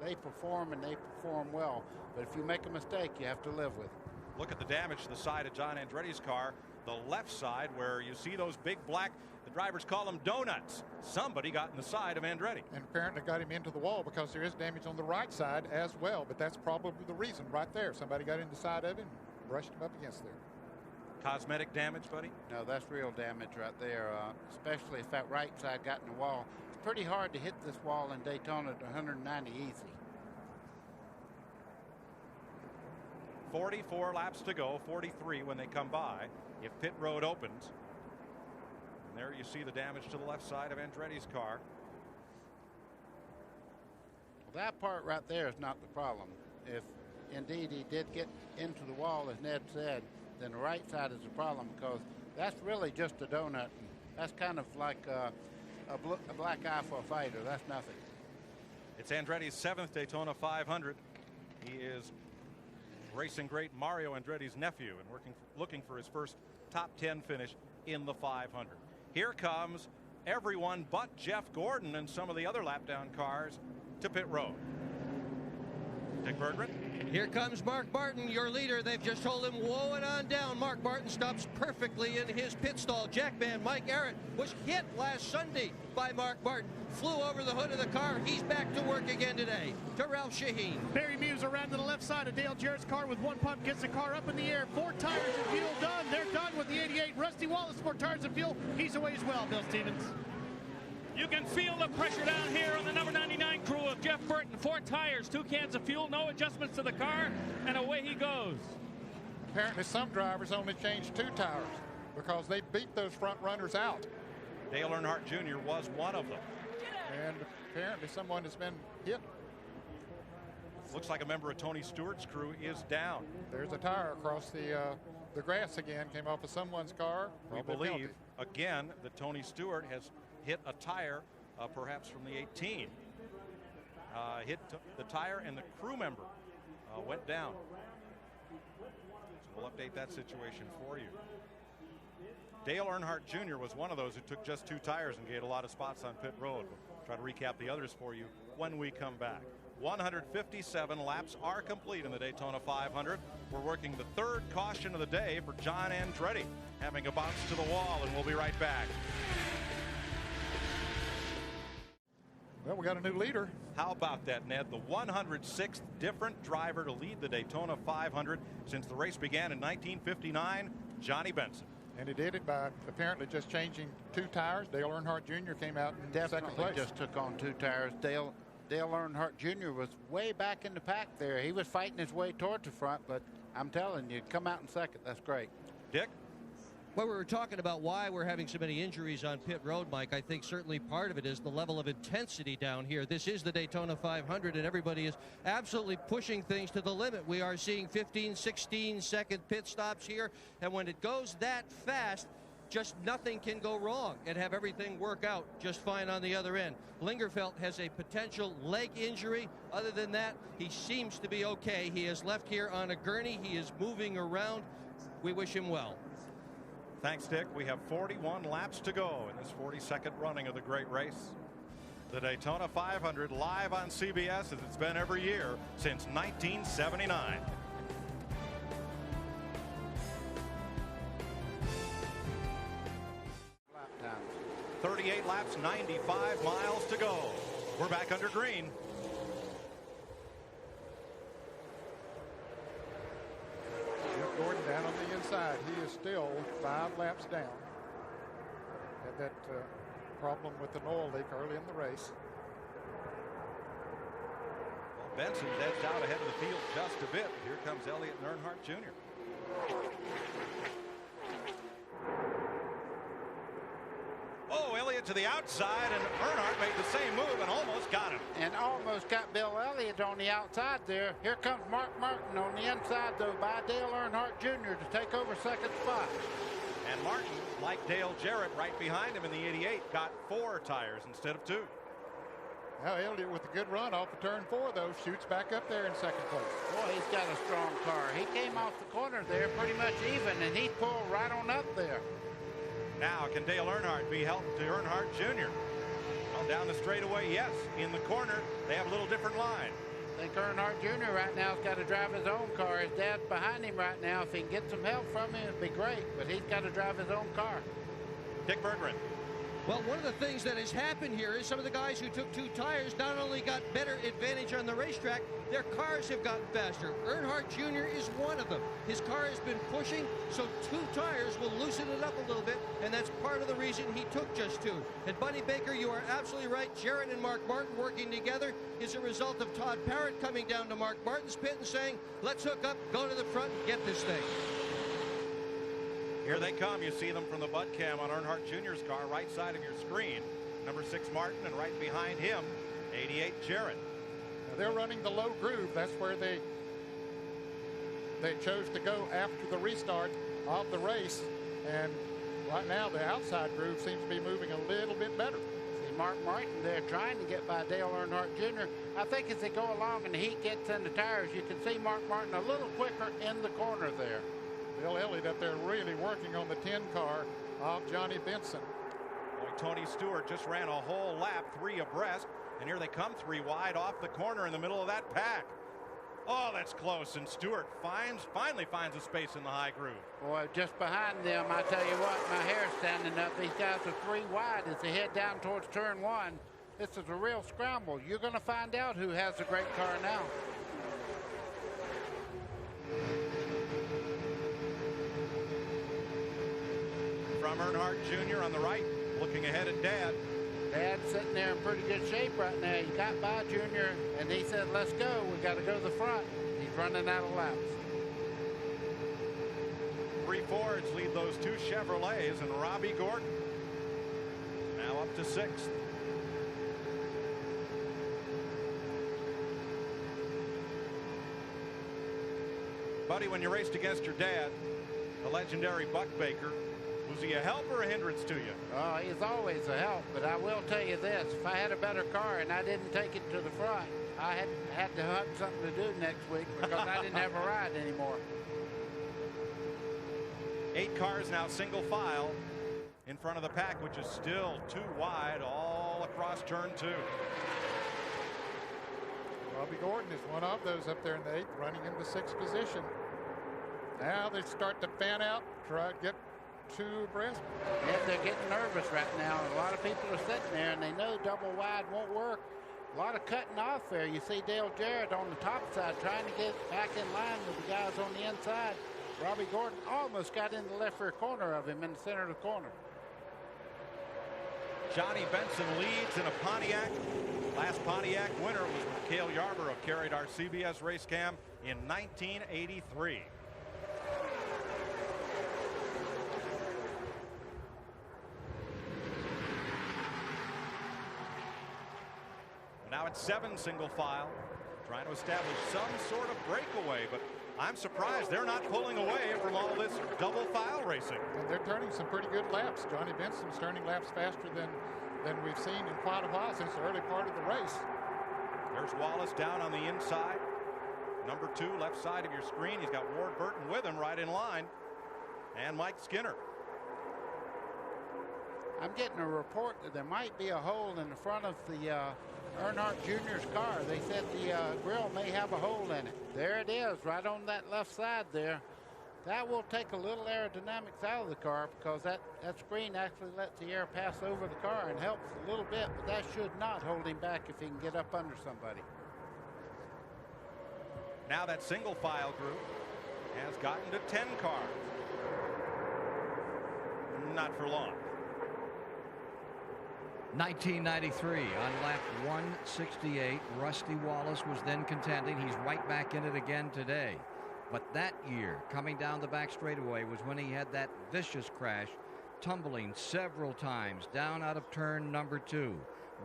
they perform and they perform well. But if you make a mistake, you have to live with it. Look at the damage to the side of John Andretti's car, the left side, where you see those big black, the drivers call them donuts. Somebody got in the side of Andretti. And apparently got him into the wall, because there is damage on the right side as well. But that's probably the reason right there. Somebody got in the side of him and brushed him up against there. Cosmetic damage, buddy? No, that's real damage right there, especially if that right side got in the wall. It's pretty hard to hit this wall in Daytona at 190 easy. 44 laps to go, 43 when they come by, if pit road opens. And there you see the damage to the left side of Andretti's car. That part right there is not the problem. If indeed he did get into the wall, as Ned said, then the right side is the problem, because that's really just a donut. That's kind of like a black eye for a fighter. That's nothing. It's Andretti's 7th Daytona 500. He is racing great Mario Andretti's nephew and looking for his first top 10 finish in the 500. Here comes everyone but Jeff Gordon and some of the other lap down cars to pit road. Dick Berggren. Here comes Mark Martin, your leader. They've just told him, whoa it on down. Mark Martin stops perfectly in his pit stall. Jackman Mike Arrett was hit last Sunday by Mark Martin. Flew over the hood of the car. He's back to work again today. To Ralph Shaheen. Barry Muse around to the left side of Dale Jarrett's car with one pump. Gets the car up in the air. 4 tires of fuel done. They're done with the 88. Rusty Wallace, 4 tires of fuel. He's away as well, Bill Stevens. You can feel the pressure down here on the number 99 crew of Jeff Burton. 4 tires, 2 cans of fuel, no adjustments to the car, and away he goes. Apparently some drivers only changed 2 tires because they beat those front runners out. Dale Earnhardt Jr. was one of them. And apparently someone has been hit. Looks like a member of Tony Stewart's crew is down. There's a tire across the grass again, came off of someone's car. We believe, again, that Tony Stewart has hit a tire, perhaps from the 18. Hit the tire and the crew member went down. So we'll update that situation for you. Dale Earnhardt Jr. was one of those who took just 2 tires and gained a lot of spots on pit road. We'll try to recap the others for you when we come back. 157 laps are complete in the Daytona 500. We're working the 3rd caution of the day for John Andretti, having a bounce to the wall, and we'll be right back. Well, we got a new leader. How about that, Ned? The 106th different driver to lead the Daytona 500 since the race began in 1959, Johnny Benson. And he did it by apparently just changing 2 tires. Dale Earnhardt Jr. came out in second place. Just took on 2 tires. Dale Earnhardt Jr. was way back in the pack there. He was fighting his way towards the front, but I'm telling you, come out in second. That's great. Dick? Well, we were talking about why we're having so many injuries on pit road, Mike. I think certainly part of it is the level of intensity down here. This is the Daytona 500, and everybody is absolutely pushing things to the limit. We are seeing 15, 16-second pit stops here, and when it goes that fast, just nothing can go wrong and have everything work out just fine on the other end. Lingerfeld has a potential leg injury. Other than that, he seems to be okay. He is left here on a gurney. He is moving around. We wish him well. Thanks, Dick. We have 41 laps to go in this 42nd running of the great race. The Daytona 500 live on CBS as it's been every year since 1979. Lap times. 38 laps, 95 miles to go. We're back under green. Jeff Gordon down on the inside. He is still 5 laps down. Had that problem with an oil leak early in the race. Well, Benson edged out ahead of the field just a bit. Here comes Elliott and Earnhardt Jr. Oh, Elliott to the outside, and Earnhardt made the same move and almost got him. And almost got Bill Elliott on the outside there. Here comes Mark Martin on the inside, though, by Dale Earnhardt Jr. to take over second spot. And Martin, like Dale Jarrett right behind him in the 88, got 4 tires instead of 2. Now Elliott with a good run off of turn 4, though, shoots back up there in second place. Boy, he's got a strong car. He came off the corner there pretty much even, and he pulled right on up there. Now, can Dale Earnhardt be helped to Earnhardt Jr.? Well, down the straightaway, yes. In the corner, they have a little different line. I think Earnhardt Jr. right now has got to drive his own car. His dad's behind him right now. If he can get some help from him, it'd be great. But he's got to drive his own car. Dick Berggren. Well, one of the things that has happened here is some of the guys who took 2 tires not only got better advantage on the racetrack, their cars have gotten faster. Earnhardt Jr. is one of them. His car has been pushing, so 2 tires will loosen it up a little bit, and that's part of the reason he took just 2. And Buddy Baker, you are absolutely right. Jarrett and Mark Martin working together is a result of Todd Parrott coming down to Mark Martin's pit and saying, let's hook up, go to the front, and get this thing. Here they come. You see them from the Bud Cam on Earnhardt Jr.'s car, right side of your screen. Number 6 Martin, and right behind him, 88 Jarrett. They're running the low groove. That's where they chose to go after the restart of the race. And right now, the outside groove seems to be moving a little bit better. See Mark Martin there trying to get by Dale Earnhardt Jr. I think as they go along and the heat gets in the tires, you can see Mark Martin a little quicker in the corner there. Bill Elliott up there really working on the 10 car of Johnny Benson. Boy, Tony Stewart just ran a whole lap, 3 abreast, and here they come 3 wide off the corner in the middle of that pack. Oh, that's close, and Stewart finally finds a space in the high groove. Boy, just behind them, I tell you what, my hair's standing up. These guys are 3 wide as they head down towards turn 1. This is a real scramble. You're going to find out who has the great car now. From Earnhardt Jr. on the right, looking ahead at Dad. Dad's sitting there in pretty good shape right now. He got by Junior, and he said, let's go. We got to go to the front. He's running out of laps. 3 Fords lead those 2 Chevrolets, and Robbie Gordon now up to 6th. Buddy, when you raced against your dad, the legendary Buck Baker, was he a help or a hindrance to you? Oh, he's always a help, but I will tell you this. If I had a better car and I didn't take it to the front, I had to hunt something to do next week because I didn't have a ride anymore. 8 cars now single file in front of the pack, which is still 2 wide all across turn 2. Robbie Gordon is one of those up there in the 8th, running in the 6th position. Now they start to fan out, try to get 2 abreast. Yeah, they're getting nervous right now. A lot of people are sitting there, and they know double wide won't work. A lot of cutting off there. You see Dale Jarrett on the top side trying to get back in line with the guys on the inside. Robbie Gordon almost got in the left rear corner of him in the center of the corner. Johnny Benson leads in a Pontiac. Last Pontiac winner was Mikhail Yarborough, carried our CBS race cam in 1983. Now it's 7 single file, trying to establish some sort of breakaway, but I'm surprised they're not pulling away from all this double file racing. And they're turning some pretty good laps. Johnny Benson's turning laps faster than we've seen in quite a while since the early part of the race. There's Wallace down on the inside. Number 2, left side of your screen. He's got Ward Burton with him right in line. And Mike Skinner. I'm getting a report that there might be a hole in the front of the Earnhardt Jr.'s car. They said the grill may have a hole in it. There it is, right on that left side there. That will take a little aerodynamics out of the car because that screen actually lets the air pass over the car and helps a little bit, but that should not hold him back if he can get up under somebody. Now that single file group has gotten to 10 cars. Not for long. 1993 on lap 168. Rusty Wallace was then contending. He's right back in it again today. But that year, coming down the back straightaway, was when he had that vicious crash, tumbling several times down out of turn number 2.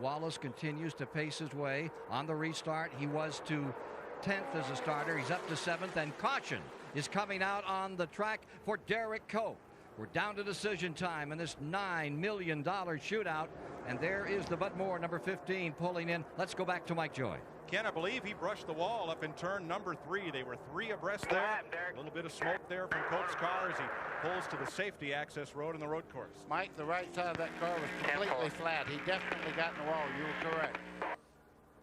Wallace continues to pace his way. On the restart, he was to 10th as a starter. He's up to 7th, and caution is coming out on the track for Derek Cope. We're down to decision time in this $9 million shootout. And there is the Bud Moore, number 15, pulling in. Let's go back to Mike Joy. Ken, I believe he brushed the wall up in turn number 3. They were 3 abreast there. A little bit of smoke there from Cope's car as he pulls to the safety access road in the road course. Mike, the right side of that car was completely flat. He definitely got in the wall. You were correct.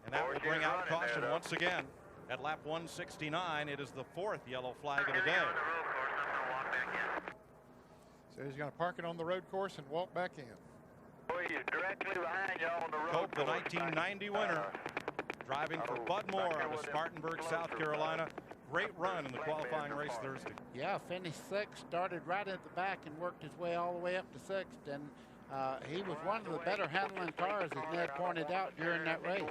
And that will bring out caution once again. At lap 169, it is the 4th yellow flag of the day. So he's going to park it on the road course and walk back in. Directly behind you on the road. Cope, the 1990 winner, driving for Bud Moore out of Spartanburg, South Carolina. Great run in the qualifying race Thursday. Yeah, finished 6th, started right at the back and worked his way all the way up to 6th. And he was one of the better handling cars, as Ned pointed out during that race.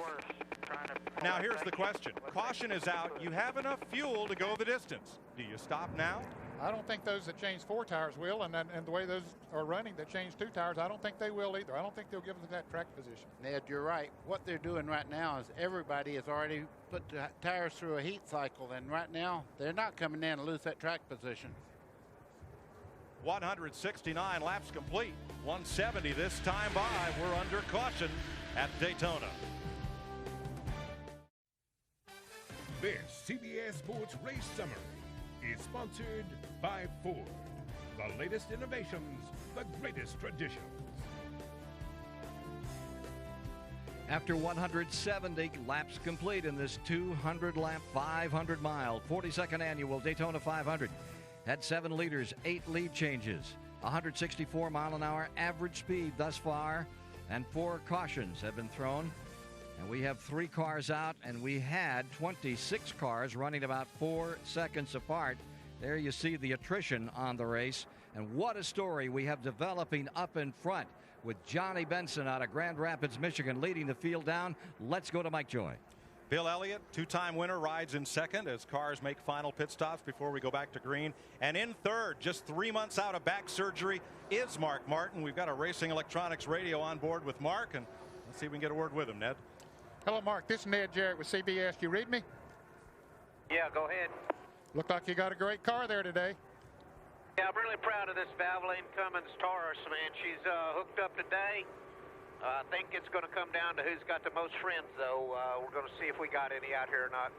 Now here's the question. Caution is out. You have enough fuel to go the distance. Do you stop now? I don't think those that change 4 tires will, and the way those are running that change 2 tires, I don't think they will either. I don't think they'll give them that track position. Ned, you're right. What they're doing right now is everybody has already put the tires through a heat cycle, and right now they're not coming in to lose that track position. 169 laps complete. 170 this time by. We're under caution at Daytona. This CBS Sports Race Summary is sponsored by Ford. The latest innovations, the greatest traditions. After 170 laps complete in this 200-lap, 500-mile, 42nd annual Daytona 500, had 7 leaders, 8 lead changes, 164-mile-an-hour average speed thus far, and 4 cautions have been thrown. And we have 3 cars out, and we had 26 cars running about 4 seconds apart. There you see the attrition on the race. And what a story we have developing up in front with Johnny Benson out of Grand Rapids, Michigan, leading the field down. Let's go to Mike Joy. Bill Elliott, 2-time winner, rides in second as cars make final pit stops before we go back to green. And in third, just 3 months out of back surgery, is Mark Martin. We've got a Racing Electronics radio on board with Mark, and let's see if we can get a word with him, Ned. Hello, Mark. This is Ned Jarrett with CBS. You read me? Yeah, go ahead. Looked like you got a great car there today. Yeah, I'm really proud of this Valvoline Cummins Taurus, man. She's hooked up today. I think it's going to come down to who's got the most friends, though. We're going to see if we got any out here or not.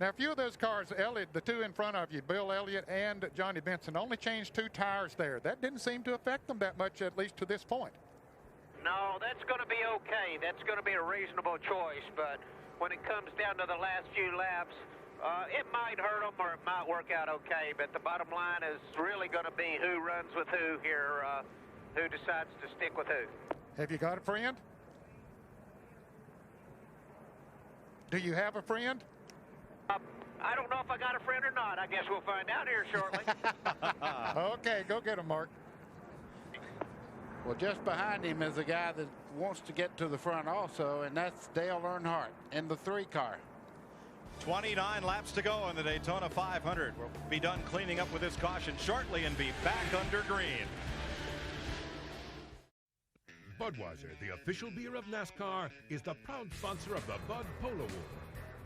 Now, a few of those cars, Elliott, the 2 in front of you, Bill Elliott and Johnny Benson, only changed 2 tires there. That didn't seem to affect them that much, at least to this point. No, that's going to be okay. That's going to be a reasonable choice. But when it comes down to the last few laps, it might hurt them or it might work out okay. But the bottom line is really going to be who runs with who here, who decides to stick with who. Have you got a friend? Do you have a friend? I don't know if I got a friend or not. I guess we'll find out here shortly. Okay, go get him, Mark. Well, just behind him is a guy that wants to get to the front also, and that's Dale Earnhardt in the 3 car. 29 laps to go in the Daytona 500. We'll be done cleaning up with this caution shortly and be back under green. Budweiser, the official beer of NASCAR, is the proud sponsor of the Bud Polo Award,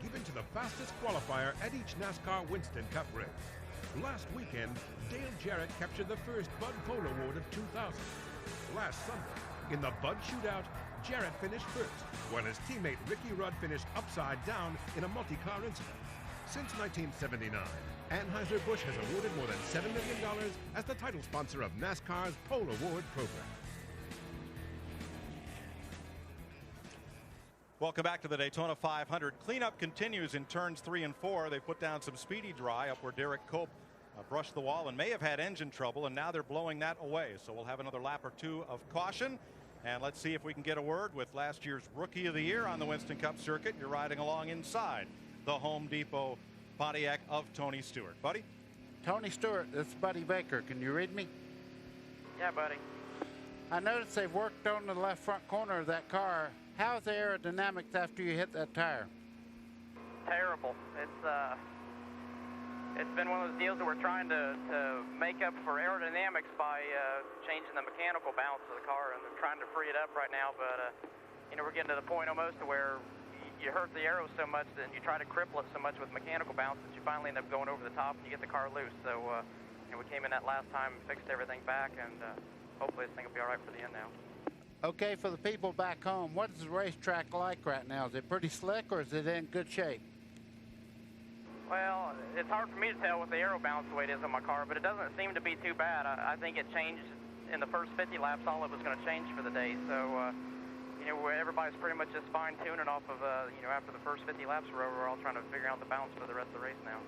given to the fastest qualifier at each NASCAR Winston Cup race. Last weekend, Dale Jarrett captured the first Bud Polo Award of 2000. Last Sunday, in the Bud Shootout, Jarrett finished first, while his teammate Ricky Rudd finished upside down in a multi-car incident. Since 1979, Anheuser-Busch has awarded more than $7 million as the title sponsor of NASCAR's Polo Award program. Welcome back to the Daytona 500. Cleanup continues in turns 3 and 4. They put down some speedy dry up where Derek Cope brushed the wall and may have had engine trouble, and now they're blowing that away. So we'll have another lap or 2 of caution. And let's see if we can get a word with last year's Rookie of the Year on the Winston Cup circuit. You're riding along inside the Home Depot Pontiac of Tony Stewart. Buddy? Tony Stewart, this is Buddy Baker. Can you read me? Yeah, buddy. I noticed they've worked on the left front corner of that car. How's the aerodynamics after you hit that tire? Terrible. It's been one of those deals that we're trying to make up for aerodynamics by changing the mechanical balance of the car, and we're trying to free it up right now. But we're getting to the point almost to where you hurt the aero so much that you try to cripple it so much with mechanical balance that you finally end up going over the top and you get the car loose. So we came in that last time, fixed everything back, and hopefully this thing will be all right for the end now. Okay, for the people back home, what is the racetrack like right now? Is it pretty slick or is it in good shape? Well, it's hard for me to tell with the aero balance the way it is on my car, but it doesn't seem to be too bad. I think it changed in the first 50 laps, all it was going to change for the day. So, everybody's pretty much just fine-tuning off of, after the first 50 laps are over, we're all trying to figure out the balance for the rest of the race now.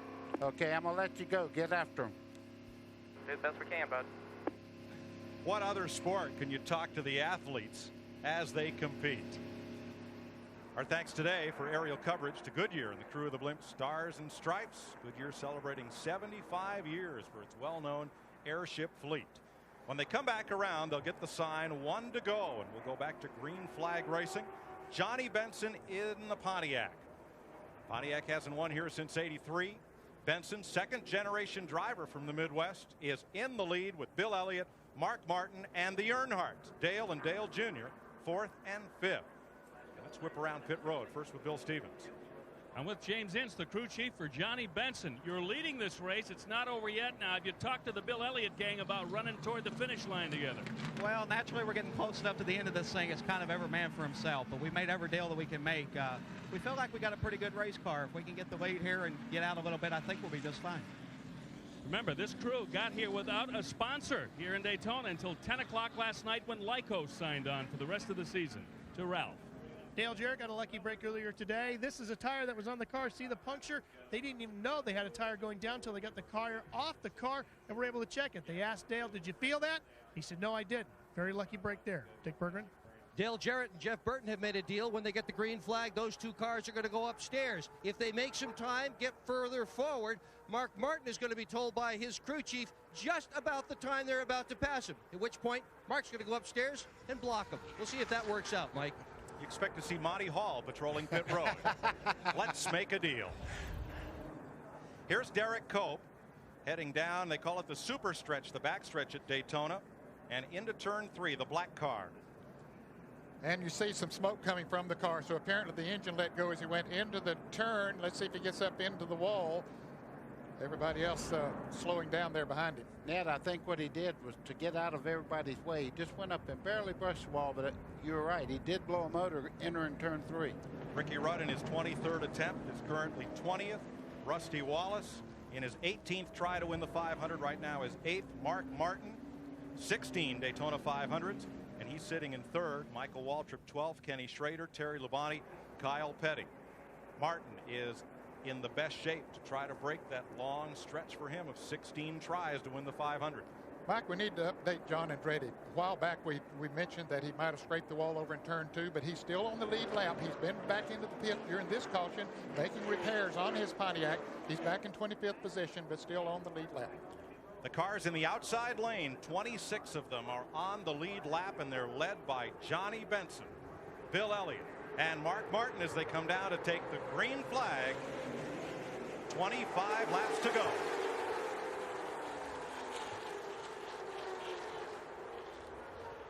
Okay, I'm going to let you go. Get after them. Do the best we can, bud. What other sport can you talk to the athletes as they compete? Our thanks today for aerial coverage to Goodyear and the crew of the blimp Stars and Stripes. Goodyear celebrating 75 years for its well-known airship fleet. When they come back around, they'll get the sign 1 to go, and we'll go back to green flag racing. Johnny Benson in the Pontiac. Pontiac hasn't won here since '83. Benson, second-generation driver from the Midwest, is in the lead with Bill Elliott, Mark Martin, and the Earnhardts, Dale and Dale Jr., 4th and 5th. Let's whip around pit road, first with Bill Stevens. I'm with James Ince, the crew chief for Johnny Benson. You're leading this race. It's not over yet. Now, have you talked to the Bill Elliott gang about running toward the finish line together? Well, naturally, we're getting close enough to the end of this thing. It's kind of every man for himself, but we made every deal that we can make. We feel like we got a pretty good race car. If we can get the lead here and get out a little bit, I think we'll be just fine. Remember, this crew got here without a sponsor here in Daytona until 10 o'clock last night when Lyco signed on for the rest of the season. To Ralph. Dale Jarrett got a lucky break earlier today. This is a tire that was on the car. See the puncture? They didn't even know they had a tire going down until they got the car off the car and were able to check it. They asked Dale, did you feel that? He said, no, I didn't. Very lucky break there. Dick Berggren. Dale Jarrett and Jeff Burton have made a deal. When they get the green flag, those two cars are going to go upstairs. If they make some time, get further forward, Mark Martin is going to be told by his crew chief just about the time they're about to pass him, at which point Mark's going to go upstairs and block him. We'll see if that works out, Mike. You expect to see Monty Hall patrolling pit road. Let's make a deal. Here's Derek Cope heading down. They call it the super stretch, the back stretch at Daytona, and into turn 3, the black car. And you see some smoke coming from the car, so apparently the engine let go as he went into the turn. Let's see if he gets up into the wall. Everybody else slowing down there behind him. Ned, I think what he did was to get out of everybody's way. He just went up and barely brushed the wall, but you were right. He did blow a motor entering turn 3. Ricky Rudd in his 23rd attempt is currently 20th. Rusty Wallace in his 18th try to win the 500 right now is 8th. Mark Martin, 16 Daytona 500s, and he's sitting in 3rd. Michael Waltrip 12th. Kenny Schrader, Terry Labonte, Kyle Petty. Martin is in the best shape to try to break that long stretch for him of 16 tries to win the 500. Mike, we need to update John Andretti. A while back we mentioned that he might have scraped the wall over in turn 2, but he's still on the lead lap. He's been back into the pit during this caution, making repairs on his Pontiac. He's back in 25th position, but still on the lead lap. The cars in the outside lane, 26 of them are on the lead lap, and they're led by Johnny Benson, Bill Elliott, and Mark Martin as they come down to take the green flag. 25 laps to go.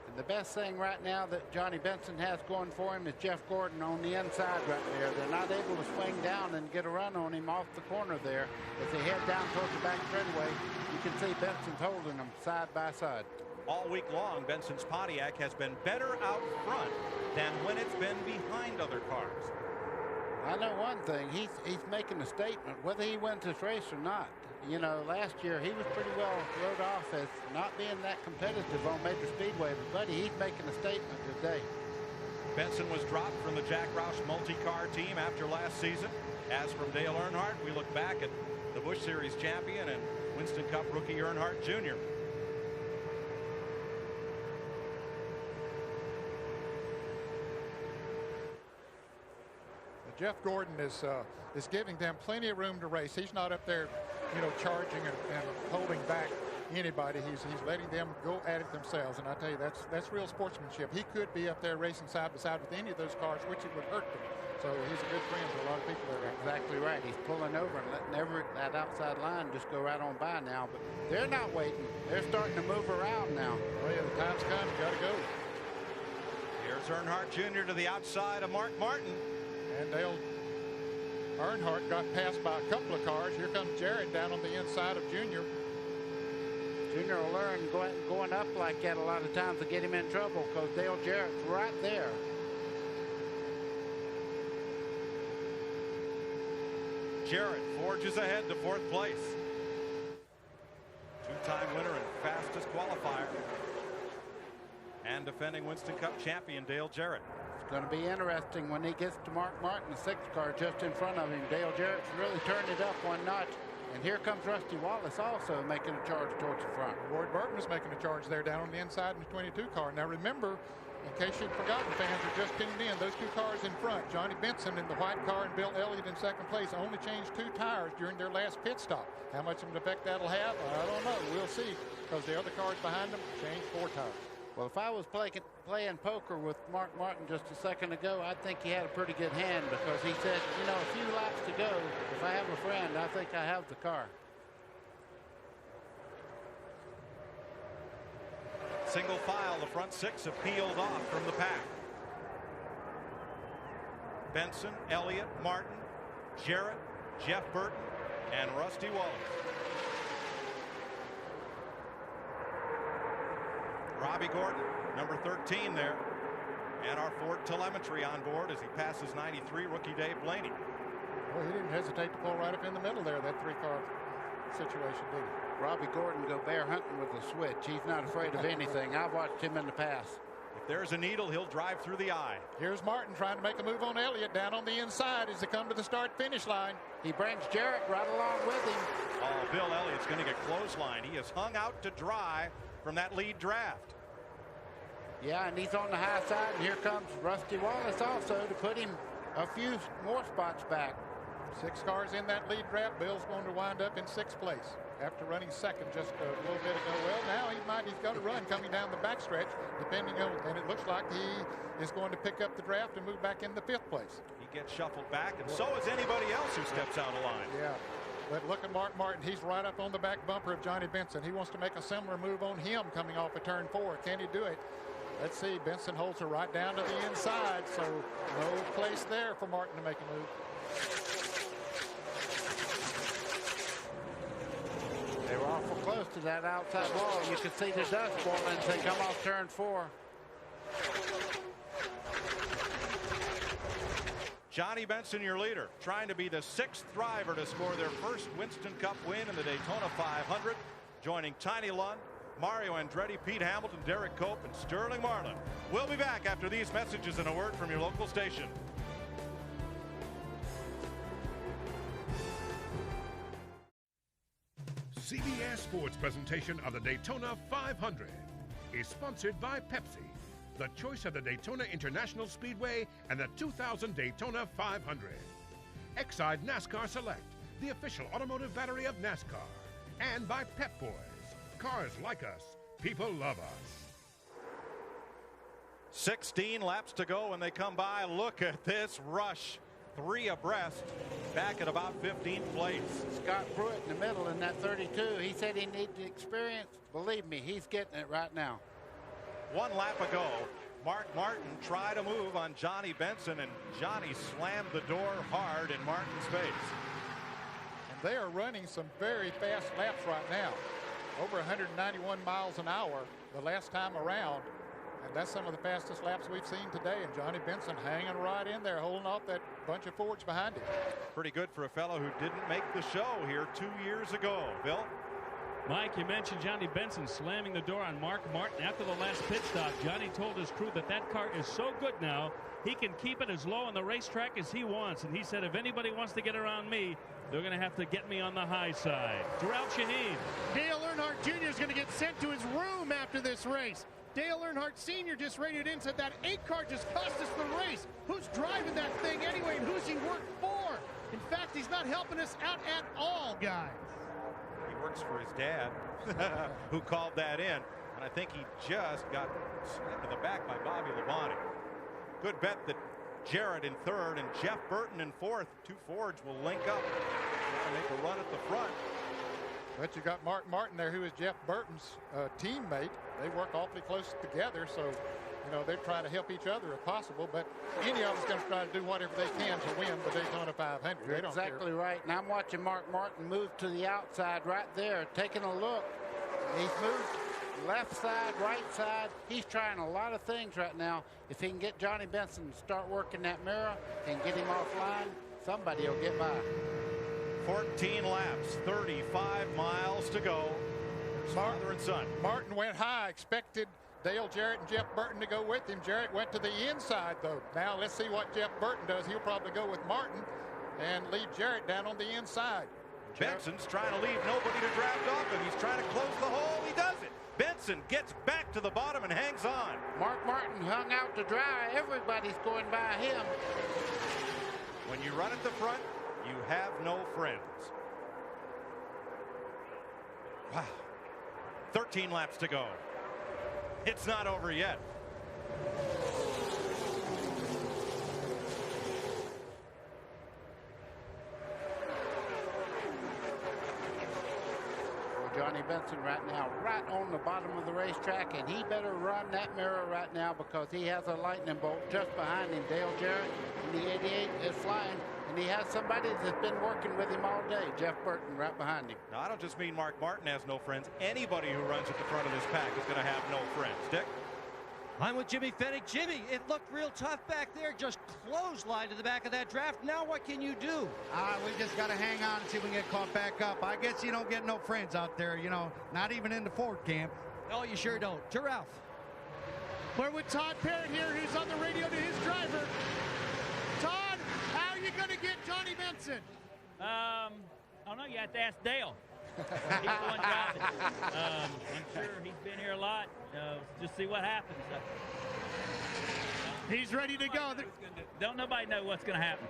And the best thing right now that Johnny Benson has going for him is Jeff Gordon on the inside right there. They're not able to swing down and get a run on him off the corner there. As they head down towards the back straightaway, you can see Benson's holding them side by side. All week long, Benson's Pontiac has been better out front than when it's been behind other cars. I know one thing, he's making a statement whether he wins this race or not. You know, last year he was pretty well wrote off as not being that competitive on Major Speedway, but buddy, he's making a statement today. Benson was dropped from the Jack Roush multi-car team after last season. As from Dale Earnhardt, we look back at the Busch Series champion and Winston Cup rookie Earnhardt Jr. Jeff Gordon is giving them plenty of room to race. He's not up there, you know, charging and holding back anybody. He's letting them go at it themselves. And I tell you, that's real sportsmanship. He could be up there racing side by side with any of those cars, which it would hurt them. So he's a good friend to a lot of people there. Exactly right. He's pulling over and letting that outside line just go right on by now. But they're not waiting. They're starting to move around now. Oh yeah, the time's come. You got to go. Here's Earnhardt Jr. to the outside of Mark Martin. And Dale Earnhardt got passed by a couple of cars. Here comes Jarrett down on the inside of Junior. Junior will learn going up like that a lot of times to get him in trouble because Dale Jarrett's right there. Jarrett forges ahead to 4th place. Two-time winner and fastest qualifier. And defending Winston Cup champion Dale Jarrett. It's going to be interesting when he gets to Mark Martin, the 6th car just in front of him. Dale Jarrett's really turned it up one notch. And here comes Rusty Wallace also making a charge towards the front. Roy Burton is making a charge there down on the inside in the 22 car. Now remember, in case you've forgotten, fans are just tuned in, those two cars in front, Johnny Benson in the white car and Bill Elliott in 2nd place, only changed 2 tires during their last pit stop. How much of an effect that'll have, I don't know. We'll see, because the other cars behind them changed 4 tires. Well, if I was playing poker with Mark Martin just a second ago, I think he had a pretty good hand because he said, you know, a few laps to go. If I have a friend, I think I have the car. Single file, the front six have peeled off from the pack. Benson, Elliott, Martin, Jarrett, Jeff Burton, and Rusty Wallace. Robbie Gordon, number 13 there. And our Ford telemetry on board as he passes 93, rookie Dave Blaney. Well, he didn't hesitate to pull right up in the middle there, that three-car situation, did he? Robbie Gordon go bear hunting with a switch. He's not afraid of anything. I've watched him in the past. If there's a needle, he'll drive through the eye. Here's Martin trying to make a move on Elliott down on the inside as they come to the start-finish line. He brings Jarrett right along with him. Oh, Bill Elliott's going to get clothesline. He is hung out to dry from that lead draft. Yeah, and he's on the high side, and here comes Rusty Wallace also to put him a few more spots back. 6 cars in that lead draft. Bill's going to wind up in 6th place after running second just a little bit ago. Well, now he's got to run coming down the backstretch, depending on, and it looks like he is going to pick up the draft and move back in the 5th place. He gets shuffled back, and so is anybody else who steps out of line. Yeah. But look at Mark Martin. He's right up on the back bumper of Johnny Benson. He wants to make a similar move on him coming off of turn 4. Can he do it? Let's see. Benson holds her right down to the inside, so no place there for Martin to make a move. They were awful close to that outside wall. You could see the dust falling as they come off turn 4. Johnny Benson, your leader, trying to be the 6th driver to score their first Winston Cup win in the Daytona 500, joining Tiny Lund, Mario Andretti, Pete Hamilton, Derek Cope, and Sterling Marlin. We'll be back after these messages and a word from your local station. CBS Sports presentation of the Daytona 500 is sponsored by Pepsi, the choice of the Daytona International Speedway and the 2000 Daytona 500. Exide NASCAR Select, the official automotive battery of NASCAR. And by Pep Boys, cars like us, people love us. 16 laps to go when they come by. Look at this rush. 3 abreast, back at about 15th place. Scott Pruitt in the middle in that 32. He said he needed experience. Believe me, he's getting it right now. 1 lap ago, Mark Martin tried a move on Johnny Benson, and Johnny slammed the door hard in Martin's face. And they are running some very fast laps right now. Over 191 miles an hour the last time around. And that's some of the fastest laps we've seen today. And Johnny Benson hanging right in there, holding off that bunch of Fords behind him. Pretty good for a fellow who didn't make the show here 2 years ago. Bill? Mike, you mentioned Johnny Benson slamming the door on Mark Martin after the last pit stop. Johnny told his crew that that car is so good now, he can keep it as low on the racetrack as he wants. And he said, if anybody wants to get around me, they're going to have to get me on the high side. Darrell Shaheen. Dale Earnhardt Jr. is going to get sent to his room after this race. Dale Earnhardt Sr. just radioed in, said that 8 car just cost us the race. Who's driving that thing anyway, and who's he work for? In fact, he's not helping us out at all, guys. He works for his dad, who called that in. And I think he just got slammed in the back by Bobby Labonte. Good bet that Jarrett in 3rd and Jeff Burton in 4th. 2 Fords will link up and make a run at the front. But you got Mark Martin there, who is Jeff Burton's teammate. They work awfully close together, so you know they try to help each other if possible. But any of us going to try to do whatever they can to win the Daytona 500. You're exactly right. And I'm watching Mark Martin move to the outside right there, taking a look. He's moved left side, right side. He's trying a lot of things right now. If he can get Johnny Benson to start working that mirror and get him offline, somebody will get by. 14 laps, 35 miles to go. Father and son. Martin went high, expected Dale Jarrett and Jeff Burton to go with him. Jarrett went to the inside, though. Now let's see what Jeff Burton does. He'll probably go with Martin and leave Jarrett down on the inside. Benson's trying to leave nobody to draft off him. He's trying to close the hole. He does it. Benson gets back to the bottom and hangs on. Mark Martin hung out to dry. Everybody's going by him. When you run at the front, you have no friends. Wow. 13 laps to go. It's not over yet. Johnny Benson right now, right on the bottom of the racetrack, and he better run that mirror right now because he has a lightning bolt just behind him. Dale Jarrett in the 88 is flying, and he has somebody that's been working with him all day, Jeff Burton, right behind him. Now, I don't just mean Mark Martin has no friends. Anybody who runs at the front of this pack is going to have no friends. Dick? I'm with Jimmy Fennick. Jimmy, it looked real tough back there. Just clothesline to the back of that draft. Now what can you do? We just got to hang on and see if we can get caught back up. I guess you don't get no friends out there, you know, not even in the Ford camp. No, you sure don't. To Ralph. We're with Todd Parrott here, who's on the radio to his driver. Todd, how are you going to get Johnny Benson? I don't know. You have to ask Dale. He's the one driving. I'm sure he's been here a lot. Just see what happens. He's ready to go. Don't nobody know what's going to happen.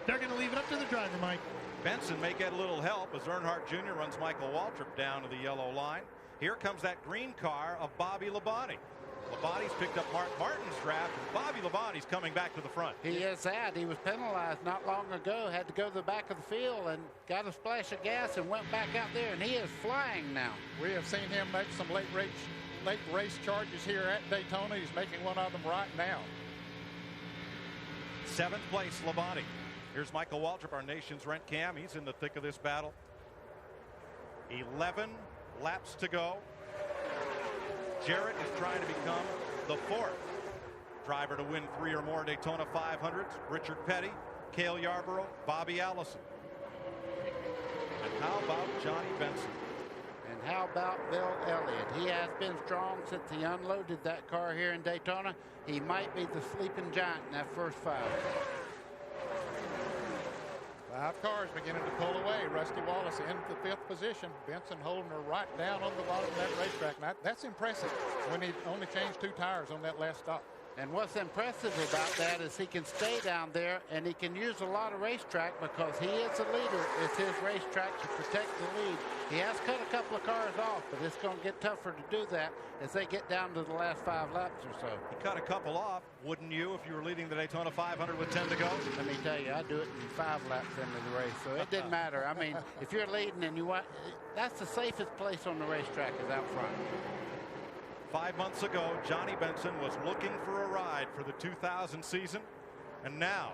They're going to leave it up to the driver, Mike. Benson may get a little help as Earnhardt Jr. runs Michael Waltrip down to the yellow line. Here comes that green car of Bobby Labonte. Labonte's picked up Mark Martin's draft, and Bobby Labonte's coming back to the front. He is sad. He was penalized not long ago, had to go to the back of the field and got a splash of gas and went back out there, and he is flying now. We have seen him make some late race charges here at Daytona. He's making one of them right now. 7th place, Labonte. Here's Michael Waltrip, our nation's rent cam. He's in the thick of this battle. 11 laps to go. Jarrett is trying to become the 4th driver to win 3 or more Daytona 500s. Richard Petty, Cale Yarborough, Bobby Allison. And how about Johnny Benson? And how about Bill Elliott? He has been strong since he unloaded that car here in Daytona. He might be the sleeping giant in that first 5. 5 cars beginning to pull away. Rusty Wallace in the 5th position. Benson holding her right down on the bottom of that racetrack. Now, that's impressive when he only changed 2 tires on that last stop. And what's impressive about that is he can stay down there and he can use a lot of racetrack because he is the leader. It's his racetrack to protect the lead. He has cut a couple of cars off, but it's going to get tougher to do that as they get down to the last 5 laps or so. He cut a couple off, wouldn't you, if you were leading the Daytona 500 with 10 to go? Let me tell you, I do it in 5 laps into the race, so it didn't matter. I mean, if you're leading and you want, that's the safest place on the racetrack is out front. 5 months ago, Johnny Benson was looking for a ride for the 2000 season, and now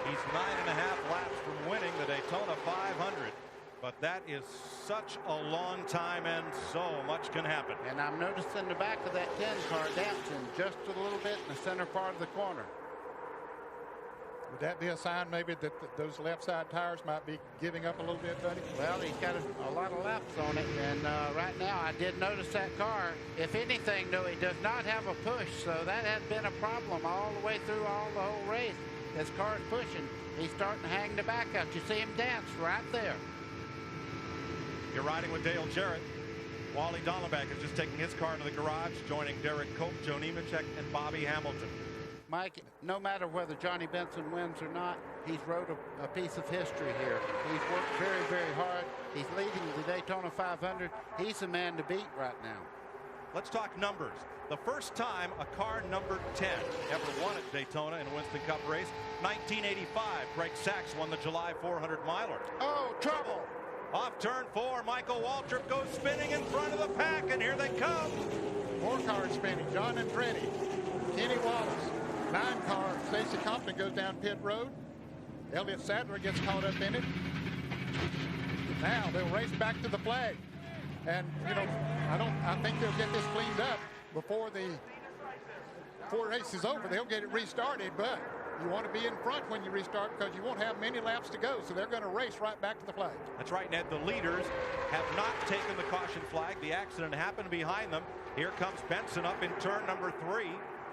he's 9.5 laps from winning the Daytona 500. But that is such a long time, and so much can happen. And I'm noticing the back of that 10 car dancing just a little bit in the center part of the corner. Would that be a sign maybe that those left side tires might be giving up a little bit, buddy? Well, he's got a lot of laps on it, and right now I did notice that car. If anything, though, he does not have a push, so that has been a problem all the way through the whole race. His car's pushing. He's starting to hang the back out. You see him dance right there. You're riding with Dale Jarrett. Wally Dallenbach is just taking his car to the garage, joining Derek Cope, Joe Nemechek, and Bobby Hamilton. Mike, no matter whether Johnny Benson wins or not, he's wrote a piece of history here. He's worked very, very hard. He's leading the Daytona 500. He's the man to beat right now. Let's talk numbers. The first time a car numbered 10 ever won at Daytona in a Winston Cup race, 1985. Greg Sachs won the July 400 miler. Oh, trouble! Off turn 4, Michael Waltrip goes spinning in front of the pack, and here they come. 4 cars spinning. John Andretti, Kenny Wallace. 9 car, Stacy Compton goes down pit road. Elliott Sadler gets caught up in it. Now they'll race back to the flag. And, you know, I think they'll get this cleaned up before the race is over. They'll get it restarted, but you want to be in front when you restart because you won't have many laps to go. So they're going to race right back to the flag. That's right, Ned. The leaders have not taken the caution flag. The accident happened behind them. Here comes Benson up in turn number 3.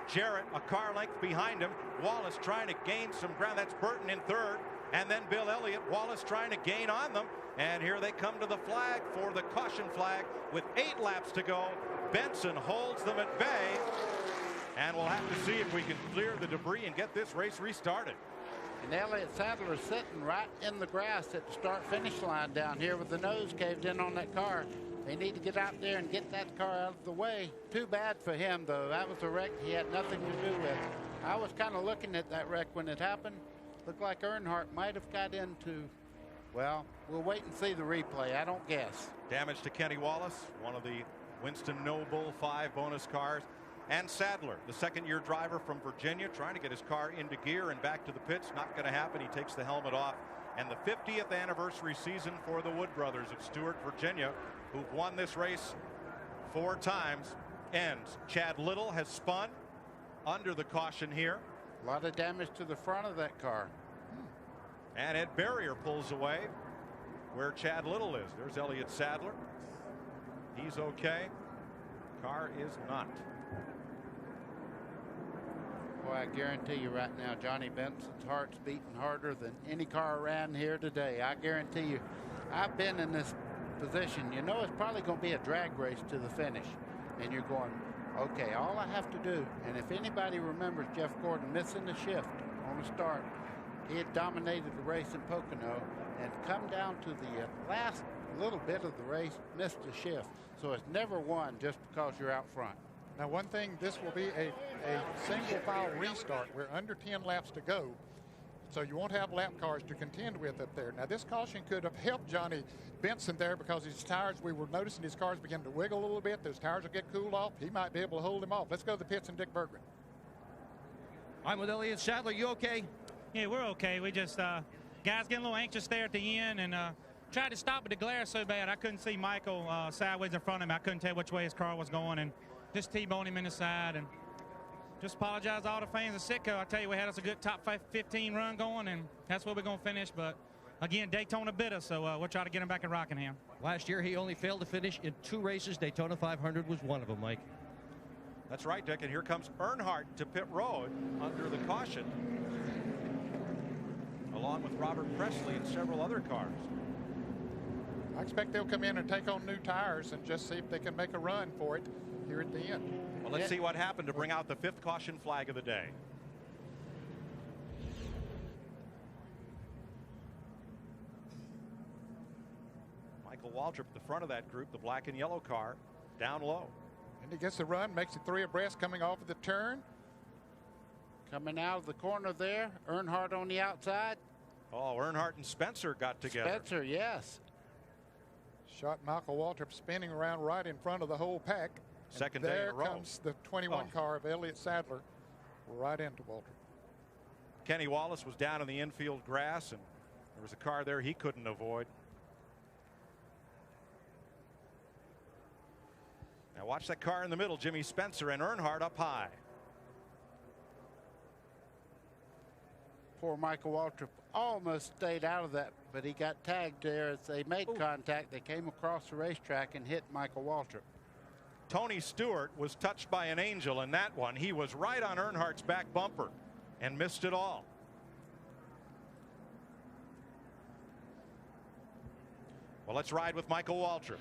Jarrett a car length behind him. Wallace trying to gain some ground. That's Burton in 3rd. And then Bill Elliott. Wallace trying to gain on them. And here they come to the flag for the caution flag with 8 laps to go. Benson holds them at bay. And we'll have to see if we can clear the debris and get this race restarted. And Elliott Sadler is sitting right in the grass at the start-finish line down here with the nose caved in on that car. They need to get out there and get that car out of the way. Too bad for him, though. That was a wreck he had nothing to do with. I was kind of looking at that wreck when it happened. Looked like Earnhardt might have got into, well, we'll wait and see the replay. I don't guess. Damage to Kenny Wallace, one of the Winston Noble 5 bonus cars. And Sadler, the second-year driver from Virginia, trying to get his car into gear and back to the pits. Not going to happen. He takes the helmet off. And the 50th anniversary season for the Wood brothers of Stewart, Virginia, who've won this race 4 times, ends. Chad Little has spun under the caution here. A lot of damage to the front of that car. And Ed Barrier pulls away where Chad Little is. There's Elliott Sadler. He's okay. Car is not. Boy, I guarantee you right now, Johnny Benson's heart's beating harder than any car around here today. I guarantee you. I've been in this position. You know it's probably going to be a drag race to the finish. And you're going, okay, all I have to do, and if anybody remembers Jeff Gordon missing the shift on the start, he had dominated the race in Pocono and come down to the last little bit of the race, missed the shift. So it's never won just because you're out front. Now, one thing, this will be a single file restart. We're under 10 laps to go, so you won't have lap cars to contend with up there. Now, this caution could have helped Johnny Benson there because his tires, we were noticing his cars begin to wiggle a little bit. Those tires will get cooled off. He might be able to hold them off. Let's go to the pits and Dick Berggren. I'm with Elliott Sadler. You okay? Yeah, we're okay. We just, guys getting a little anxious there at the end and tried to stop, but the glare so bad I couldn't see Michael sideways in front of him. I couldn't tell which way his car was going and just T-boned him in the side. And just apologize to all the fans of Sitco. I tell you, we had us a good top 15 run going, and that's where we're going to finish. But again, Daytona bit us, so we'll try to get him back in Rockingham. Last year, he only failed to finish in 2 races. Daytona 500 was one of them, Mike. That's right, Dick. And here comes Earnhardt to pit road under the caution, along with Robert Presley and several other cars. I expect they'll come in and take on new tires and just see if they can make a run for it here at the end. Well, let's see what happened to bring out the 5th caution flag of the day. Michael Waltrip at the front of that group, the black and yellow car, down low. And he gets the run, makes it 3 abreast coming off of the turn. Coming out of the corner there, Earnhardt on the outside. Oh, Earnhardt and Spencer got together. Spencer, yes. Shot Michael Waltrip spinning around right in front of the whole pack. Second day in a row. There comes the 21 car of Elliott Sadler right into Waltrip. Kenny Wallace was down in the infield grass, and there was a car there he couldn't avoid. Now watch that car in the middle, Jimmy Spencer and Earnhardt up high. Poor Michael Waltrip almost stayed out of that, but he got tagged there as they made contact. They came across the racetrack and hit Michael Waltrip. Tony Stewart was touched by an angel in that one. He was right on Earnhardt's back bumper and missed it all. Well, let's ride with Michael Waltrip.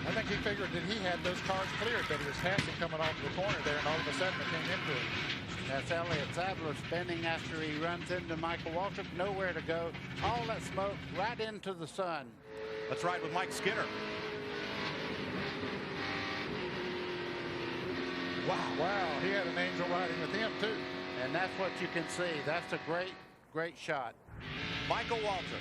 I think he figured that he had those cars cleared, but he was passing coming off the corner there, and all of a sudden it came into him. That's Elliott Sadler spinning after he runs into Michael Waltrip. Nowhere to go. All that smoke right into the sun. Let's ride with Mike Skinner. Wow, he had an angel riding with him too. And that's what you can see. That's a great shot. Michael Waltrip.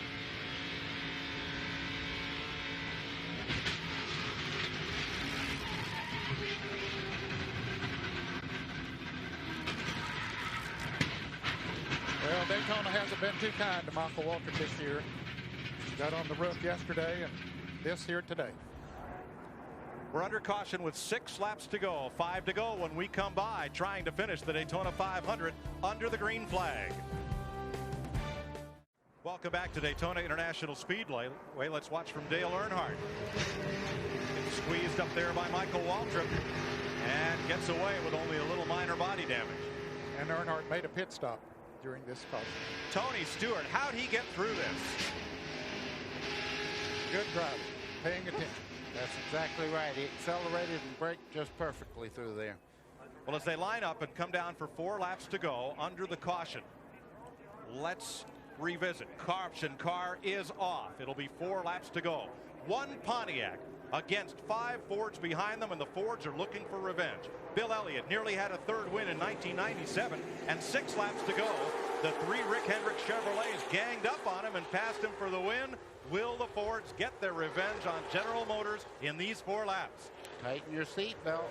Well, Daytona hasn't been too kind to Michael Waltrip this year. Got on the roof yesterday and this here today. We're under caution with 6 laps to go, 5 to go when we come by, trying to finish the Daytona 500 under the green flag. Welcome back to Daytona International Speedway. Let's watch from Dale Earnhardt. Gets squeezed up there by Michael Waltrip and gets away with only a little minor body damage. And Earnhardt made a pit stop during this caution. Tony Stewart, how'd he get through this? Good driving, paying attention. That's exactly right. He accelerated and braked just perfectly through there. Well, as they line up and come down for 4 laps to go under the caution, let's revisit. Caution car is off. It'll be 4 laps to go. 1 Pontiac against 5 Fords behind them, and the Fords are looking for revenge. Bill Elliott nearly had a 3rd win in 1997, and 6 laps to go. The 3 Rick Hendrick Chevrolets ganged up on him and passed him for the win. Will the Fords get their revenge on General Motors in these 4 laps? Tighten your seat belts.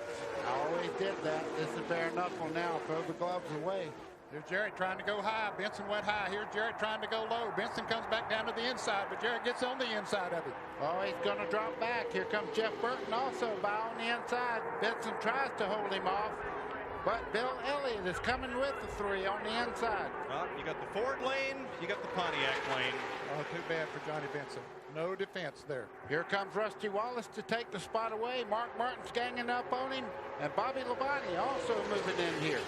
I always did that. This is bare knuckle now. Throw the gloves away. Here's Jarrett trying to go high. Benson went high. Here's Jarrett trying to go low. Benson comes back down to the inside, but Jarrett gets on the inside of it. Oh, he's going to drop back. Here comes Jeff Burton also by on the inside. Benson tries to hold him off, but Bill Elliott is coming with the 3 on the inside. Well, you got the Ford lane, you got the Pontiac lane. Oh, too bad for Johnny Benson. No defense there. Here comes Rusty Wallace to take the spot away. Mark Martin's ganging up on him, and Bobby Labonte also moving in here.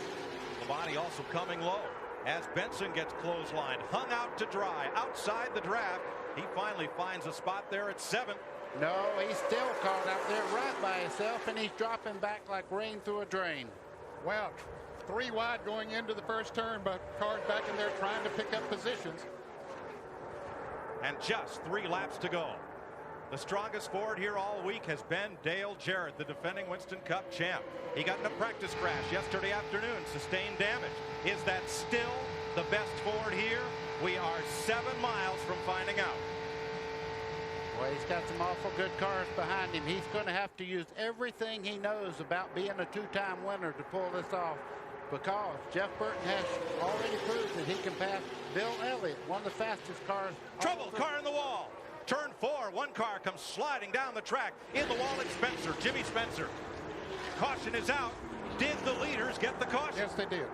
Labonte also coming low as Benson gets clotheslined, hung out to dry outside the draft. He finally finds a spot there at 7. No, he's still caught out there right by himself, and he's dropping back like rain through a drain. Wow, 3 wide going into the first turn, but cars back in there trying to pick up positions. And just 3 laps to go. The strongest Ford here all week has been Dale Jarrett, the defending Winston Cup champ. He got in a practice crash yesterday afternoon, sustained damage. Is that still the best Ford here? We are 7 miles from finding out. Well, he's got some awful good cars behind him. He's going to have to use everything he knows about being a 2-time winner to pull this off, because Jeff Burton has already proved that he can pass Bill Elliott, one of the fastest cars. Trouble, car in the wall. Turn 4, 1 car comes sliding down the track. In the wall, it's Spencer, Jimmy Spencer. Caution is out. Did the leaders get the caution? Yes, they did.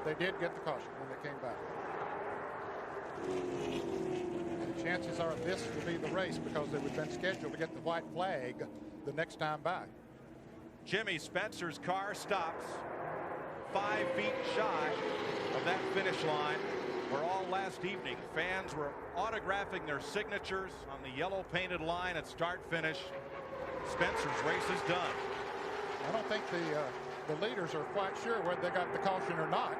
They did get the caution when they came back. And chances are this will be the race, because they would have been scheduled to get the white flag the next time by. Jimmy Spencer's car stops 5 feet shy of that finish line, where all last evening fans were autographing their signatures on the yellow painted line at start finish. Spencer's race is done. I don't think the leaders are quite sure whether they got the caution or not,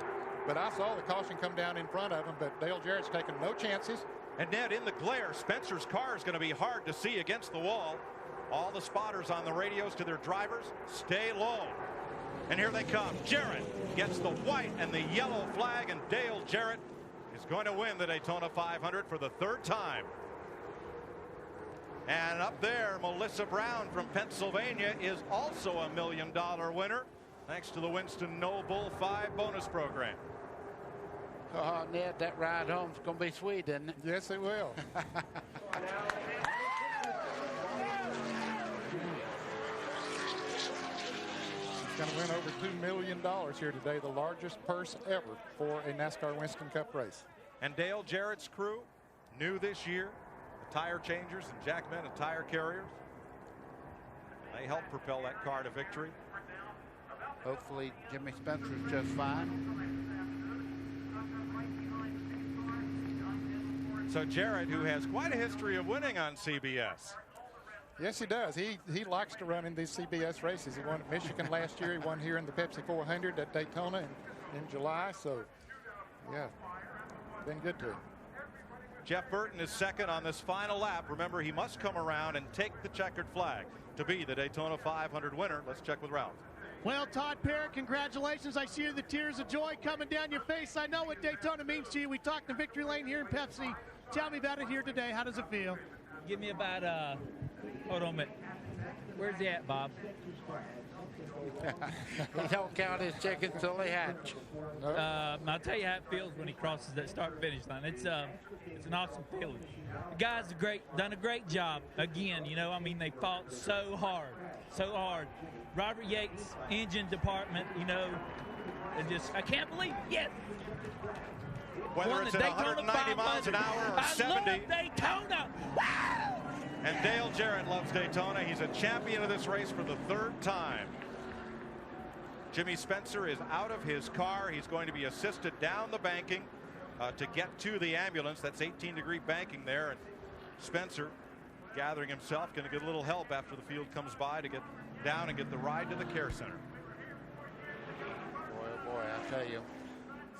but I saw the caution come down in front of them, but Dale Jarrett's taking no chances. And Ned, in the glare, Spencer's car is going to be hard to see against the wall. All the spotters on the radios to their drivers, stay low. And here they come. Jarrett gets the white and the yellow flag, and Dale Jarrett is going to win the Daytona 500 for the 3rd time. And up there, Melissa Brown from Pennsylvania is also a $1 million winner, thanks to the Winston No Bull 5 bonus program. Oh, Ned, that ride home's going to be sweet, isn't it? Yes, it will. He's going to win over $2 million here today, the largest purse ever for a NASCAR Winston Cup race. And Dale Jarrett's crew, new this year, the tire changers and Jack Bennett tire carriers. They helped propel that car to victory. Hopefully Jimmy Spencer's just fine. So Jarrett, who has quite a history of winning on CBS. Yes, he does. He likes to run in these CBS races. He won at Michigan last year. He won here in the Pepsi 400 at Daytona in July. So, yeah, been good to him. Jeff Burton is second on this final lap. Remember, he must come around and take the checkered flag to be the Daytona 500 winner. Let's check with Ralph. Well, Todd Parrott, congratulations. I see the tears of joy coming down your face. I know what Daytona means to you. We talked to Victory Lane here in Pepsi. Tell me about it here today. How does it feel? Give me about, hold on a minute. Where's he at, Bob? He don't count his chickens till they hatch. I'll tell you how it feels when he crosses that start-finish line. It's an awesome feeling. The guys have done a great job. Again, you know, I mean, they fought so hard. Robert Yates, engine department, you know, I can't believe, yes. Whether it's at 190 miles an hour or 70. I love Daytona. Wow! And Dale Jarrett loves Daytona. He's a champion of this race for the 3rd time. Jimmy Spencer is out of his car. He's going to be assisted down the banking to get to the ambulance. That's 18-degree banking there. And Spencer gathering himself, going to get a little help after the field comes by to get down and get the ride to the care center. Boy, oh boy, I tell you,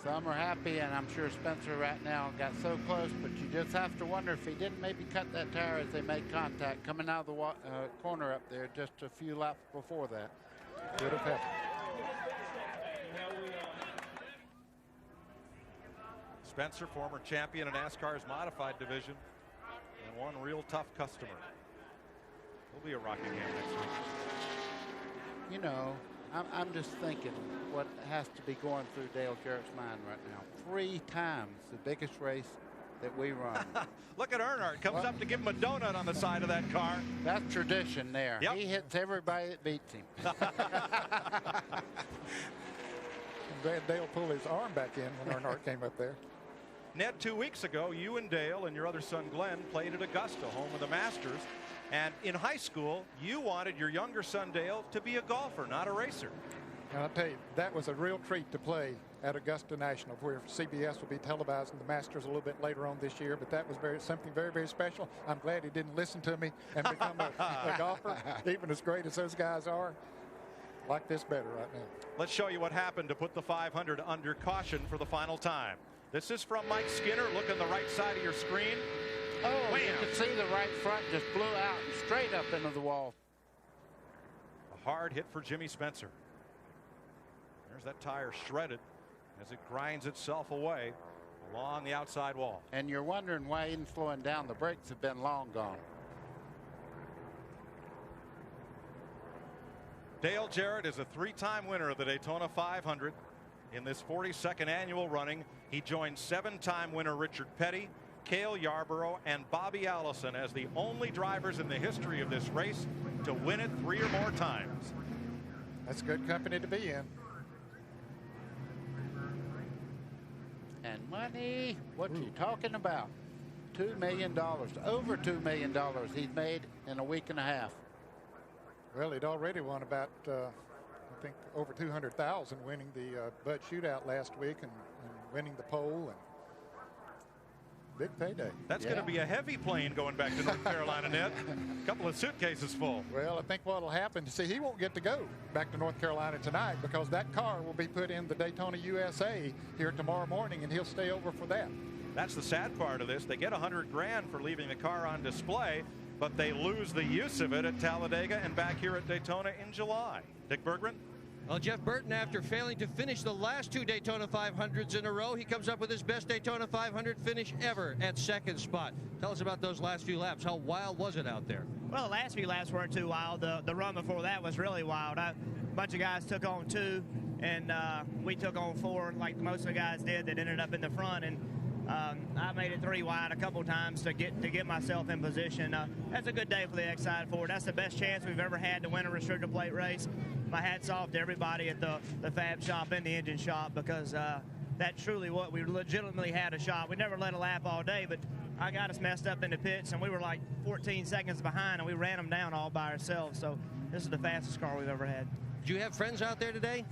some are happy, and I'm sure Spencer right now got so close, but you just have to wonder if he didn't maybe cut that tire as they made contact coming out of the corner up there just a few laps before that. Could have happened. Spencer, former champion in NASCAR's modified division, and one real tough customer. He'll be a Rockingham next week. You know, I'm just thinking what has to be going through Dale Jarrett's mind right now. 3 times the biggest race that we run. Look at Earnhardt. Comes up to give him a donut on the side of that car. That's tradition there. Yep. He hits everybody that beats him. I'm glad Dale pulled his arm back in when Earnhardt came up there. Ned, 2 weeks ago, you and Dale and your other son Glenn played at Augusta, home of the Masters. And in high school, you wanted your younger son Dale to be a golfer, not a racer. And I'll tell you, that was a real treat to play at Augusta National, where CBS will be televising the Masters a little bit later on this year. But that was something very, very special. I'm glad he didn't listen to me and become a golfer, even as great as those guys are. Like this better right now. Let's show you what happened to put the 500 under caution for the final time. This is from Mike Skinner. Look on the right side of your screen. Oh, you can see the right front just blew out and straight up into the wall. A hard hit for Jimmy Spencer. There's that tire shredded as it grinds itself away along the outside wall. And you're wondering why he isn't slowing down. The brakes have been long gone. Dale Jarrett is a 3-time winner of the Daytona 500. In this 42nd annual running, he joined 7-time winner Richard Petty, Cale Yarborough, and Bobby Allison as the only drivers in the history of this race to win it 3 or more times. That's good company to be in. And money, what you talking about? $2 million, over $2 million he's made in a week and a half. Well, he'd already won about, I think, over 200,000 winning the Bud Shootout last week and winning the pole. And big payday. That's going to be a heavy plane going back to North Carolina, Ned. A couple of suitcases full. Well, I think what will happen, see, he won't get to go back to North Carolina tonight because that car will be put in the Daytona USA here tomorrow morning, and he'll stay over for that. That's the sad part of this. They get $100 grand for leaving the car on display, but they lose the use of it at Talladega and back here at Daytona in July. Dick Bergman? Well, Jeff Burton, after failing to finish the last 2 Daytona 500s in a row, he comes up with his best Daytona 500 finish ever at 2nd spot. Tell us about those last few laps. How wild was it out there? Well, the last few laps weren't too wild. The run before that was really wild. A bunch of guys took on 2, and we took on 4, like most of the guys did that ended up in the front. And I made it 3 wide a couple times to get myself in position. That's a good day for the X-Side Ford. That's the best chance we've ever had to win a restrictor plate race. My hat's off to everybody at the fab shop and the engine shop, because that truly what we legitimately had a shot. We never let a lap all day, but I got us messed up in the pits, and we were like 14 seconds behind, and we ran them down all by ourselves. So this is the fastest car we've ever had. Do you have friends out there today?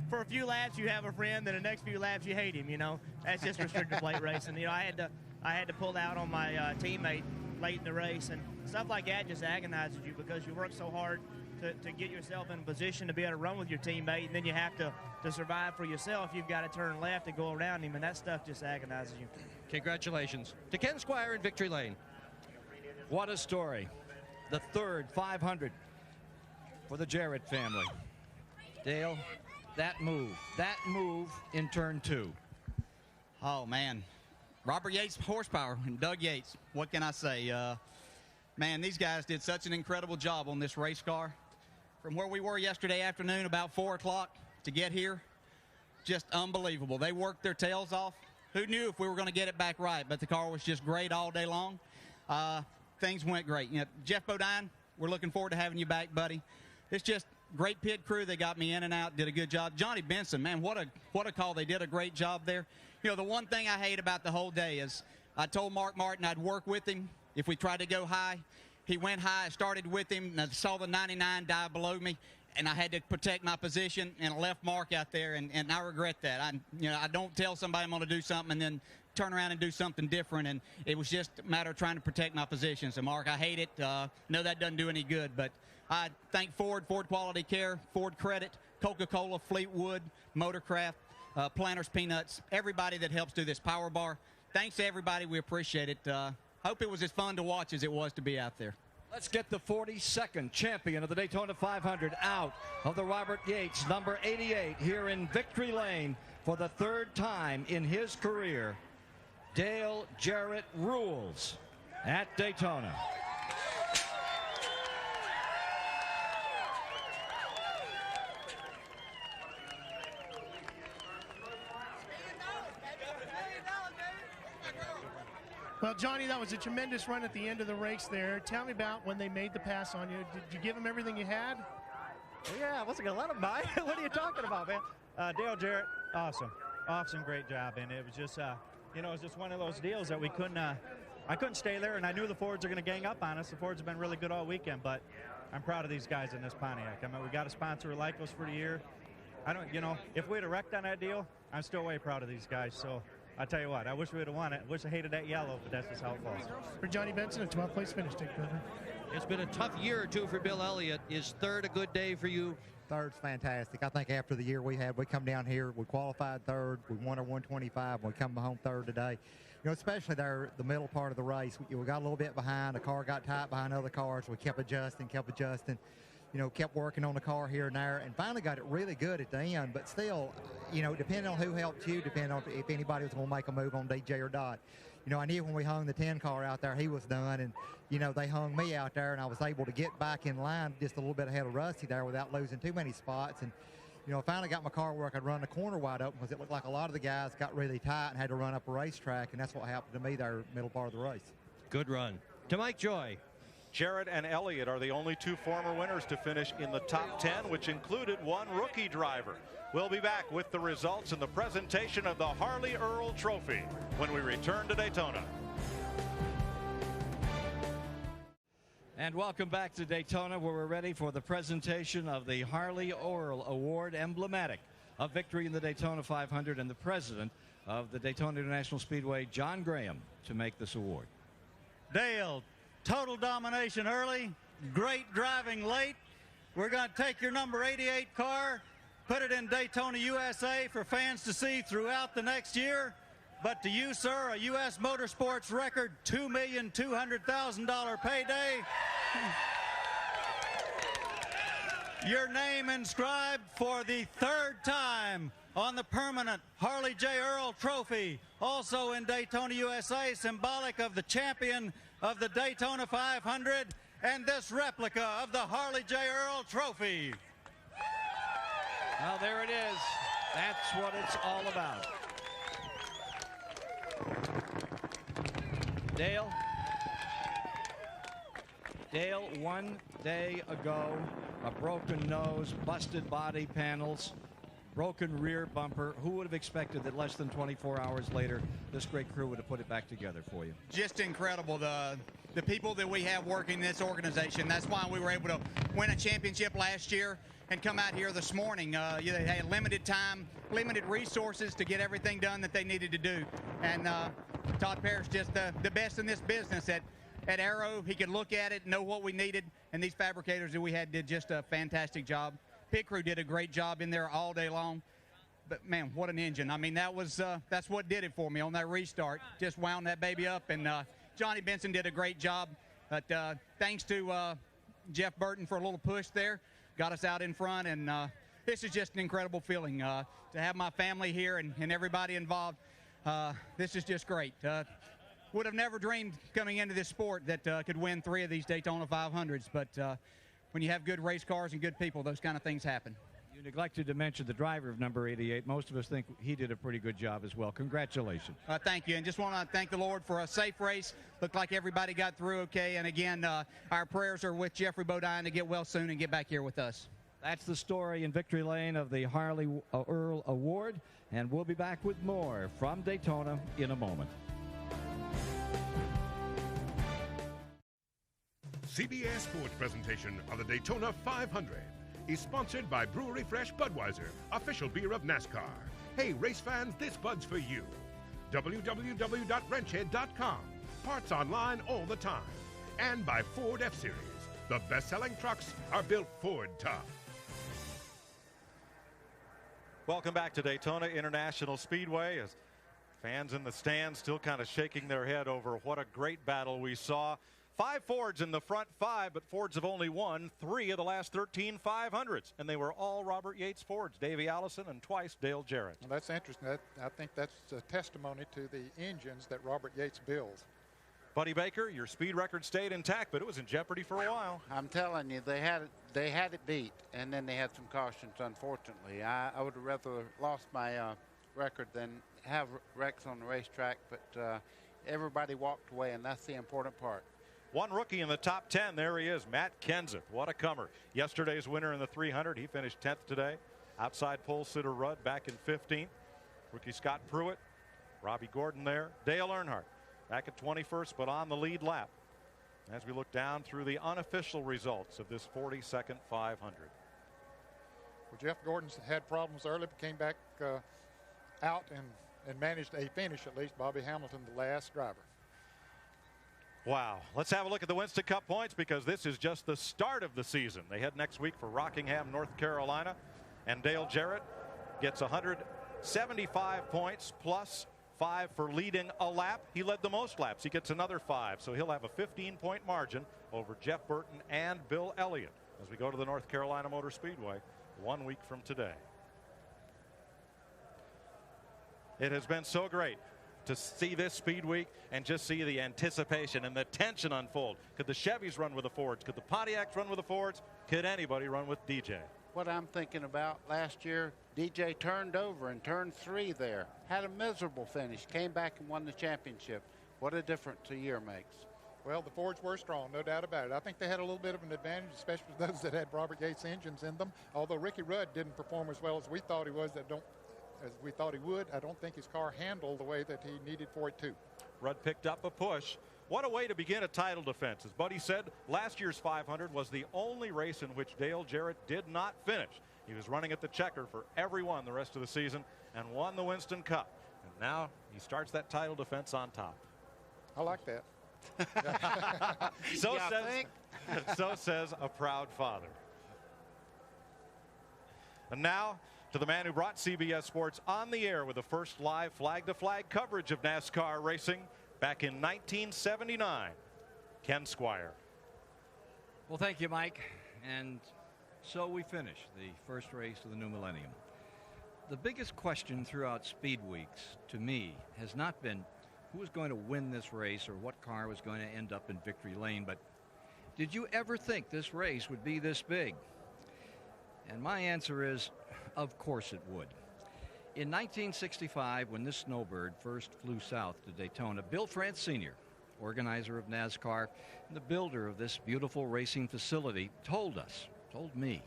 For a few laps you have a friend, then the next few laps you hate him. You know, that's just restrictor plate racing. You know, I had to pull out on my teammate late in the race, and stuff like that just agonizes you because you work so hard to get yourself in a position to be able to run with your teammate, and then you have to survive for yourself. You've got to turn left and go around him, and that stuff just agonizes you. Congratulations to Ken Squire in Victory Lane. What a story. The 3rd 500 for the Jarrett family. Dale, that move in turn 2. Oh, man. Robert Yates horsepower and Doug Yates. What can I say? Man, these guys did such an incredible job on this race car. From where we were yesterday afternoon, about 4 o'clock, to get here, just unbelievable. They worked their tails off. Who knew if we were going to get it back right? But the car was just great all day long. Things went great. You know, Jeff Bodine, we're looking forward to having you back, buddy. It's just great pit crew. They got me in and out, did a good job. Johnny Benson, man, what a call. They did a great job there. You know, the one thing I hate about the whole day is I told Mark Martin I'd work with him if we tried to go high. He went high, I started with him, and I saw the 99 die below me. and I had to protect my position, and I left Mark out there, and I regret that. I don't tell somebody I'm going to do something and then turn around and do something different, and it was just a matter of trying to protect my position. So, Mark, I hate it. No, that doesn't do any good, but I thank Ford Quality Care, Ford Credit, Coca-Cola, Fleetwood, Motorcraft, Planters Peanuts, everybody that helps do this Power Bar. Thanks to everybody. We appreciate it. Hope it was as fun to watch as it was to be out there. Let's get the 42nd champion of the Daytona 500 out of the Robert Yates, number 88, here in Victory Lane for the third time in his career. Dale Jarrett rules at Daytona. Well, Johnny, that was a tremendous run at the end of the race there. Tell me about when they made the pass on you. Did you give them everything you had? Yeah, I wasn't going to let them buy. What are you talking about, man? Dale Jarrett, awesome, great job. And it was just, it was just one of those deals that we couldn't, I couldn't stay there, and I knew the Fords are going to gang up on us. The Fords have been really good all weekend, but I'm proud of these guys in this Pontiac. I mean, we got a sponsor who likes us for the year. If we'd have wrecked on that deal, I'm still way proud of these guys. So I tell you what, I wish we would have won it. I wish I hated that yellow, but that's just how it falls. For Johnny Benson, a 12th place finish, Dick Berger. It's been a tough year or two for Bill Elliott. Is third a good day for you? Third's fantastic. I think after the year we had, we come down here, we qualified third, we won our 125, we come home third today. Especially there, the middle part of the race, we got a little bit behind. The car got tight behind other cars. We kept adjusting. Kept working on the car here and there, and finally got it really good at the end. But still, depending on who helped you, depending on if anybody was going to make a move on DJ or Dot. I knew when we hung the 10 car out there, he was done, and, they hung me out there, and I was able to get back in line just a little bit ahead of Rusty there without losing too many spots. And, I finally got my car where I could run the corner wide open because it looked like a lot of the guys got really tight and had to run up a racetrack, and that's what happened to me there middle part of the race. Good run. To Mike Joy. Jarrett and Elliott are the only two former winners to finish in the top 10, which included one rookie driver. We'll be back with the results and the presentation of the Harley Earl Trophy when we return to Daytona. And welcome back to Daytona, where we're ready for the presentation of the Harley Earl Award, emblematic of victory in the Daytona 500, and the president of the Daytona International Speedway, John Graham, to make this award. Dale, total domination early, great driving late. We're going to take your number 88 car, put it in Daytona, USA for fans to see throughout the next year. But to you, sir, a U.S. Motorsports record $2,200,000 payday. Your name inscribed for the third time on the permanent Harley J. Earl Trophy, also in Daytona, USA, symbolic of the champion of the Daytona 500 and this replica of the Harley J. Earl Trophy. Well, there it is. That's what it's all about. Dale, 1 day ago, a broken nose, busted body panels, broken rear bumper. Who would have expected that less than 24 hours later, this great crew would have put it back together for you? Just incredible. The people that we have working in this organization, that's why we were able to win a championship last year and come out here this morning. They had limited time, limited resources to get everything done that they needed to do. And Todd Parrish, just the best in this business at Arrow. He could look at it, know what we needed, and these fabricators that we had did just a fantastic job. Pit crew did a great job in there all day long. But, man, what an engine. I mean, that's what did it for me on that restart. Just wound that baby up, and Johnny Benson did a great job. But thanks to Jeff Burton for a little push there, got us out in front, and this is just an incredible feeling to have my family here and everybody involved. This is just great. Would have never dreamed coming into this sport that could win 3 of these Daytona 500s, but when you have good race cars and good people, those kind of things happen. You neglected to mention the driver of number 88. Most of us think he did a pretty good job as well. Congratulations. Thank you, and just want to thank the Lord for a safe race. Looked like everybody got through okay, and again, our prayers are with Jeffrey Bodine to get well soon and get back here with us. That's the story in Victory Lane of the Harley Earl Award, and we'll be back with more from Daytona in a moment. CBS Sports presentation of the Daytona 500 is sponsored by Brewery Fresh Budweiser, official beer of NASCAR. Hey, race fans, this Bud's for you. www.wrenchhead.com. Parts online all the time. And by Ford F-Series. The best-selling trucks are built Ford tough. Welcome back to Daytona International Speedway, as fans in the stands still kind of shaking their head over what a great battle we saw. 5 Fords in the front 5, but Fords have only won 3 of the last 13 500s, and they were all Robert Yates Fords, Davey Allison and twice Dale Jarrett. Well, that's interesting. I think that's a testimony to the engines that Robert Yates builds. Buddy Baker, your speed record stayed intact, but it was in jeopardy for a while. I'm telling you, they had it beat, and then they had some cautions, unfortunately. I would have rather lost my record than have wrecks on the racetrack, but everybody walked away, and that's the important part. One rookie in the top 10. There he is, Matt Kenseth. What a comer. Yesterday's winner in the 300. He finished 10th today. Outside pole sitter Rudd back in 15th. Rookie Scott Pruitt. Robbie Gordon there. Dale Earnhardt back at 21st, but on the lead lap. As we look down through the unofficial results of this 42nd 500. Well, Jeff Gordon's had problems early, but came back out and managed a finish at least. Bobby Hamilton, the last driver. Wow. Let's have a look at the Winston Cup points, because this is just the start of the season. They head next week for Rockingham, North Carolina, and Dale Jarrett gets 175 points plus 5 for leading a lap. He led the most laps. He gets another 5, so he'll have a 15-point margin over Jeff Burton and Bill Elliott as we go to the North Carolina Motor Speedway 1 week from today. It has been so great to see this speed week and just see the anticipation and the tension unfold. Could the Chevys run with the Fords? Could the Pontiacs run with the Fords? Could anybody run with DJ? What I'm thinking about, last year, DJ turned over in turn 3 there. Had a miserable finish. Came back and won the championship. What a difference a year makes. Well, the Fords were strong, no doubt about it. I think they had a little bit of an advantage, especially those that had Robert Yates engines in them. Although Ricky Rudd didn't perform as well as we thought he was, as we thought he would. I don't think his car handled the way that he needed for it to. Rudd picked up a push. What a way to begin a title defense. As Buddy said, last year's 500 was the only race in which Dale Jarrett did not finish. He was running at the checker for everyone the rest of the season and won the Winston Cup. And now he starts that title defense on top. I like that. So says a proud father. And now to the man who brought CBS Sports on the air with the first live flag-to-flag coverage of NASCAR racing back in 1979, Ken Squire. Well, thank you, Mike. And so we finish the first race of the new millennium. The biggest question throughout Speed Weeks to me has not been who was going to win this race or what car was going to end up in victory lane, but did you ever think this race would be this big? And my answer is, of course it would. In 1965, when this snowbird first flew south to Daytona, Bill France Sr., organizer of NASCAR and the builder of this beautiful racing facility, told me,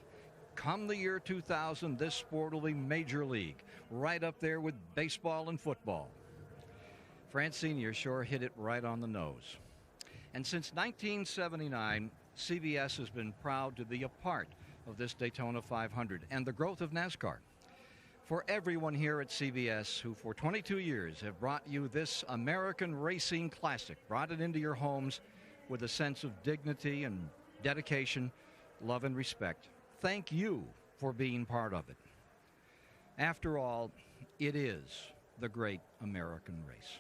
come the year 2000, this sport will be major league, right up there with baseball and football. France Sr. sure hit it right on the nose. And since 1979, CBS has been proud to be a part of this Daytona 500 and the growth of NASCAR. For everyone here at CBS who for 22 years have brought you this American racing classic, brought it into your homes with a sense of dignity and dedication, love and respect, thank you for being part of it. After all, it is the great American race.